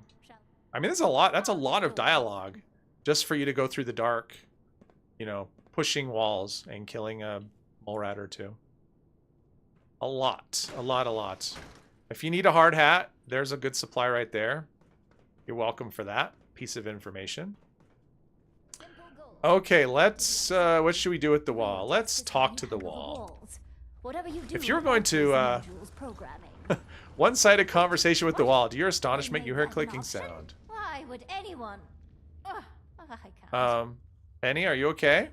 I mean, that's a lot of dialogue just for you to go through the dark, you know, pushing walls and killing a mole rat or two. A lot. If you need a hard hat, there's a good supply right there. You're welcome for that piece of information. Okay, let's, what should we do with the wall? Let's talk to the wall. If you're going to, one-sided conversation with the wall, to your astonishment, you hear a clicking sound. Why would anyone? I can't. Penny, are you okay?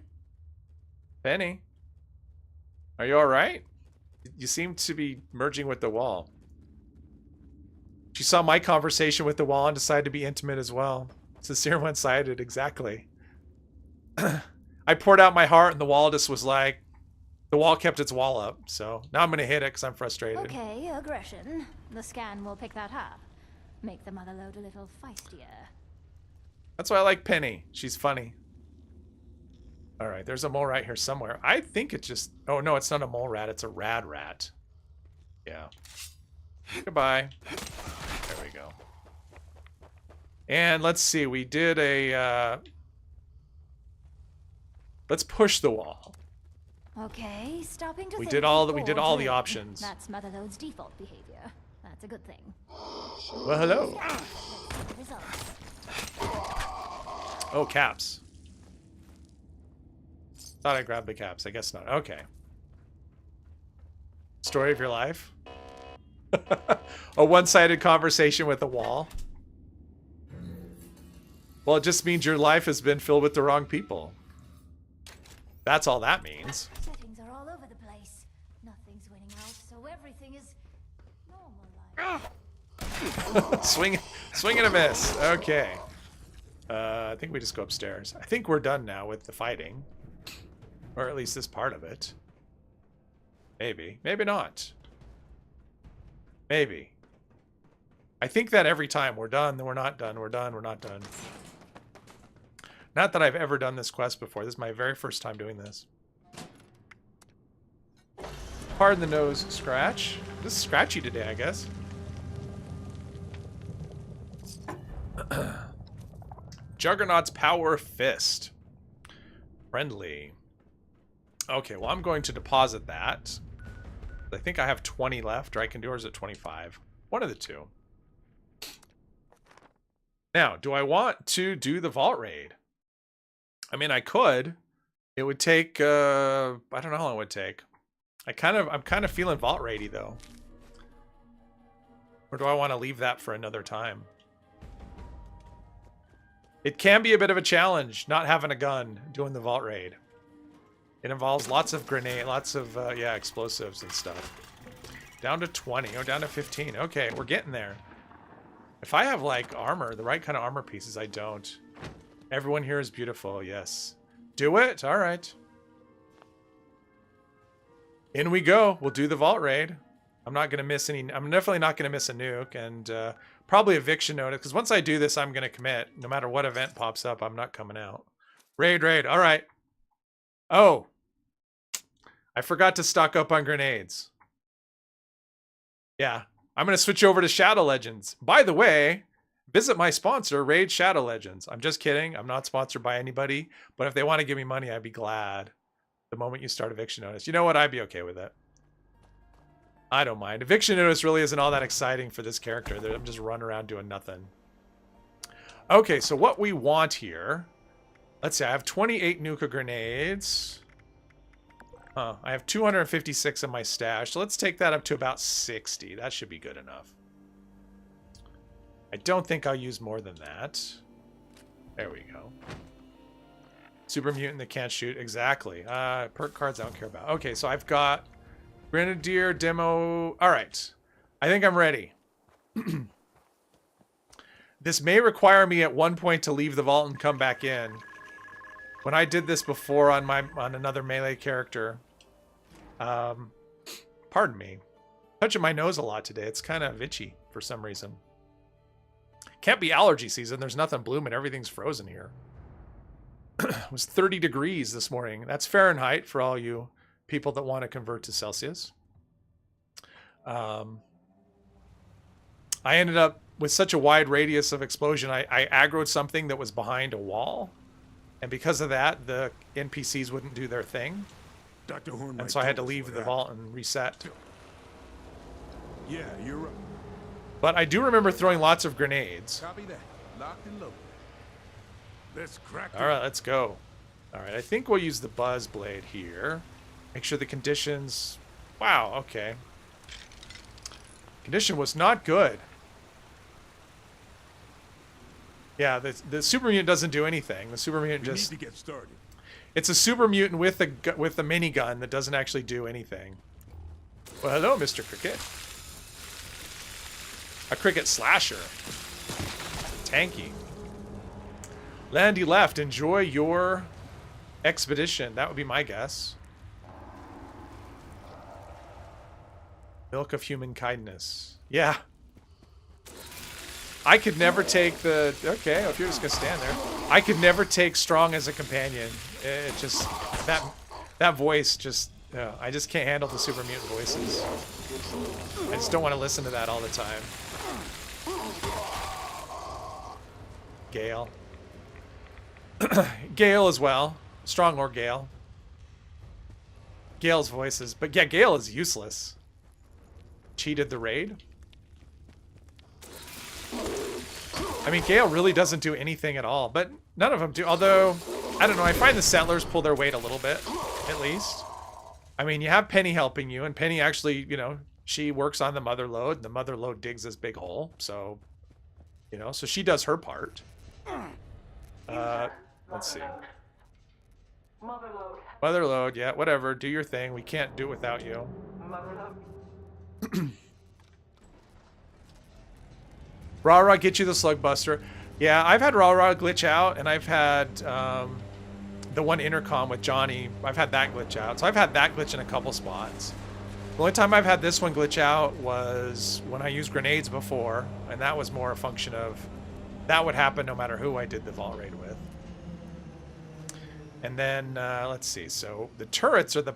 Penny? Are you alright? You seem to be merging with the wall. She saw my conversation with the wall and decided to be intimate as well. Sincere one-sided, exactly. I poured out my heart and the wall just was like, the wall kept its wall up. So now I'm going to hit it because I'm frustrated. Okay, aggression. The scan will pick that up. Make the mother load a little feistier. That's why I like Penny. She's funny. Alright, there's a mole right here somewhere. I think it's just... Oh, no, it's not a mole rat. It's a rad rat. Yeah. Goodbye. There we go. And let's see. We did a... Let's push the wall. Okay, stopping to We think did all the before doing. options. That's Motherlode's default behavior. That's a good thing. Well, hello. Results. Oh, caps. Thought I grabbed the caps. I guess not. Okay. Story of your life? A one-sided conversation with a wall? Well, it just means your life has been filled with the wrong people. That's all that means. Settings are all over the place. Nothing's winning out, so everything is normal. Swing and a miss. Okay. I think we just go upstairs. I think we're done now with the fighting. Or at least this part of it. Maybe. Maybe not. Maybe. I think that every time we're done, then we're not done, we're done, we're not done. Not that I've ever done this quest before. This is my very first time doing this. Pardon the nose scratch. This is scratchy today, I guess. Juggernaut's Power Fist. Friendly. Okay, well, I'm going to deposit that. I think I have 20 left, or I can do ours at 25. One of the two. Now, do I want to do the vault raid? I mean, I could. It would take, I don't know how long it would take. I'm kind of feeling vault raidy, though. Or do I want to leave that for another time? It can be a bit of a challenge, not having a gun, doing the vault raid. It involves lots of yeah, explosives and stuff. Down to 20, oh, down to 15. Okay, we're getting there. If I have, like, armor, the right kind of armor pieces, I don't. Everyone here is beautiful, yes. Do it? All right. In we go. We'll do the vault raid. I'm not going to miss any... I'm definitely not going to miss a nuke, and probably eviction notice, because once I do this, I'm going to commit. No matter what event pops up, I'm not coming out. Raid. All right. Oh. I forgot to stock up on grenades. Yeah. I'm going to switch over to Shadow Legends. By the way, visit my sponsor, Raid Shadow Legends. I'm just kidding. I'm not sponsored by anybody, but if they want to give me money, I'd be glad. the moment you start eviction notice. You know what? I'd be okay with it. I don't mind. Eviction notice really isn't all that exciting for this character. I'm just running around doing nothing. Okay, so what we want here... Let's see, I have 28 nuka grenades. I have 256 in my stash, so let's take that up to about 60. That should be good enough. I don't think I'll use more than that. There we go. Super mutant that can't shoot. Exactly. Perk cards I don't care about. Okay, so I've got Grenadier, Demo. All right. I think I'm ready. This may require me at one point to leave the vault and come back in. When I did this before on another melee character, pardon me, touching my nose a lot today. It's kind of itchy for some reason. Can't be allergy season. There's nothing blooming. Everything's frozen here. It was 30 degrees this morning. That's Fahrenheit for all you people that want to convert to Celsius. I ended up with such a wide radius of explosion. I aggroed something that was behind a wall. And because of that, the NPCs wouldn't do their thing. Dr. Hornwright And so I had to told us leave what the happened. vault and reset. Yeah, you're right. But I do remember throwing lots of grenades. Copy that. Locked and loaded. Let's crack All right, let's go. All right, I think we'll use the buzz blade here. Make sure the conditions... Wow, okay. Condition was not good. Yeah, the super mutant doesn't do anything. The super mutant We just... need to get started. It's a super mutant with a minigun that doesn't actually do anything. Well, hello, Mr. Cricket. A cricket slasher. Tanky. Landy left. Enjoy your expedition. That would be my guess. Milk of human kindness. Yeah. I could never take the... Okay, if you're just going to stand there. I could never take Strong as a companion. It just... That voice just... I just can't handle the super mutant voices. I just don't want to listen to that all the time. Gale. Gale as well. Strong or Gale. Gale's voices. But yeah, Gale is useless. Cheated the raid? I mean, Gale really doesn't do anything at all, but none of them do. Although, I don't know, I find the settlers pull their weight a little bit, at least. I mean, you have Penny helping you, and Penny actually, you know, she works on the mother load, and the mother load digs this big hole, so, you know, so she does her part. Let's see. Mother load, yeah, whatever, do your thing. We can't do it without you. Rah-Rah, get you the Slug Buster. Yeah, I've had Rah-Rah glitch out, and I've had the one intercom with Johnny. I've had that glitch out. So I've had that glitch in a couple spots. The only time I've had this one glitch out was when I used grenades before, and that was more a function of... That would happen no matter who I did the vault raid with. And then, let's see. So the turrets are the...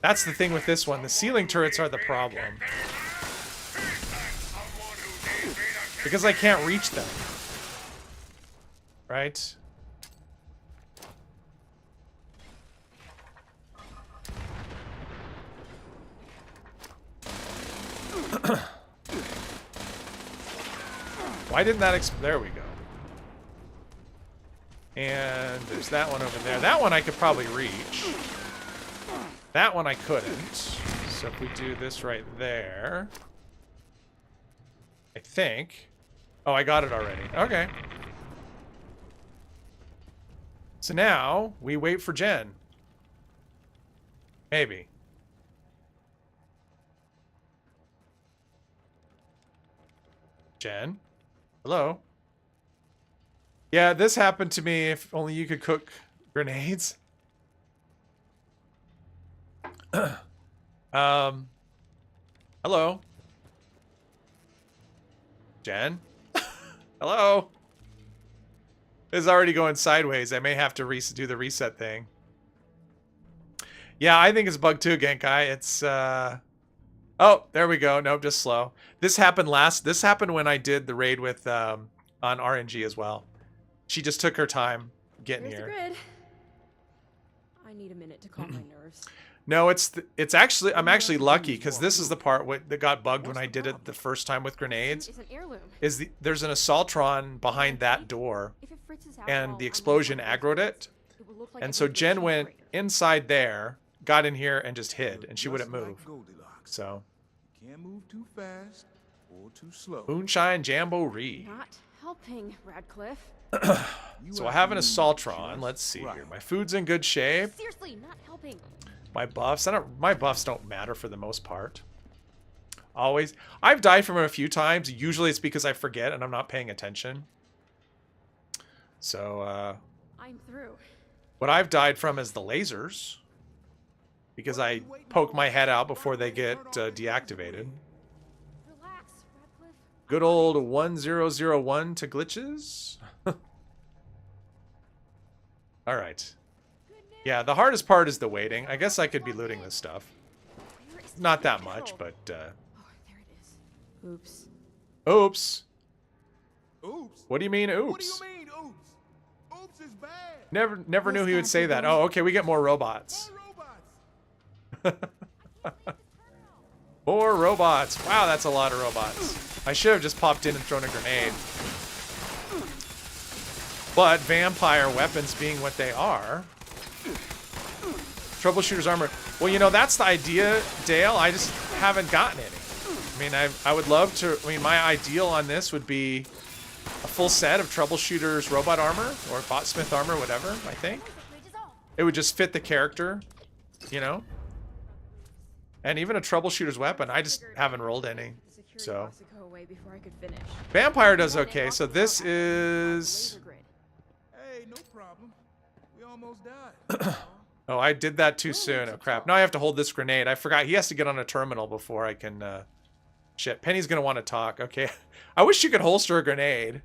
That's the thing with this one. The ceiling turrets are the problem. Because I can't reach them. Right? Why didn't that there we go. And there's that one over there. That one I could probably reach. That one I couldn't. So if we do this right there... I think... Oh, I got it already. Okay. So now, we wait for Jen. Maybe. Jen? Hello? Yeah, this happened to me. If only you could cook grenades. Hello? Jen? Hello? It's already going sideways. I may have to do the reset thing. Yeah, I think it's bug too, Genkai. It's, Oh, there we go. Nope, just slow. This happened when I did the raid with, on RNG as well. She just took her time getting Here's here. the grid. I need a minute to calm my nerves. No, it's actually, I'm actually lucky because this is the part that got bugged when I did it the first time with grenades. It's an heirloom. There's an Assaultron behind that door, If it fritzes out and while the I'm explosion in one of aggroed those, it. it will look like And a so nuclear Jen went generator. inside there, got in here, and just hid, and she wouldn't move. So, Can't move too fast or too slow. Moonshine Jamboree. Not helping, Radcliffe. So I have an Assaultron. Let's see here. My food's in good shape. Seriously, not helping. My buffs, my buffs don't matter for the most part. Always. I've died from it a few times. Usually it's because I forget and I'm not paying attention. So, I'm through. what I've died from is the lasers. Because I poke my head out before they get deactivated. Relax, Radcliffe. Good old 1001 to glitches. Alright. Yeah, the hardest part is the waiting. I guess I could be looting this stuff. Where is Not the that control? much, but Oh, there it is. Oops. oops. Oops. What do you mean oops? What do you mean, oops? Oops is bad. Never knew he would say that. Oh, okay, we get more robots. More robots. More robots. Wow, that's a lot of robots. I should have just popped in and thrown a grenade. But vampire weapons being what they are. Troubleshooter's armor. Well, you know, that's the idea, Dale. I just haven't gotten any. I mean, I would love to. I mean, my ideal on this would be a full set of Troubleshooter's robot armor or botsmith armor, whatever, I think. It would just fit the character, you know? And even a Troubleshooter's weapon. I just haven't rolled any. The security So. box would go away before I could finish. Vampire does okay. So this is... Laser grid. Hey, no problem. We almost died. Oh, I did that too soon. Oh, crap. Now I have to hold this grenade. I forgot. He has to get on a terminal before I can... Shit, Penny's going to want to talk. Okay. I wish you could holster a grenade.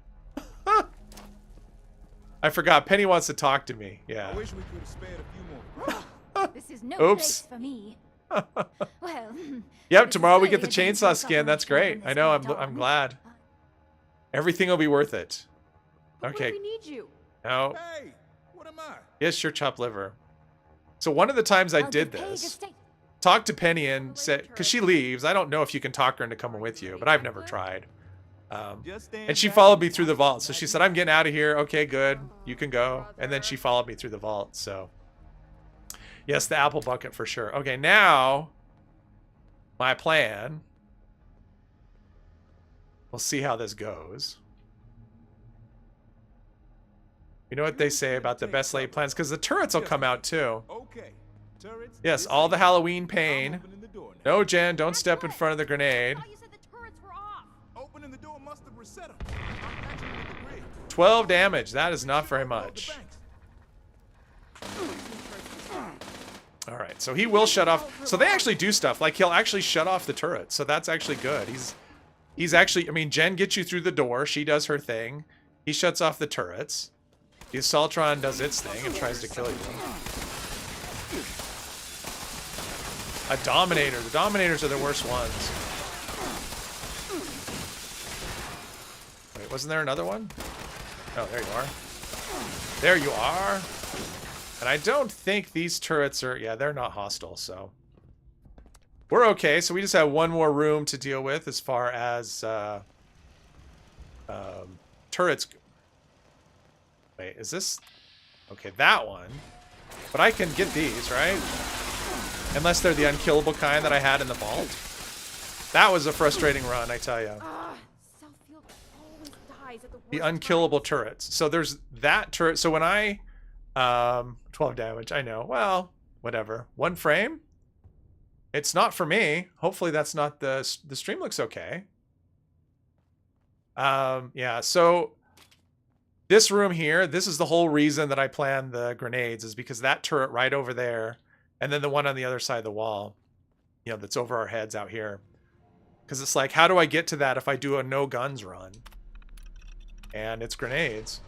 I forgot. Penny wants to talk to me. I Yeah. wish we could have spared a few more. This is no Oops. place for me. Well, Yep, it's tomorrow we get clear the you don't chainsaw see skin. That's separation great. from I this know. point I'm on. glad. Everything will be worth it. But Okay. when we need you. Now, Hey, what am I? yes, your chopped liver. So one of the times I I'll did just pay this, to stay- talked to Penny and said, because she leaves. I don't know if you can talk her into coming with you, but I've never tried. And she followed me through the vault. So she said, I'm getting out of here. Okay, good. You can go. And then she followed me through the vault. So yes, the apple bucket for sure. Okay, now my plan. We'll see how this goes. You know what they say about the best laid plans? Because the turrets will come out too. Okay. Turrets. Yes, this all the is- Halloween I'm pain. opening the door now. No, Jen, don't step in front of the grenade. I thought you said the turrets were off. Opening the door must have reset them. I'm patching them with the grid. 12 damage. That is not very Load the much. banks. All right, so he will shut off. So they actually do stuff. Like, he'll actually shut off the turret. So that's actually good. He's actually, I mean, Jen gets you through the door. She does her thing. He shuts off the turrets. The Assaultron does its thing and tries to kill you. A Dominator. The Dominators are the worst ones. Wait, wasn't there another one? Oh, there you are. There you are. And I don't think these turrets are... Yeah, they're not hostile, so... We're okay. So we just have one more room to deal with as far as turrets... Wait, is this... Okay, that one. But I can get these, right? Unless they're the unkillable kind that I had in the vault. That was a frustrating run, I tell you. Southfield always dies at the The worst unkillable times. turrets. So there's that turret. So when I... 12 damage, I know. Well, whatever. One frame? It's not for me. Hopefully that's not the stream looks okay. Yeah, so this room here, this is the whole reason that I planned the grenades, is because that turret right over there, and then the one on the other side of the wall, you know, that's over our heads out here. Because it's like, how do I get to that if I do a no guns run? And it's grenades.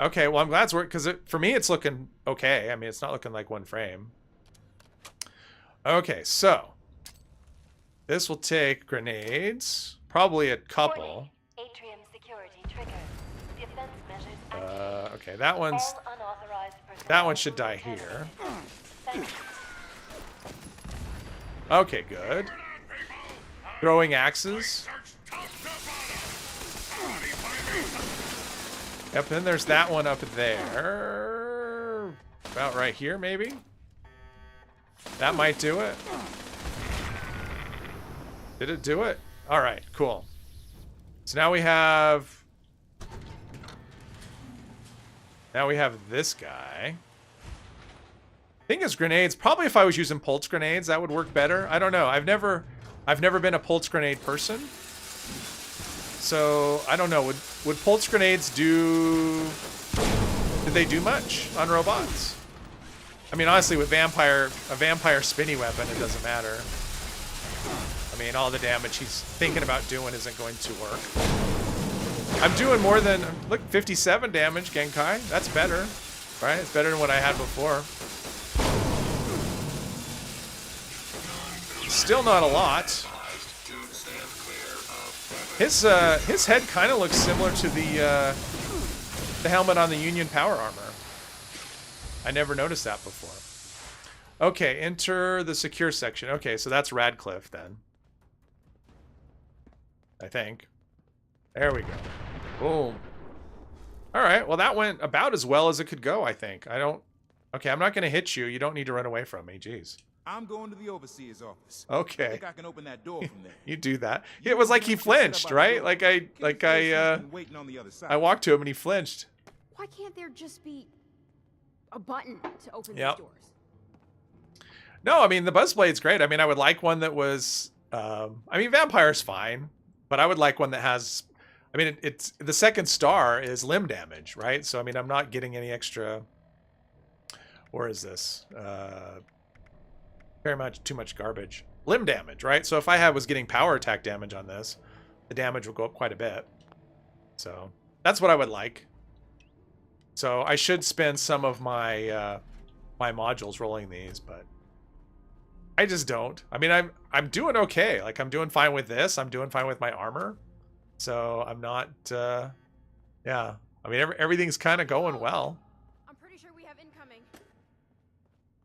Okay, well, I'm glad it's worked, because for me, it's looking okay. I mean, it's not looking like one frame. Okay, so this will take grenades, probably a couple. Atrium security triggered. Defense measures activated. Okay, that one's... All unauthorized That one should die here. Okay, good. Throwing axes. Yep, then there's that one up there. About right here, maybe? That might do it. Did it do it? Alright, cool. So now we have... Now we have this guy. Thing is, grenades, probably if I was using pulse grenades, that would work better. I don't know. I've never been a pulse grenade person. So, I don't know. Would pulse grenades do... Did they do much on robots? I mean, honestly, with a vampire spinny weapon, it doesn't matter. I mean, all the damage he's thinking about doing isn't going to work. I'm doing more than... Look, 57 damage, Genkai. That's better. Right? It's better than what I had before. Still not a lot. His head kind of looks similar to the helmet on the Union Power Armor. I never noticed that before. Okay, enter the secure section. Okay, so that's Radcliffe then. I think. There we go. Boom. Alright, well that went about as well as it could go, I think. Okay, I'm not going to hit you. You don't need to run away from me. Jeez. I'm going to the overseer's office. Okay. I think I can open that door from there. You do that. It was like he flinched, right? Like I walked to him and he flinched. Why can't there just be a button to open Yep. these doors? No, I mean, the Buzzblade's great. I mean, I would like one that was... I mean, Vampire's fine, but I would like one that has... I mean, it's the second star is limb damage, right? So, I mean, I'm not getting any extra... Where is this? Very much too much garbage. Limb damage, right? So if I was getting power attack damage on this, the damage would go up quite a bit. So that's what I would like. So I should spend some of my my modules rolling these, but I just don't. I mean, I'm doing okay. Like I'm doing fine with this. I'm doing fine with my armor. So I'm not. Yeah. I mean, everything's kind of going well. I'm pretty sure we have incoming.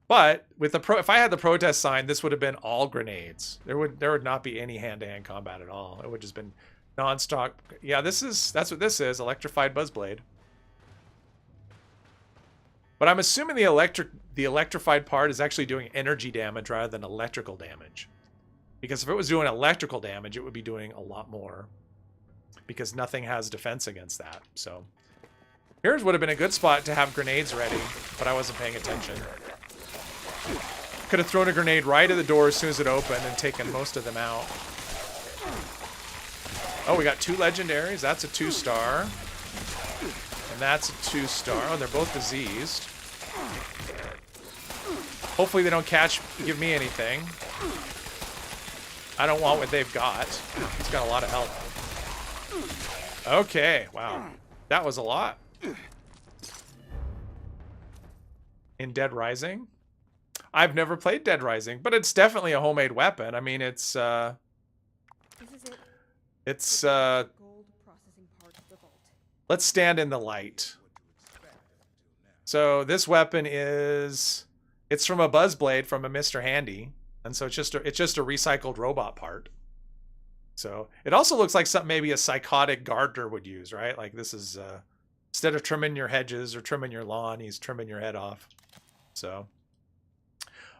But with the if I had the protest sign, this would have been all grenades. There would not be any hand-to-hand combat at all. It would just been non-stock. Yeah, that's what this is, electrified Buzzblade. But I'm assuming the electrified part is actually doing energy damage rather than electrical damage. Because if it was doing electrical damage, it would be doing a lot more. Because nothing has defense against that. So here's would have been a good spot to have grenades ready, but I wasn't paying attention. Could have thrown a grenade right at the door as soon as it opened and taken most of them out. Oh, we got 2 legendaries. That's a 2-star. And that's a 2-star. Oh, they're both diseased. Hopefully they don't give me anything. I don't want what they've got. He's got a lot of health. Okay, wow. That was a lot. In Dead Rising? I've never played Dead Rising, but it's definitely a homemade weapon. I mean, it's This is it. it's Gold processing part of the vault. let's stand in the light. So this weapon it's from a Buzzblade from a Mr. Handy, and so it's just a recycled robot part. So it also looks like something maybe a psychotic gardener would use, right? Like this is instead of trimming your hedges or trimming your lawn, he's trimming your head off. So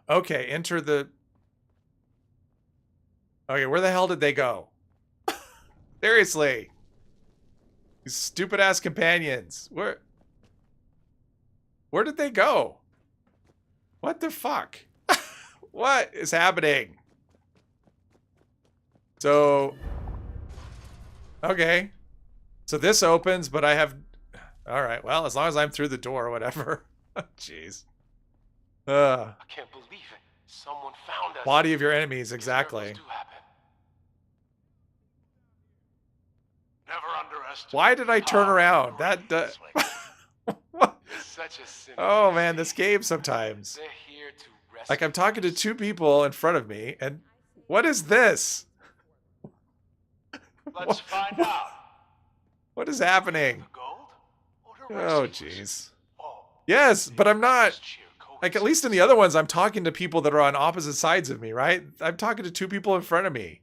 okay, enter the... Okay, where the hell did they go? Seriously. These stupid-ass companions. Where did they go? What the fuck? What is happening? So... Okay. So this opens, but I have... Alright, well, as long as I'm through the door or whatever. Jeez. I can't believe it. Someone found us. Body of your enemies, exactly. Never underestimate. Why did I turn around? That what? Oh man, this game sometimes. They're here to rescue Like I'm talking to 2 people in front of me, and what is this? Let's find out. What is happening? The gold or the Oh rescuers? jeez. Oh, Yes, but I'm not. Like, at least in the other ones, I'm talking to people that are on opposite sides of me, right? I'm talking to 2 people in front of me.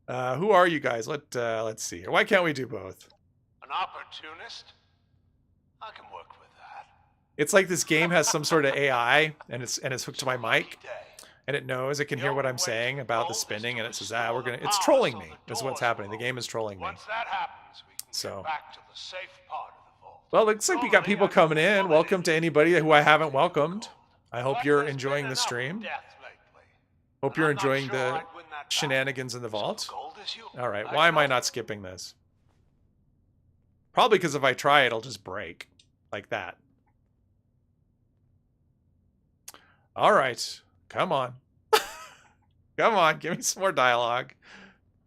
Who are you guys? Let's see here. Why can't we do both? An opportunist? I can work with that. It's like this game has some sort of AI, and it's hooked to my mic, and it knows it can hear what I'm saying about the spinning, and it says, it's trolling me. That's what's happening. The game is trolling me. Once that happens, we can get back to the safe part of the vault. Well, looks like we got people coming in. Welcome to anybody who I haven't welcomed. I hope you're enjoying the stream. Hope you're enjoying the shenanigans in the vault. All right, why am I not skipping this? Probably because if I try, it'll just break. Like that. All right, come on. Come on, give me some more dialogue.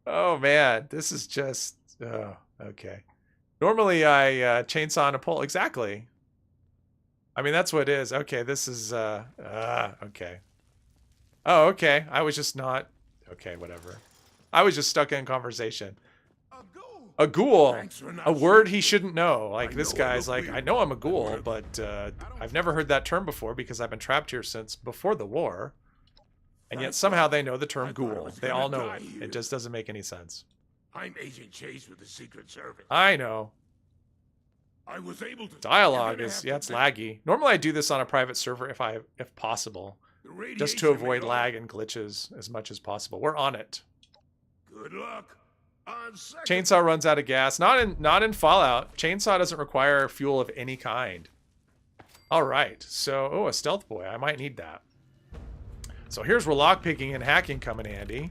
Oh, man, this is just... Oh, okay. Normally, I chainsaw on a pole. Exactly. I mean, that's what it is. Okay, this is, okay. Oh, okay. I was just not... Okay, whatever. I was just stuck in conversation. A ghoul. A word he shouldn't know. Like, this guy's like, I know I'm a ghoul, but I've never heard that term before because I've been trapped here since before the war. And yet somehow they know the term ghoul. They all know it. It just doesn't make any sense. I'm Agent Chase with the Secret Service. I know. I was able to... Dialogue is, yeah, it's laggy. Normally I do this on a private server if possible. Just to avoid lag and glitches as much as possible. We're on it. Good luck. Chainsaw runs out of gas. Not in Fallout. Chainsaw doesn't require fuel of any kind. Alright, so, oh, a stealth boy. I might need that. So here's where lockpicking and hacking come in handy.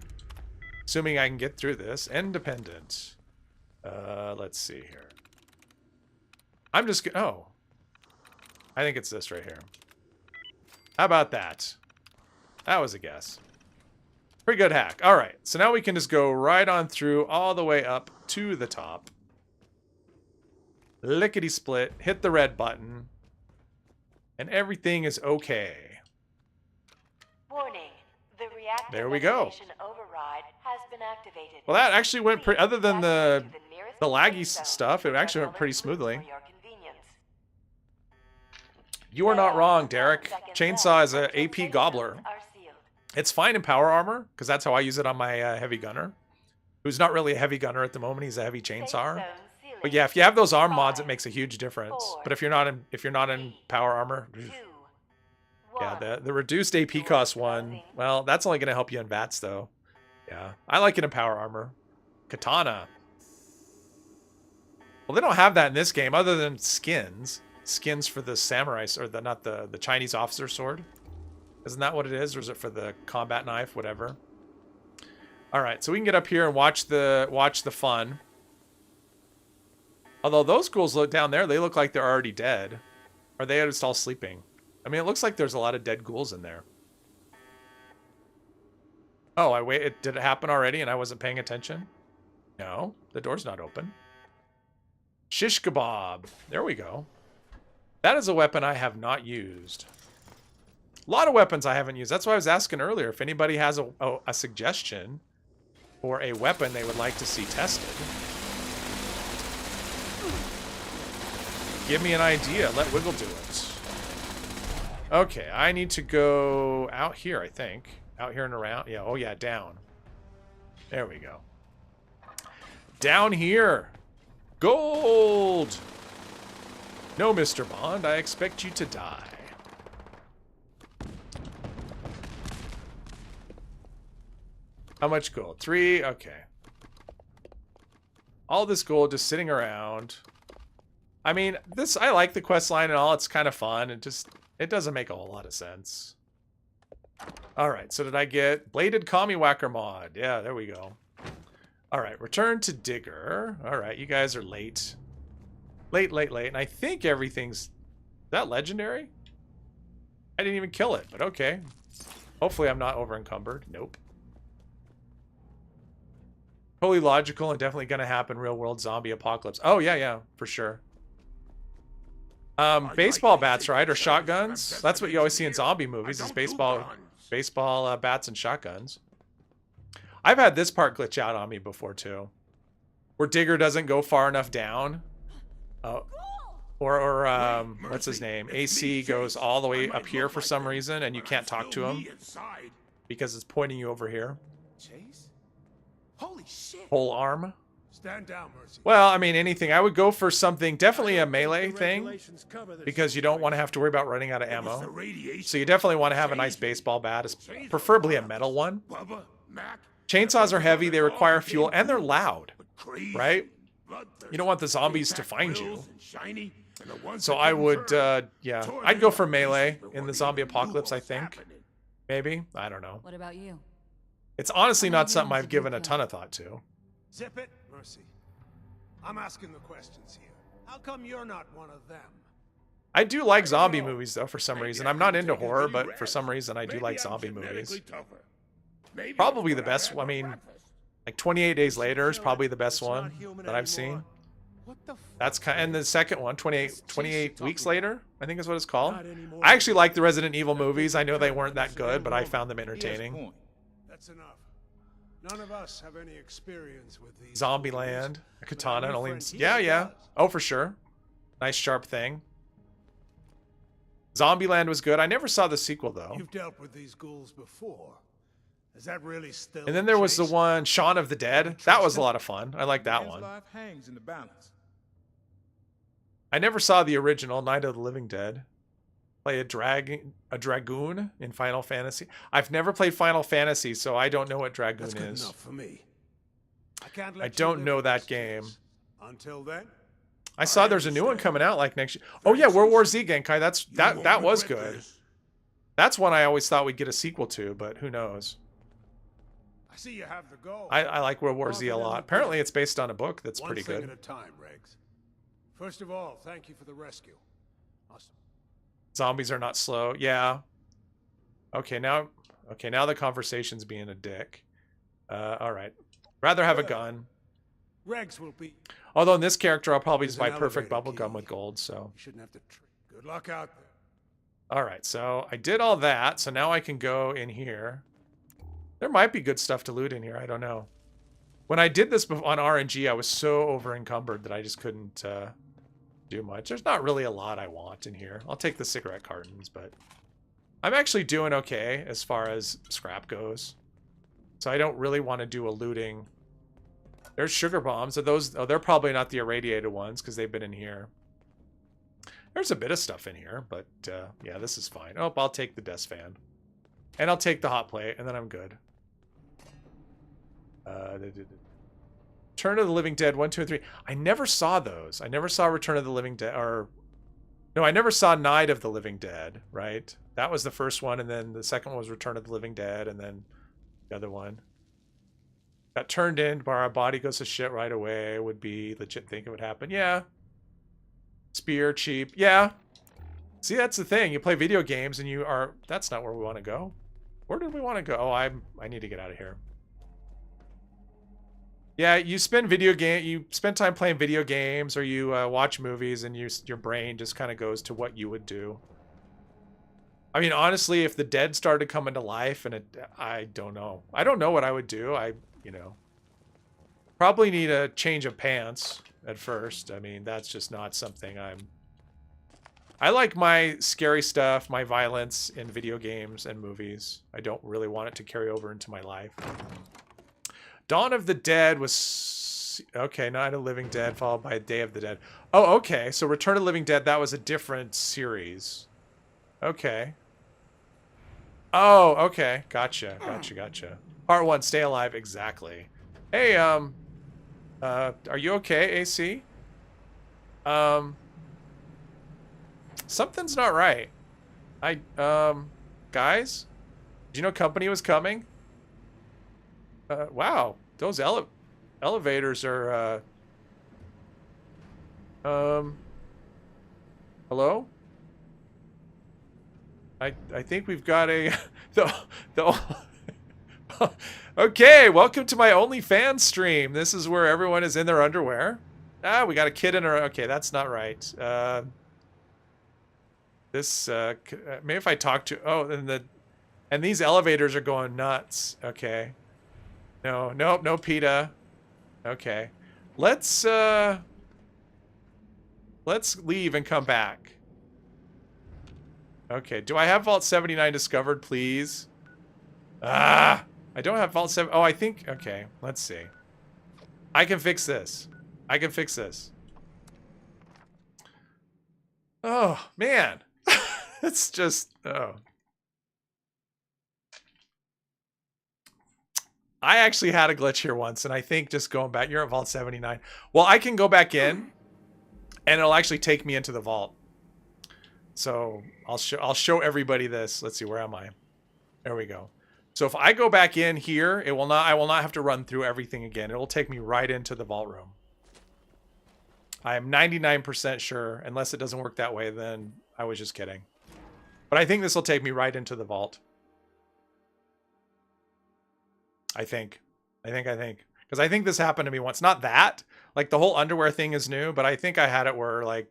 Assuming I can get through this. Independent. Let's see here. I'm just gonna... Oh. I think it's this right here. How about that? That was a guess. Pretty good hack. All right. So now we can just go right on through all the way up to the top. Lickety split. Hit the red button. And everything is okay. Warning. The reactor there we go. Override has been activated. Well, that actually went pretty... Other than the laggy stuff, it actually went pretty smoothly. You are not wrong, Derek. Chainsaw is a AP gobbler. It's fine in power armor, because that's how I use it on my heavy gunner. Who's not really a heavy gunner at the moment, he's a heavy chainsaw. But yeah, if you have those arm mods, it makes a huge difference. But if you're not in power armor, yeah, the reduced AP cost one, well, that's only gonna help you in VATS though. Yeah. I like it in power armor. Katana. Well, they don't have that in this game other than skins. Skins for the samurai, or not the Chinese officer sword. Isn't that what it is? Or is it for the combat knife? Whatever. Alright, so we can get up here and watch the fun. Although those ghouls look down there, they look like they're already dead. Are they just all sleeping? I mean, it looks like there's a lot of dead ghouls in there. Oh, did it happen already and I wasn't paying attention? No, the door's not open. Shish kebab. There we go. That is a weapon I have not used. A lot of weapons I haven't used. That's why I was asking earlier if anybody has a suggestion for a weapon they would like to see tested. Give me an idea. Let Wiggle do it. Okay, I need to go out here, I think. Out here and around. Yeah, oh yeah, down. There we go. Down here. Gold! No, Mr. Bond, I expect you to die. How much gold? 3? Okay. All this gold just sitting around. I mean, I like the quest line and all. It's kind of fun. It doesn't make a whole lot of sense. Alright, so did I get Bladed Commie Whacker mod? Yeah, there we go. Alright, return to Digger. Alright, you guys are late. Late. And I think everything's... Is that legendary? I didn't even kill it, but okay. Hopefully I'm not over encumbered. Nope. Totally logical and definitely gonna happen real world zombie apocalypse. Oh, yeah, for sure. Baseball bats, right? Or shotguns? That's what you always see in zombie movies, is baseball bats and shotguns. I've had this part glitch out on me before, too. Where Digger doesn't go far enough down. Oh. Or what's his name? AC goes all the way up here for some reason, and you can't talk to him because it's pointing you over here. Chase? Holy shit. Whole arm. Stand down, Mercy. Well, I mean, anything. I would go for something, definitely a melee thing, because you don't want to have to worry about running out of ammo. So you definitely want to have a nice baseball bat, preferably a metal one. Chainsaws are heavy, they require fuel, and they're loud, right? You don't want the zombies to find you. So I would, yeah, I'd go for melee in the zombie apocalypse, I think. Maybe? I don't know. What about you? It's honestly not something I've given a ton of thought to. Zip it, Mercy. I'm asking the questions here. How come you're not one of them? I do like zombie movies, though, for some reason. I'm not into horror, but for some reason I do like zombie movies. Probably the best, I mean, like 28 Days Later is probably the best one that I've seen. That's kind of, and the second one, 28 Weeks Later, I think is what it's called. I actually like the Resident Evil movies. I know they weren't that good, but I found them entertaining. That's enough. None of us have any experience with these. Zombieland, a katana, only, yeah. Oh, for sure. Nice sharp thing. Zombieland was good. I never saw the sequel, though. You've dealt with these ghouls before. Is that really still? And then there was the one, Shaun of the Dead. That was a lot of fun. I like that one. I never saw the original, Night of the Living Dead. Play a dragoon in Final Fantasy. I've never played Final Fantasy, so I don't know what dragoon is. That's good enough for me. I don't know that game. Until then, I saw there's a new one coming out like next year. Oh yeah, World War Z Genkai. That was good. That's one I always thought we'd get a sequel to, but who knows? I see you have the go. I like World War Z a lot. Apparently, it's based on a book that's pretty good. One thing at a time, Regs. First of all, thank you for the rescue. Awesome. Zombies are not slow. Yeah. Okay, now the conversation's being a dick. All right. Rather have a gun. Regs will be. Although in this character, I'll probably just buy perfect bubblegum with gold, so. You shouldn't have to. Good luck out there. All right, so I did all that, so now I can go in here. There might be good stuff to loot in here. I don't know. When I did this on RNG, I was so over encumbered that I just couldn't do much. There's not really a lot I want in here. I'll take the cigarette cartons, but I'm actually doing okay as far as scrap goes. So I don't really want to do a looting. There's sugar bombs. Are those? Oh, they're probably not the irradiated ones because they've been in here. There's a bit of stuff in here, but yeah, this is fine. Oh, I'll take the desk fan. And I'll take the hot plate, and then I'm good. Return of the Living Dead 1, 2, and 3. I never saw those. I never saw Return of the Living Dead, or no, I never saw Night of the Living Dead, right? That was the first one, and then the second one was Return of the Living Dead, and then the other one. Got turned in, but our body goes to shit right away. Would be legit think it would happen. Yeah. Spear, cheap. Yeah. See, that's the thing. You play video games and you are... That's not where we want to go. Where did we want to go? Oh, I need to get out of here. Yeah, you spend time playing video games, or you watch movies, and your brain just kind of goes to what you would do. I mean, honestly, if the dead started coming to life, and I don't know. I don't know what I would do. You know, probably need a change of pants at first. I mean, that's just not something I like my scary stuff, my violence in video games and movies. I don't really want it to carry over into my life. Dawn of the Dead was... Okay, Night of the Living Dead followed by Day of the Dead. Oh, okay. So Return of the Living Dead, that was a different series. Okay. Oh, okay. Gotcha. Part 1, Stay Alive. Exactly. Hey, are you okay, AC? Something's not right. Guys? Did you know company was coming? Wow. Those elevators are, hello? I think we've got a... Okay, welcome to my OnlyFans stream. This is where everyone is in their underwear. Ah, we got a kid in her... Okay, that's not right. Maybe if I talk to... Oh, and these elevators are going nuts. Okay. No PETA. Okay. Let's, Let's leave and come back. Okay, do I have Vault 79 discovered, please? Ah! I don't have Vault 7. Oh, I think... Okay, let's see. I can fix this. I can fix this. Oh, man. It's just... Oh. I actually had a glitch here once, and I think just going back... You're at Vault 79. Well, I can go back in, and it'll actually take me into the vault. So, I'll show everybody this. Let's see, where am I? There we go. So if I go back in here, I will not have to run through everything again. It will take me right into the vault room. I am 99% sure, unless it doesn't work that way, then I was just kidding. But I think this will take me right into the vault. I think. Because I think this happened to me once. Not that. Like, the whole underwear thing is new, but I think I had it where, like,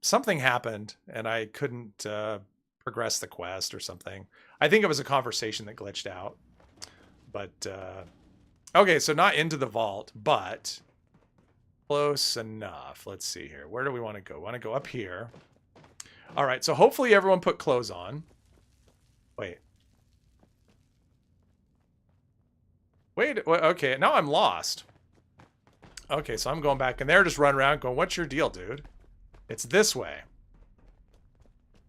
something happened, and I couldn't progress the quest or something. I think it was a conversation that glitched out. But, okay, so not into the vault, but close enough. Let's see here. Where do we want to go? We want to go up here. All right, so hopefully everyone put clothes on. Wait. Okay, now I'm lost. Okay, so I'm going back, and they're just running around going, what's your deal, dude? It's this way.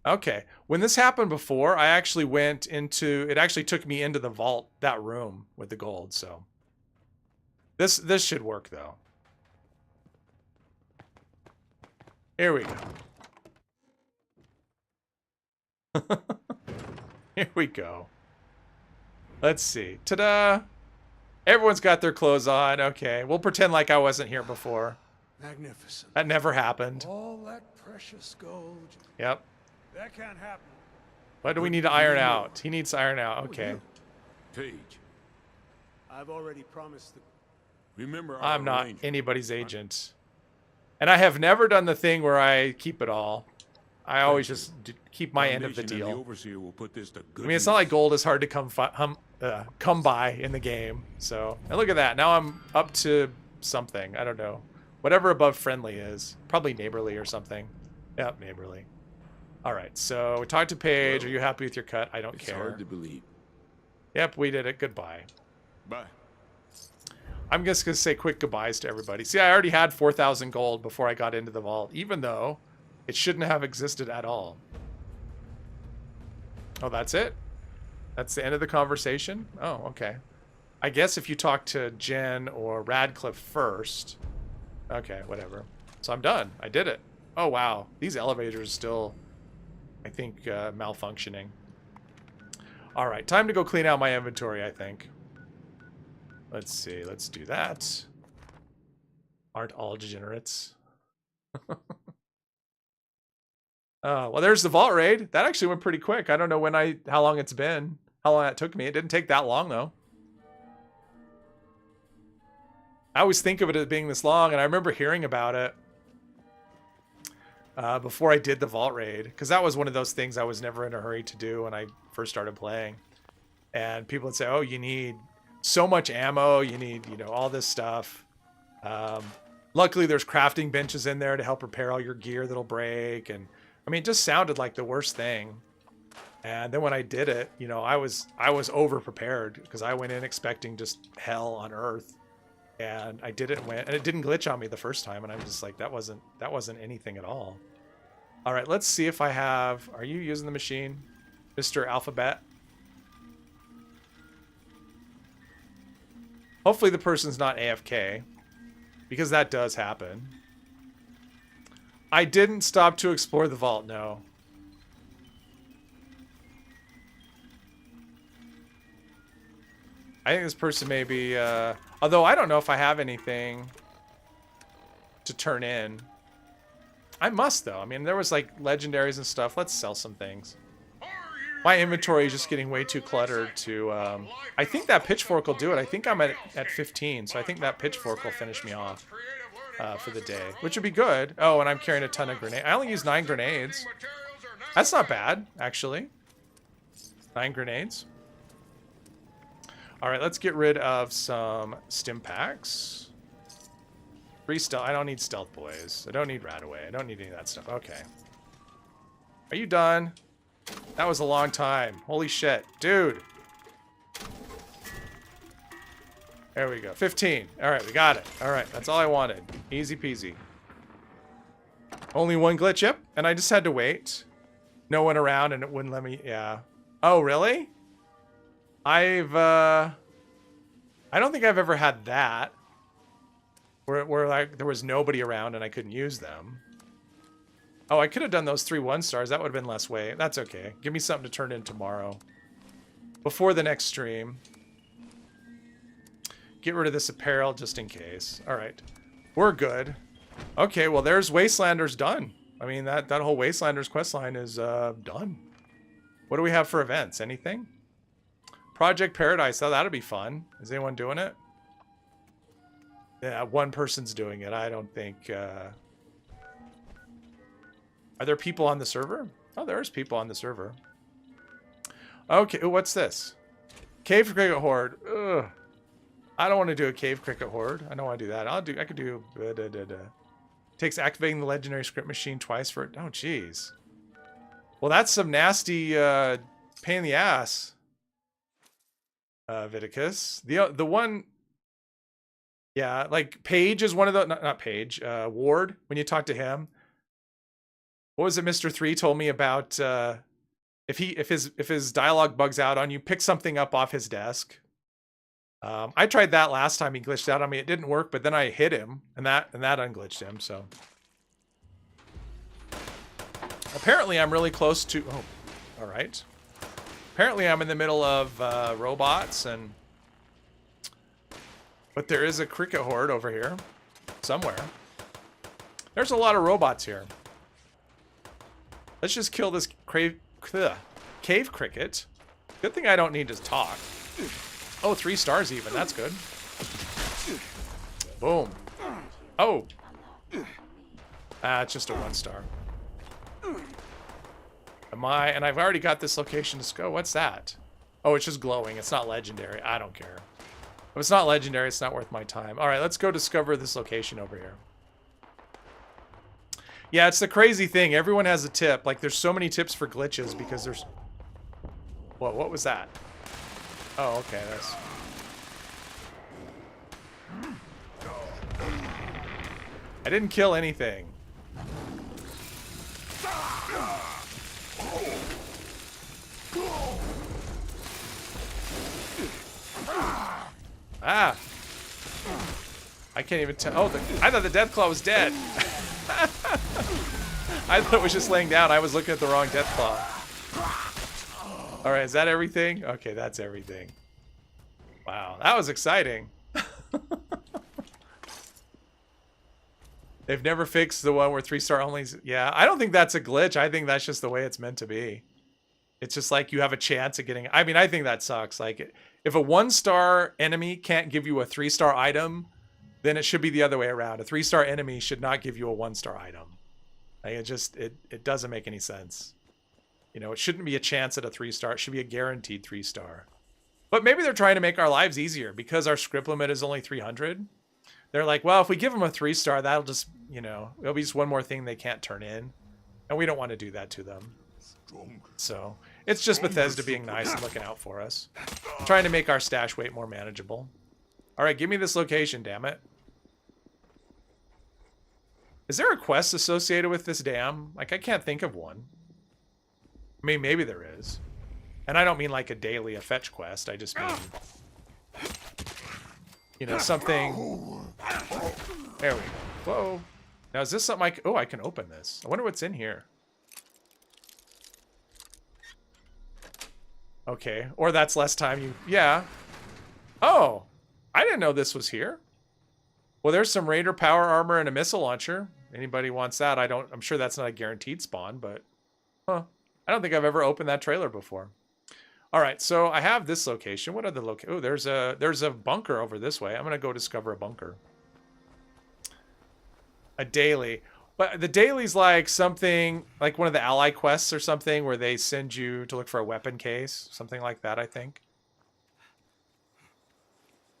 Okay, when this happened before, I actually went into... It actually took me into the vault, that room with the gold, so... This should work, though. Here we go. Here we go. Let's see. Ta-da! Everyone's got their clothes on. Okay, we'll pretend like I wasn't here before. Magnificent. That never happened. All that precious gold. Yep. That can't happen. What do we need to iron out? He needs to iron out. Okay. Page. I've already promised the... Remember our I'm not arrangement. anybody's agent. And I have never done the thing where I keep it all. I always just keep my end of the Foundation and deal. the overseer will put this to good I mean, it's not like gold is hard to come by in the game. So, and look at that. Now I'm up to something. I don't know. Whatever above friendly is. Probably neighborly or something. Yep, neighborly. All right, so we talked to Paige. Are you happy with your cut? I don't care. It's hard to believe. Yep, we did it. Goodbye. Bye. I'm just going to say quick goodbyes to everybody. See, I already had 4,000 gold before I got into the vault, even though it shouldn't have existed at all. Oh, that's it? That's the end of the conversation? Oh, okay. I guess if you talk to Jen or Radcliffe first. Okay, whatever. So I'm done. I did it. Oh, wow. These elevators still, I think, malfunctioning. All right, time to go clean out my inventory, I think. Let's see. Let's do that. Aren't all degenerates. Well, there's the vault raid. That actually went pretty quick. I don't know how long it's been. How long that took me. It didn't take that long, though. I always think of it as being this long, and I remember hearing about it before I did the vault raid, because that was one of those things I was never in a hurry to do when I first started playing. And people would say, oh, you need so much ammo, you need, you know, all this stuff. Luckily, there's crafting benches in there to help repair all your gear that'll break. And I mean, it just sounded like the worst thing. And then when I did it, you know, I was over prepared because I went in expecting just hell on earth. And I did it and it didn't glitch on me the first time. And I'm just like, that wasn't anything at all. All right, let's see if I have, are you using the machine, Mr. Alphabet? Hopefully the person's not AFK, because that does happen. I didn't stop to explore the vault, no. I think this person may be, although I don't know if I have anything to turn in. I must, though. I mean, there was, like, legendaries and stuff. Let's sell some things. My inventory is just getting way too cluttered to, I think that pitchfork will do it. I think I'm at 15, so I think that pitchfork will finish me off for the day, which would be good. Oh, and I'm carrying a ton of grenades. I only use 9 grenades. That's not bad, actually. 9 grenades. All right, let's get rid of some stim packs. 3 stealth. I don't need stealth boys. I don't need Radaway. I don't need any of that stuff. Okay. Are you done? That was a long time. Holy shit. Dude. There we go. 15. Alright, we got it. Alright, that's all I wanted. Easy peasy. Only one glitch, yep. And I just had to wait. No one around and it wouldn't let me, yeah. Oh, really? I don't think I've ever had that. Where like there was nobody around and I couldn't use them. Oh, I could have done those 3 1-stars. That would have been less weight. That's okay. Give me something to turn in tomorrow. Before the next stream. Get rid of this apparel just in case. Alright. We're good. Okay, well there's Wastelanders done. I mean, that whole Wastelanders questline is done. What do we have for events? Anything? Project Paradise. Oh, that'll be fun. Is anyone doing it? Yeah, one person's doing it. I don't think... Are there people on the server? Oh, there's people on the server. Okay, ooh, what's this? Cave Cricket Horde. Ugh. I don't want to do a Cave Cricket Horde. I don't want to do that. I could do... Takes activating the legendary script machine twice for... Oh, jeez. Well, that's some nasty pain in the ass. Viticus. The one... Yeah, like Paige is one of the... Not Paige. Ward, when you talk to him. What was it Mr. 3 told me about... if his dialogue bugs out on you, pick something up off his desk. I tried that last time he glitched out on me. It didn't work, but then I hit him, and that unglitched him, so... Apparently, I'm really close to... Oh, alright. Apparently, I'm in the middle of robots, and... But there is a cricket horde over here. Somewhere. There's a lot of robots here. Let's just kill this cave cricket. Good thing I don't need to talk. Oh, 3 stars even. That's good. Boom. Oh. It's just a 1-star. And I've already got this location to go. What's that? Oh, it's just glowing. It's not legendary. I don't care. If it's not legendary, it's not worth my time. All right, let's go discover this location over here. Yeah, it's the crazy thing. Everyone has a tip. Like, there's so many tips for glitches because there's... What was that? Oh, okay, that's... I didn't kill anything. Ah! I can't even tell. Oh, I thought the Deathclaw was dead. I thought it was just laying down. I was looking at the wrong Deathclaw. Alright, is that everything? Okay, that's everything. Wow, that was exciting. They've never fixed the one where 3-star only... Yeah, I don't think that's a glitch. I think that's just the way it's meant to be. It's just like you have a chance of getting... I mean, I think that sucks. Like, if a 1-star enemy can't give you a 3-star item, then it should be the other way around. A 3-star enemy should not give you a 1-star item. Like, it doesn't make any sense. You know, it shouldn't be a chance at a 3-star. It should be a guaranteed 3-star. But maybe they're trying to make our lives easier because our script limit is only 300. They're like, well, if we give them a 3-star, that'll just, you know, it'll be just one more thing they can't turn in. And we don't want to do that to them. So, it's just Bethesda being nice and looking out for us. Trying to make our stash weight more manageable. Alright, give me this location, damn it. Is there a quest associated with this dam? Like, I can't think of one. I mean, maybe there is. And I don't mean like a daily, a fetch quest. I just mean... You know, something... There we go. Whoa. Now, is this something oh, I can open this. I wonder what's in here. Okay. Or that's less time you... Yeah. Oh. I didn't know this was here. Well, there's some Raider power armor and a missile launcher. Anybody wants that? I'm sure that's not a guaranteed spawn, but... Huh. I don't think I've ever opened that trailer before. All right, so I have this location. What other location? Oh, there's a bunker over this way. I'm gonna go discover a bunker. A daily, but the daily's like something like one of the ally quests or something where they send you to look for a weapon case, something like that, I think.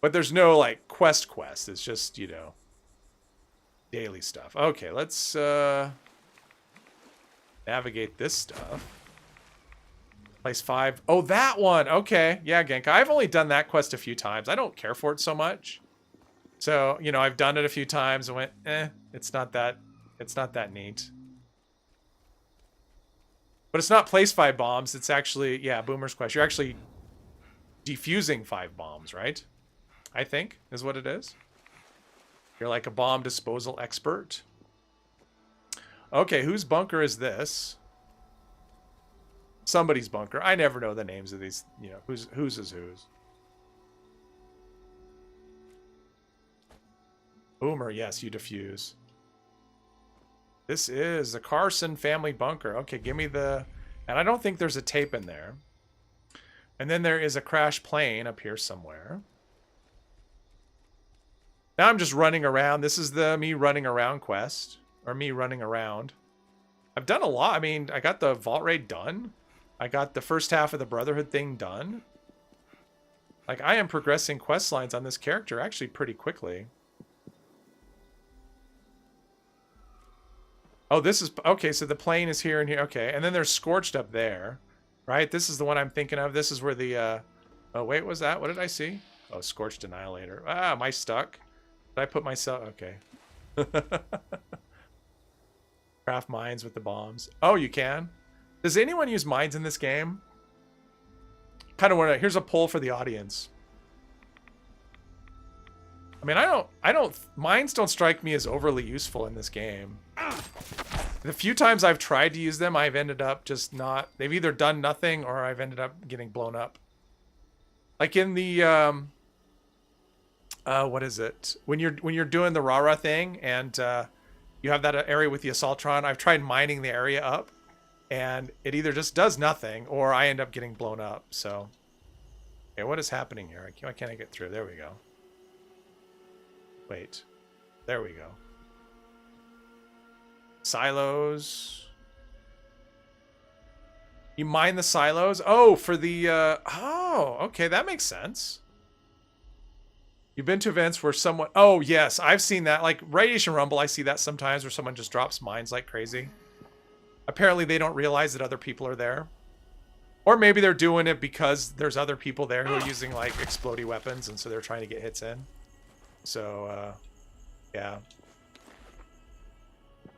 But there's no like quest. It's just, you know, Daily stuff. Okay, let's navigate this stuff. Place 5. Oh, that one. Okay. Yeah, Genka. I've only done that quest a few times. I don't care for it so much. So, you know, I've done it a few times and went, it's not that neat. But it's not place 5 bombs. It's actually, yeah, Boomer's quest. You're actually defusing 5 bombs, right? I think is what it is. You're like a bomb disposal expert. Okay, whose bunker is this? Somebody's bunker. I never know the names of these, you know, whose is whose. Boomer, yes, you defuse. This is the Carson family bunker. Okay, give me the... And I don't think there's a tape in there. And then there is a crash plane up here somewhere. Now I'm just running around. This is the me running around quest. Or me running around. I've done a lot. I mean, I got the vault raid done. I got the first half of the Brotherhood thing done. Like, I am progressing quest lines on this character actually pretty quickly. Oh, this is... Okay, so the plane is here and here. Okay, and then there's Scorched up there. Right? This is the one I'm thinking of. This is where the... Oh, wait, was that? What did I see? Oh, Scorched Annihilator. Ah, am I stuck? Did I put myself... Okay. Craft mines with the bombs. Oh, you can? Does anyone use mines in this game? Kind of want to... Here's a poll for the audience. I mean, I don't... Mines don't strike me as overly useful in this game. The few times I've tried to use them, I've ended up just not... They've either done nothing or I've ended up getting blown up. Like in the... what is it? When you're doing the rah-rah thing and you have that area with the Assaultron, I've tried mining the area up. And it either just does nothing, or I end up getting blown up. So, okay, what is happening here? Why can't I get through? There we go. Wait. There we go. Silos. You mine the silos? Oh, for the... Oh, okay, that makes sense. You've been to events where someone... Oh, yes, I've seen that. Like, Radiation Rumble, I see that sometimes where someone just drops mines like crazy. Apparently they don't realize that other people are there. Or maybe they're doing it because there's other people there who are using like explodey weapons and so they're trying to get hits in. So, yeah.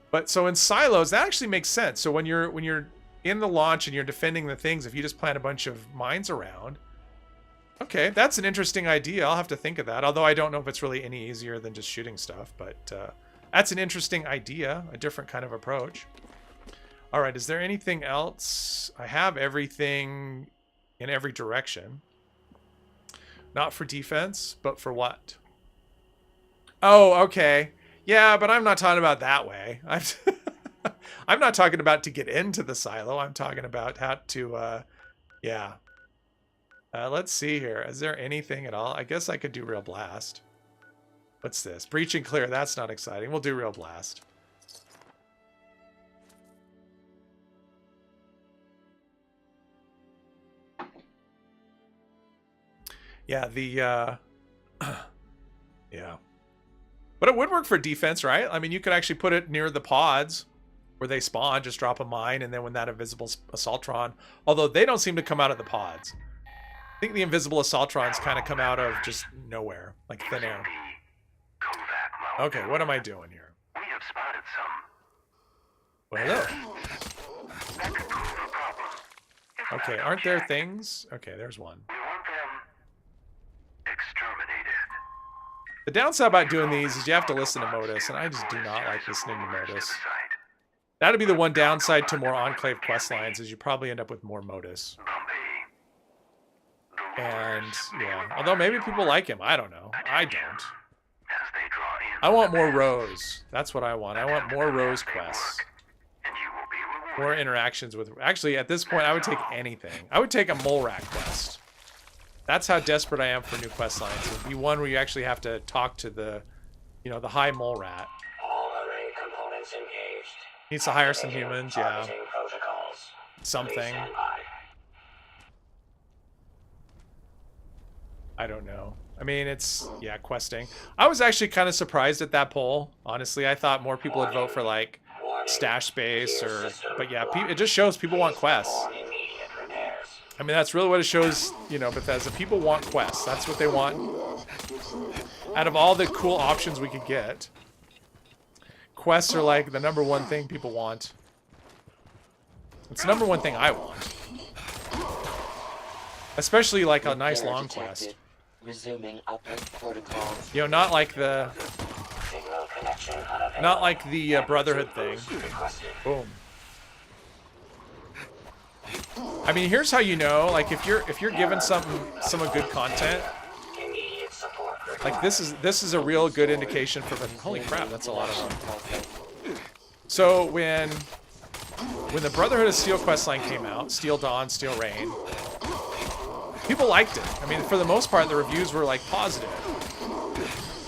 But so in silos, that actually makes sense. So when you're in the launch and you're defending the things, if you just plant a bunch of mines around. Okay, that's an interesting idea. I'll have to think of that. Although I don't know if it's really any easier than just shooting stuff. But that's an interesting idea. A different kind of approach. All right, is there anything else? I have everything in every direction. Not for defense, but for what? Oh, okay. Yeah, but I'm not talking about that way. I'm not talking about to get into the silo. I'm talking about how to, yeah. Let's see here. Is there anything at all? I guess I could do Real Blast. What's this? Breach and Clear. That's not exciting. We'll do Real Blast. Yeah, the, yeah. But it would work for defense, right? I mean, you could actually put it near the pods where they spawn, just drop a mine, and then when that invisible Assaultron... Although they don't seem to come out of the pods. I think the invisible Assaultrons kind of come out of just nowhere, like thin air. Okay, what am I doing here? We have spotted some. Well, hello. Okay, aren't there things? Okay, there's one. The downside about doing these is you have to listen to Modus, and I just do not like listening to Modus. That'd be the one downside to more Enclave quest lines, is you probably end up with more Modus. And, yeah, although maybe people like him, I don't know. I don't. I want more Rose. That's what I want. I want more Rose quests. More interactions with... Actually, at this point, I would take anything. I would take a Mole Rat quest. That's how desperate I am for new quest lines. It would be one where you actually have to talk to the, you know, the high mole rat. All array components engaged. Needs to hire some humans, yeah. Something. I don't know. I mean, it's, yeah, questing. I was actually kind of surprised at that poll. Honestly, I thought more people would vote for, like, stash space or... But yeah, it just shows people want quests. I mean, that's really what it shows, you know, Bethesda. People want quests. That's what they want. Out of all the cool options we could get, quests are, like, the #1 thing people want. It's the #1 thing I want. Especially, like, a nice long quest. Resuming uplink protocols. You know, not like the Brotherhood thing. Boom. I mean, here's how you know, like, if you're given some good content, like this is a real good indication for the, holy crap, that's a lot of them. So when the Brotherhood of Steel questline came out, Steel Dawn, Steel Rain, people liked it. I mean, for the most part, the reviews were, like, positive.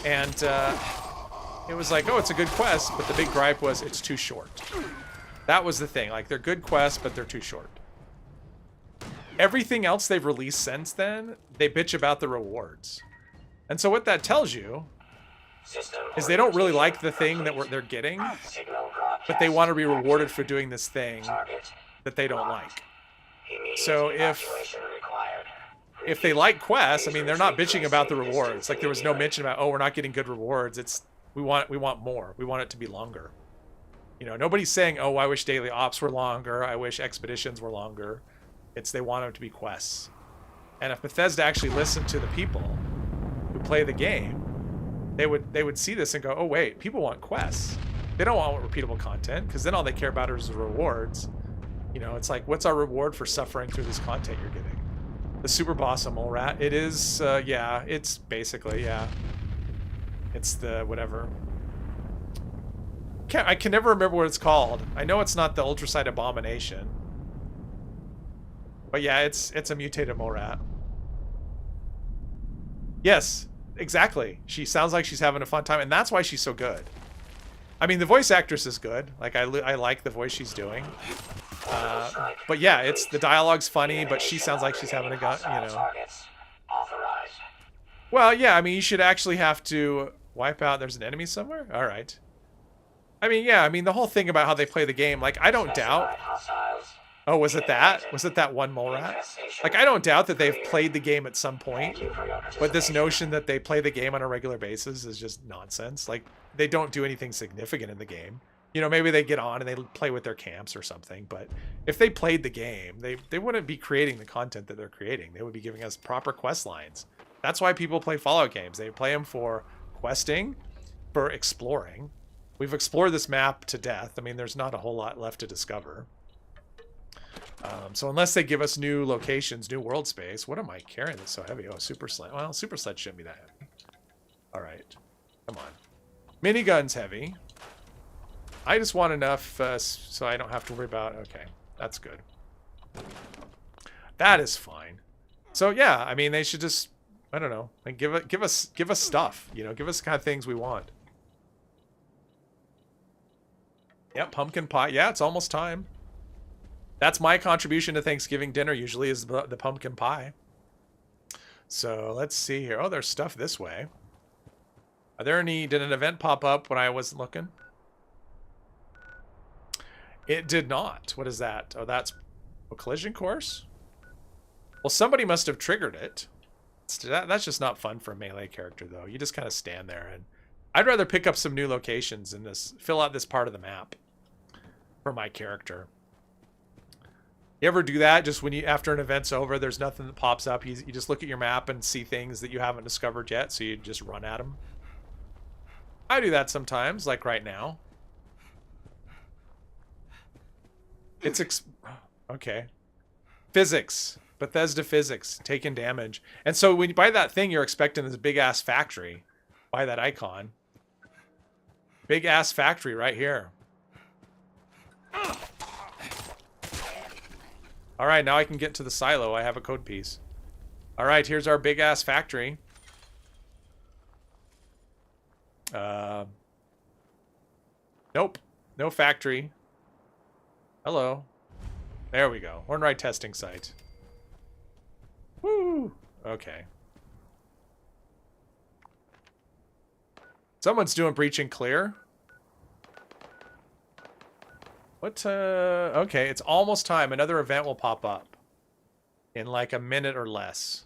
And it was like, oh, it's a good quest, but the big gripe was it's too short. That was the thing. Like, they're good quests, but they're too short. Everything else they've released since then, they bitch about the rewards. And so what that tells you is they don't really like the thing that they're getting, but they want to be rewarded for doing this thing that they don't like. So if they like quests, I mean, they're not bitching about the rewards. Like, there was no mention about, oh, we're not getting good rewards. It's we want more. We want it to be longer. You know, nobody's saying, oh, I wish daily ops were longer. I wish expeditions were longer. It's they want them to be quests. And if Bethesda actually listened to the people who play the game, they would see this and go, oh wait, people want quests. They don't want repeatable content, because then all they care about is the rewards. You know, it's like, what's our reward for suffering through this content you're getting? The super boss of Mole Rat. It is, yeah, it's basically, yeah. It's the whatever. I can never remember what it's called. I know it's not the Ultrasite Abomination. But yeah, it's a mutated Mole Rat. Yes, exactly. She sounds like she's having a fun time, and that's why she's so good. I mean, the voice actress is good. Like, I like the voice she's doing. But yeah, it's the dialogue's funny, but she sounds like she's having a gun, you know. Well, yeah, I mean, you should actually have to wipe out. There's an enemy somewhere? All right. I mean, yeah, I mean, the whole thing about how they play the game, like, I don't doubt. Oh, was it that? Was it that one Mole Rat? Like, I don't doubt that they've played the game at some point, but this notion that they play the game on a regular basis is just nonsense. Like, they don't do anything significant in the game. You know, maybe they get on and they play with their camps or something, but if they played the game, they wouldn't be creating the content that they're creating. They would be giving us proper quest lines. That's why people play Fallout games. They play them for questing, for exploring. We've explored this map to death. I mean, there's not a whole lot left to discover. So unless they give us new locations, new world space, what am I carrying that's so heavy? Oh, super sled. Well, super sled shouldn't be that heavy. All right, come on. Minigun's heavy. I just want enough so I don't have to worry about. Okay, that's good. That is fine. So yeah, I mean, they should just, I don't know, like give us stuff. You know, give us the kind of things we want. Yep, pumpkin pie. Yeah, it's almost time. That's my contribution to Thanksgiving dinner usually is the pumpkin pie. So let's see here. Oh, there's stuff this way. Are there any, did an event pop up when I wasn't looking? It did not. What is that? Oh, that's a collision course? Well, somebody must have triggered it. That's just not fun for a melee character though. You just kind of stand there, and I'd rather pick up some new locations and fill out this part of the map for my character. You ever do that? Just when after an event's over, there's nothing that pops up. You just look at your map and see things that you haven't discovered yet, so you just run at them. I do that sometimes, like right now. It's okay. Physics. Bethesda physics. Taking damage. And so when you buy that thing, you're expecting this big-ass factory. Buy that icon. Big-ass factory right here. All right, now I can get to the silo. I have a code piece. All right, here's our big-ass factory. Nope. No factory. Hello. There we go. Hornride testing site. Woo! Okay. Someone's doing breach and clear. What? Okay, it's almost time. Another event will pop up in like a minute or less.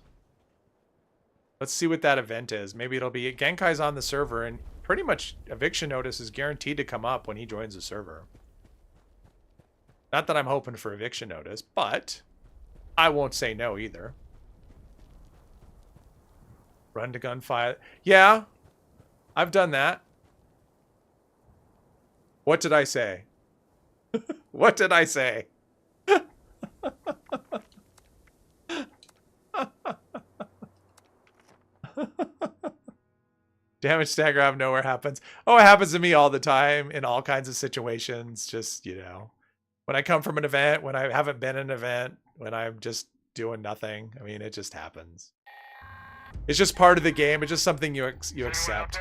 Let's see what that event is. Maybe it'll be Genkai's on the server, and pretty much eviction notice is guaranteed to come up when he joins the server. Not that I'm hoping for eviction notice, but I won't say no either. Run to gunfire. Yeah, I've done that. What did I say? What did I say? Damage stagger out of nowhere happens. Oh, it happens to me all the time in all kinds of situations. Just, you know, when I come from an event, when I haven't been in an event, when I'm just doing nothing. I mean, it just happens. It's just part of the game. It's just something you accept.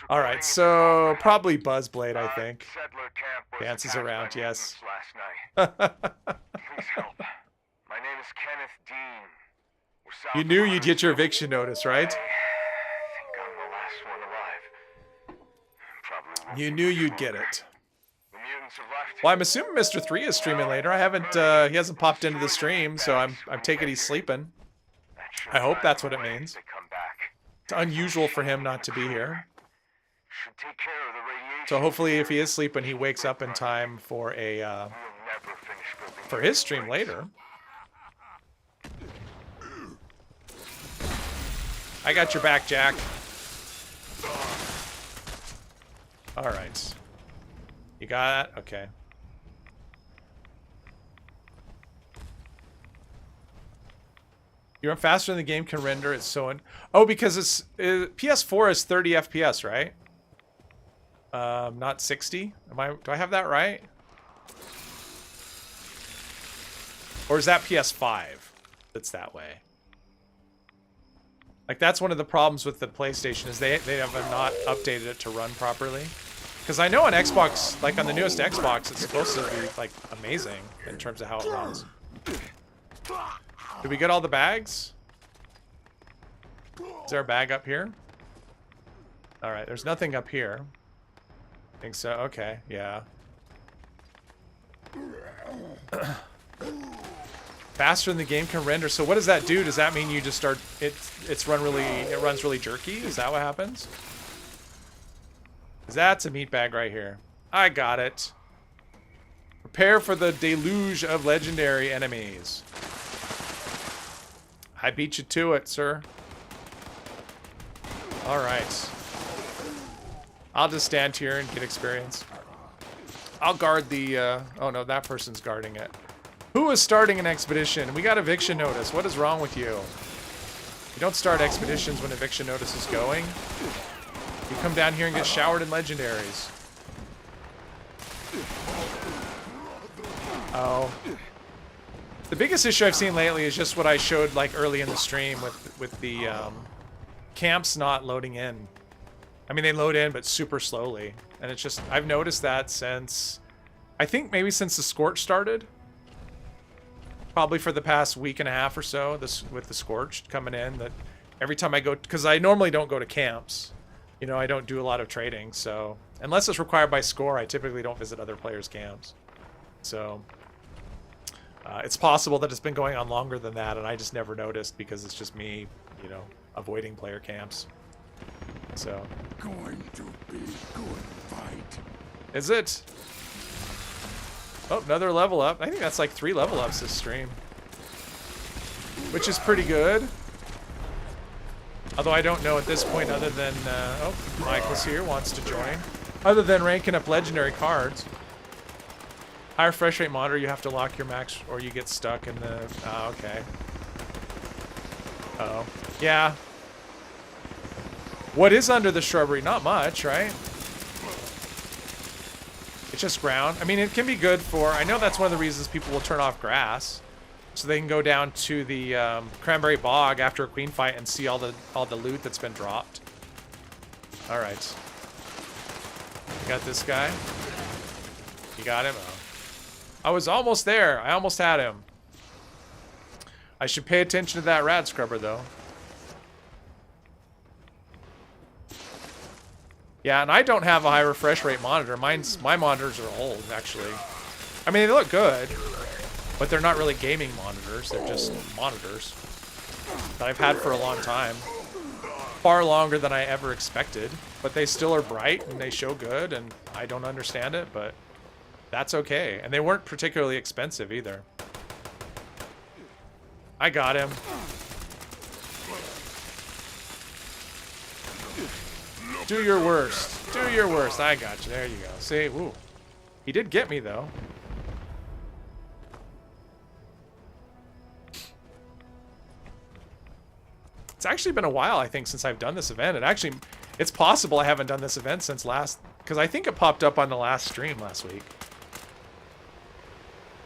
All right, so probably Buzzblade, I think. Dances around, yes. Please help. My name is Kenneth Dean. We're south You knew you'd get your eviction notice, right? I think I'm the last one alive. Probably You knew you'd get it. the mutants have left. Well, I'm assuming Mr. 3 is streaming later. I haven't, he hasn't popped into the stream, so I'm taking he's sleeping. I hope that's what it means. It's unusual for him not to be here. Should take care of the radiation. So hopefully if he is sleeping, he wakes up in time for a, We'll never finish building for his stream later. I got your back, Jack. All right. You got it? Okay. You're faster than the game can render. It's so... Oh, because it's... PS4 is 30 FPS, right? Not 60? Do I have that right? Or is that PS5 that's that way? Like, that's one of the problems with the PlayStation is they have not updated it to run properly. Because I know on Xbox, like on the newest Xbox, it's supposed to be, like, amazing in terms of how it runs. Did we get all the bags? Is there a bag up here? Alright, there's nothing up here. I think so. Okay, yeah. Faster than the game can render. So what does that do? Does that mean you just start it runs really jerky? Is that what happens? 'Cause that's a meat bag right here. I got it. Prepare for the deluge of legendary enemies. I beat you to it, sir. All right. I'll just stand here and get experience. I'll guard the... oh, no, that person's guarding it. Who is starting an expedition? We got eviction notice. What is wrong with you? You don't start expeditions when eviction notice is going. You come down here and get showered in legendaries. Oh. The biggest issue I've seen lately is just what I showed like early in the stream with the camps not loading in. I mean, they load in, but super slowly. And it's just, I've noticed that since, I think maybe since the Scorch started. Probably for the past week and a half or so, with the Scorch coming in, that every time I go, because I normally don't go to camps. You know, I don't do a lot of trading, so, unless it's required by score, I typically don't visit other players' camps. So, it's possible that it's been going on longer than that, and I just never noticed because it's just me, you know, avoiding player camps. So. Going to be good fight. Is it? Oh, another level up. I think that's like 3 level ups this stream. Which is pretty good. Although I don't know at this point other than, oh, Michael's here, wants to join. Other than ranking up legendary cards. Higher fresh rate monitor, you have to lock your max or you get stuck in the, oh, okay. Uh-oh. Yeah. What is under the shrubbery? Not much, right? It's just ground. I mean, it can be good for... I know that's one of the reasons people will turn off grass. So they can go down to the Cranberry Bog after a queen fight and see all the loot that's been dropped. Alright. You got this guy? You got him? Oh. I was almost there. I almost had him. I should pay attention to that rad scrubber, though. Yeah, and I don't have a high refresh rate monitor. My monitors are old, actually. I mean, they look good, but they're not really gaming monitors. They're just monitors that I've had for a long time. Far longer than I ever expected. But they still are bright, and they show good, and I don't understand it, but that's okay. And they weren't particularly expensive, either. I got him. Do your worst. Do your worst. I got you. There you go. See? Ooh. He did get me, though. It's actually been a while, I think, since I've done this event. It's possible I haven't done this event since last... Because I think it popped up on the last stream last week.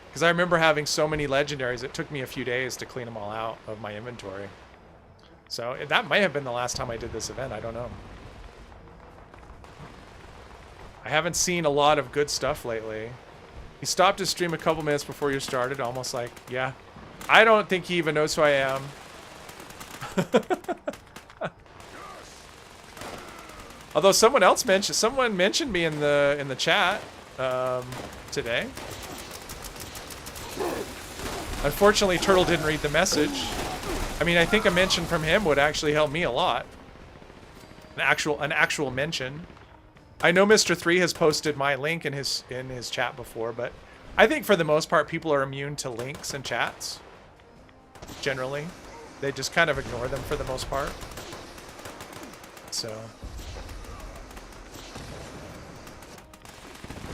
Because I remember having so many legendaries, it took me a few days to clean them all out of my inventory. So that might have been the last time I did this event. I don't know. I haven't seen a lot of good stuff lately. He stopped his stream a couple minutes before you started, almost like, yeah. I don't think he even knows who I am. Although someone mentioned me in the chat today. Unfortunately, Turtle didn't read the message. I mean, I think a mention from him would actually help me a lot. An actual mention. I know Mr. 3 has posted my link in his chat before, but I think for the most part people are immune to links and chats. Generally. They just kind of ignore them for the most part. So.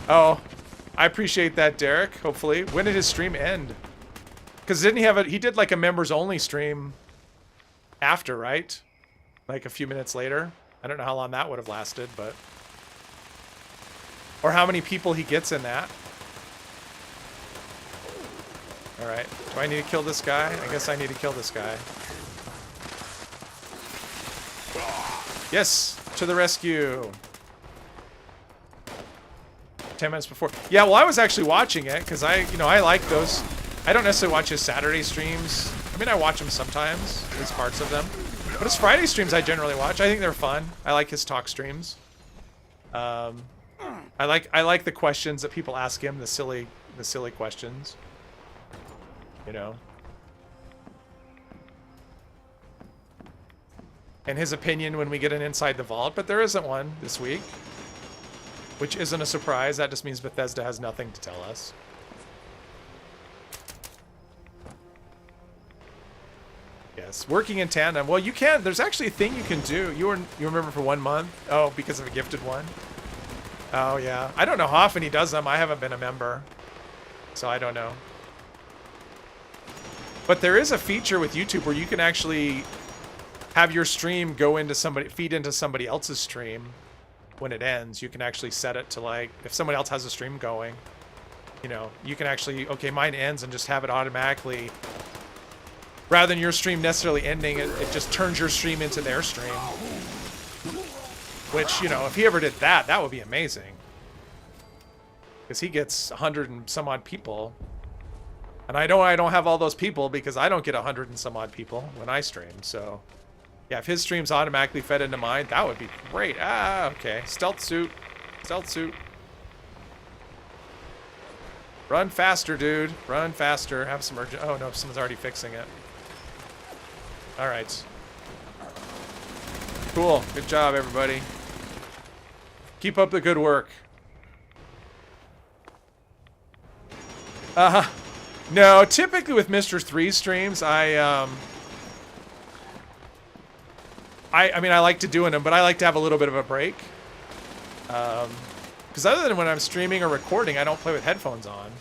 Oh, I appreciate that, Derek. Hopefully. When did his stream end? Because didn't he did like a members only stream after, right? Like a few minutes later. I don't know how long that would have lasted, but. Or how many people he gets in that. Alright. Do I need to kill this guy? I guess I need to kill this guy. Yes! To the rescue! 10 minutes before. Yeah, well, I was actually watching it, because I like those. I don't necessarily watch his Saturday streams. I mean, I watch them sometimes, at least parts of them. But his Friday streams I generally watch. I think they're fun. I like his talk streams. I like the questions that people ask him, the silly questions. You know. And his opinion when we get an Inside the Vault, but there isn't one this week. Which isn't a surprise, that just means Bethesda has nothing to tell us. Yes, working in tandem. Well, you can, there's actually a thing you can do. You remember for 1 month? Oh, because of a gifted one? Oh, yeah. I don't know how often he does them. I haven't been a member. So I don't know. But there is a feature with YouTube where you can actually have your stream feed into somebody else's stream when it ends. You can actually set it to, like, if someone else has a stream going, you know, you can actually, okay, mine ends, and just have it automatically, rather than your stream necessarily ending, it just turns your stream into their stream. Which, you know, if he ever did that, that would be amazing. Because he gets 100 and some odd people. And I know I don't have all those people because I don't get 100 and some odd people when I stream, so. Yeah, if his stream's automatically fed into mine, that would be great. Ah, okay. Stealth suit. Stealth suit. Run faster, dude. Run faster. Have some urgent... Oh, no, someone's already fixing it. Alright. Cool. Good job, everybody. Keep up the good work. No, typically with Mr. 3 streams, I mean, I like to do them, but I like to have a little bit of a break. Because other than when I'm streaming or recording, I don't play with headphones on.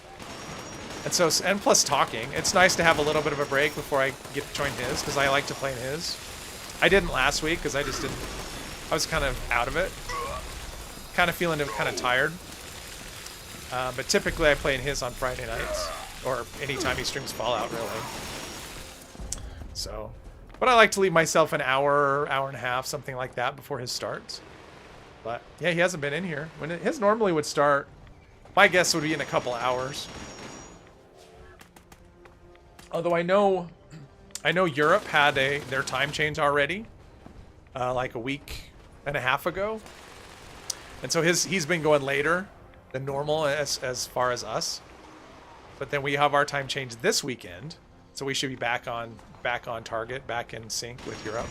And so, and plus talking, it's nice to have a little bit of a break before I get to join his, because I like to play in his. I didn't last week, because I just didn't, I was kind of out of it. Kind of feeling kind of tired. But typically I play in his on Friday nights, or anytime he streams Fallout, really. So, but I like to leave myself an hour, hour and a half, something like that before his starts. But yeah, he hasn't been in here. When his normally would start, my guess would be in a couple hours. Although I know Europe had their time change already, like a week and a half ago. And so he's been going later than normal as far as us. But then we have our time change this weekend, so we should be back on target, back in sync with Europe.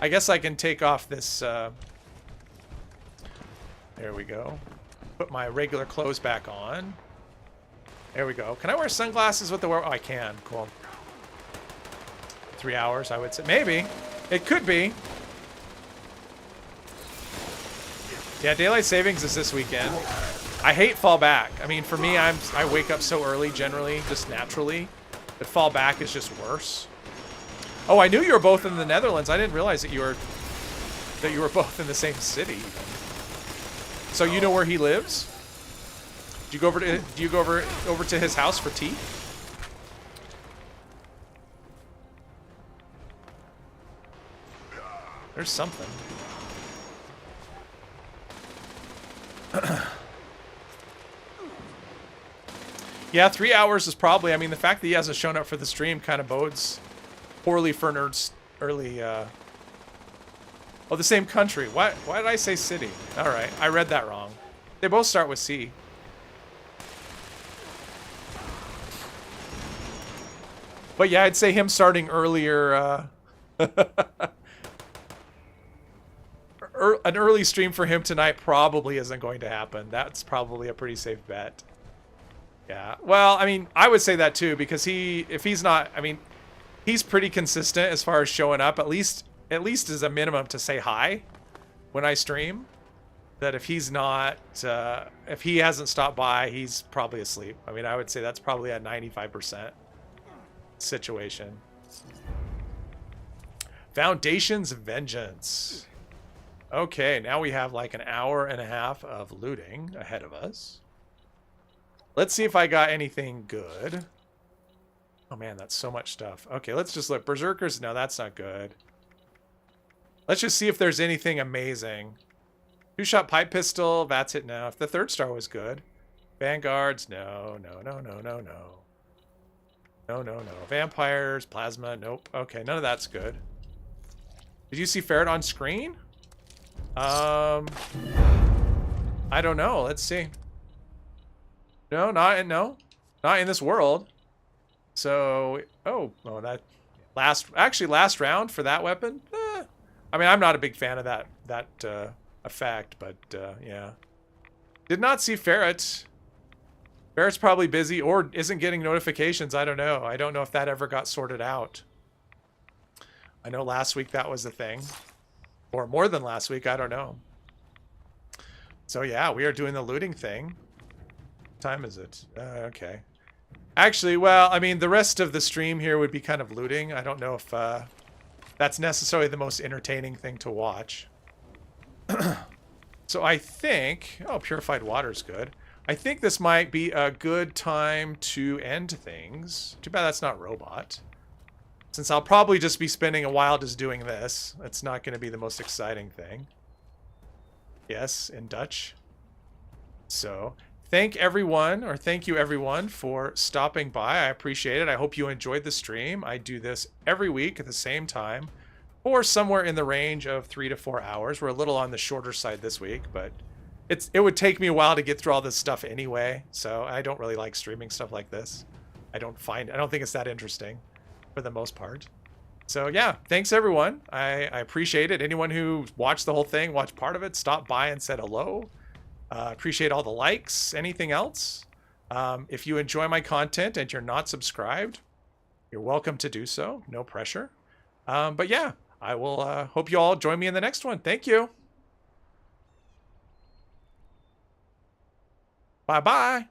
I guess I can take off this. There we go. Put my regular clothes back on. There we go. Can I wear sunglasses with the Oh, I can. Cool. 3 hours, I would say. Maybe. It could be. Yeah, daylight savings is this weekend. I hate fall back. I mean, for me, I wake up so early generally, just naturally. But fall back is just worse. Oh, I knew you were both in the Netherlands. I didn't realize that you were both in the same city. So you know where he lives? Do you go over to his house for tea? There's something. Yeah, 3 hours is probably, I mean, the fact that he hasn't shown up for the stream kind of bodes poorly for Nerd's early, Oh, the same country. Why did I say city? Alright, I read that wrong. They both start with C. But yeah, I'd say him starting earlier, an early stream for him tonight probably isn't going to happen. That's probably a pretty safe bet. Yeah. Well, I mean, I would say that too, because if he's not, I mean, he's pretty consistent as far as showing up, at least as a minimum to say hi when I stream. That if he's not, if he hasn't stopped by, he's probably asleep. I mean, I would say that's probably a 95% situation. Foundation's Vengeance. Okay, now we have like an hour and a half of looting ahead of us. Let's see if I got anything good. Oh man, that's so much stuff. Okay, let's just look. Berserkers, no, that's not good. Let's just see if there's anything amazing. Two-shot pipe pistol, that's it now. If the third star was good. Vanguards, no. No. Vampires, plasma, nope. Okay, none of that's good. Did you see Ferret on screen? I don't know. Let's see. No, not in this world. So, that last round for that weapon. I mean, I'm not a big fan of that effect, but yeah. Did not see Ferret. Ferret's probably busy or isn't getting notifications. I don't know. I don't know if that ever got sorted out. I know last week that was the thing. Or more than last week, I don't know. So yeah, we are doing the looting thing. What time is it? Okay. Actually, well, I mean, the rest of the stream here would be kind of looting. I don't know if that's necessarily the most entertaining thing to watch. So I think... Oh, purified water's good. I think this might be a good time to end things. Too bad that's not robot. Since I'll probably just be spending a while just doing this. It's not going to be the most exciting thing. Yes, in Dutch. So, thank you everyone for stopping by. I appreciate it. I hope you enjoyed the stream. I do this every week at the same time. Or somewhere in the range of 3 to 4 hours. We're a little on the shorter side this week, but it would take me a while to get through all this stuff anyway. So, I don't really like streaming stuff like this. I don't think it's that interesting. For the most part. So yeah, thanks everyone. I appreciate it. Anyone who watched the whole thing, watched part of it, stopped by and said hello. Appreciate all the likes. Anything else? If you enjoy my content and you're not subscribed, you're welcome to do so. No pressure. But yeah, I will hope you all join me in the next one. Thank you. Bye-bye.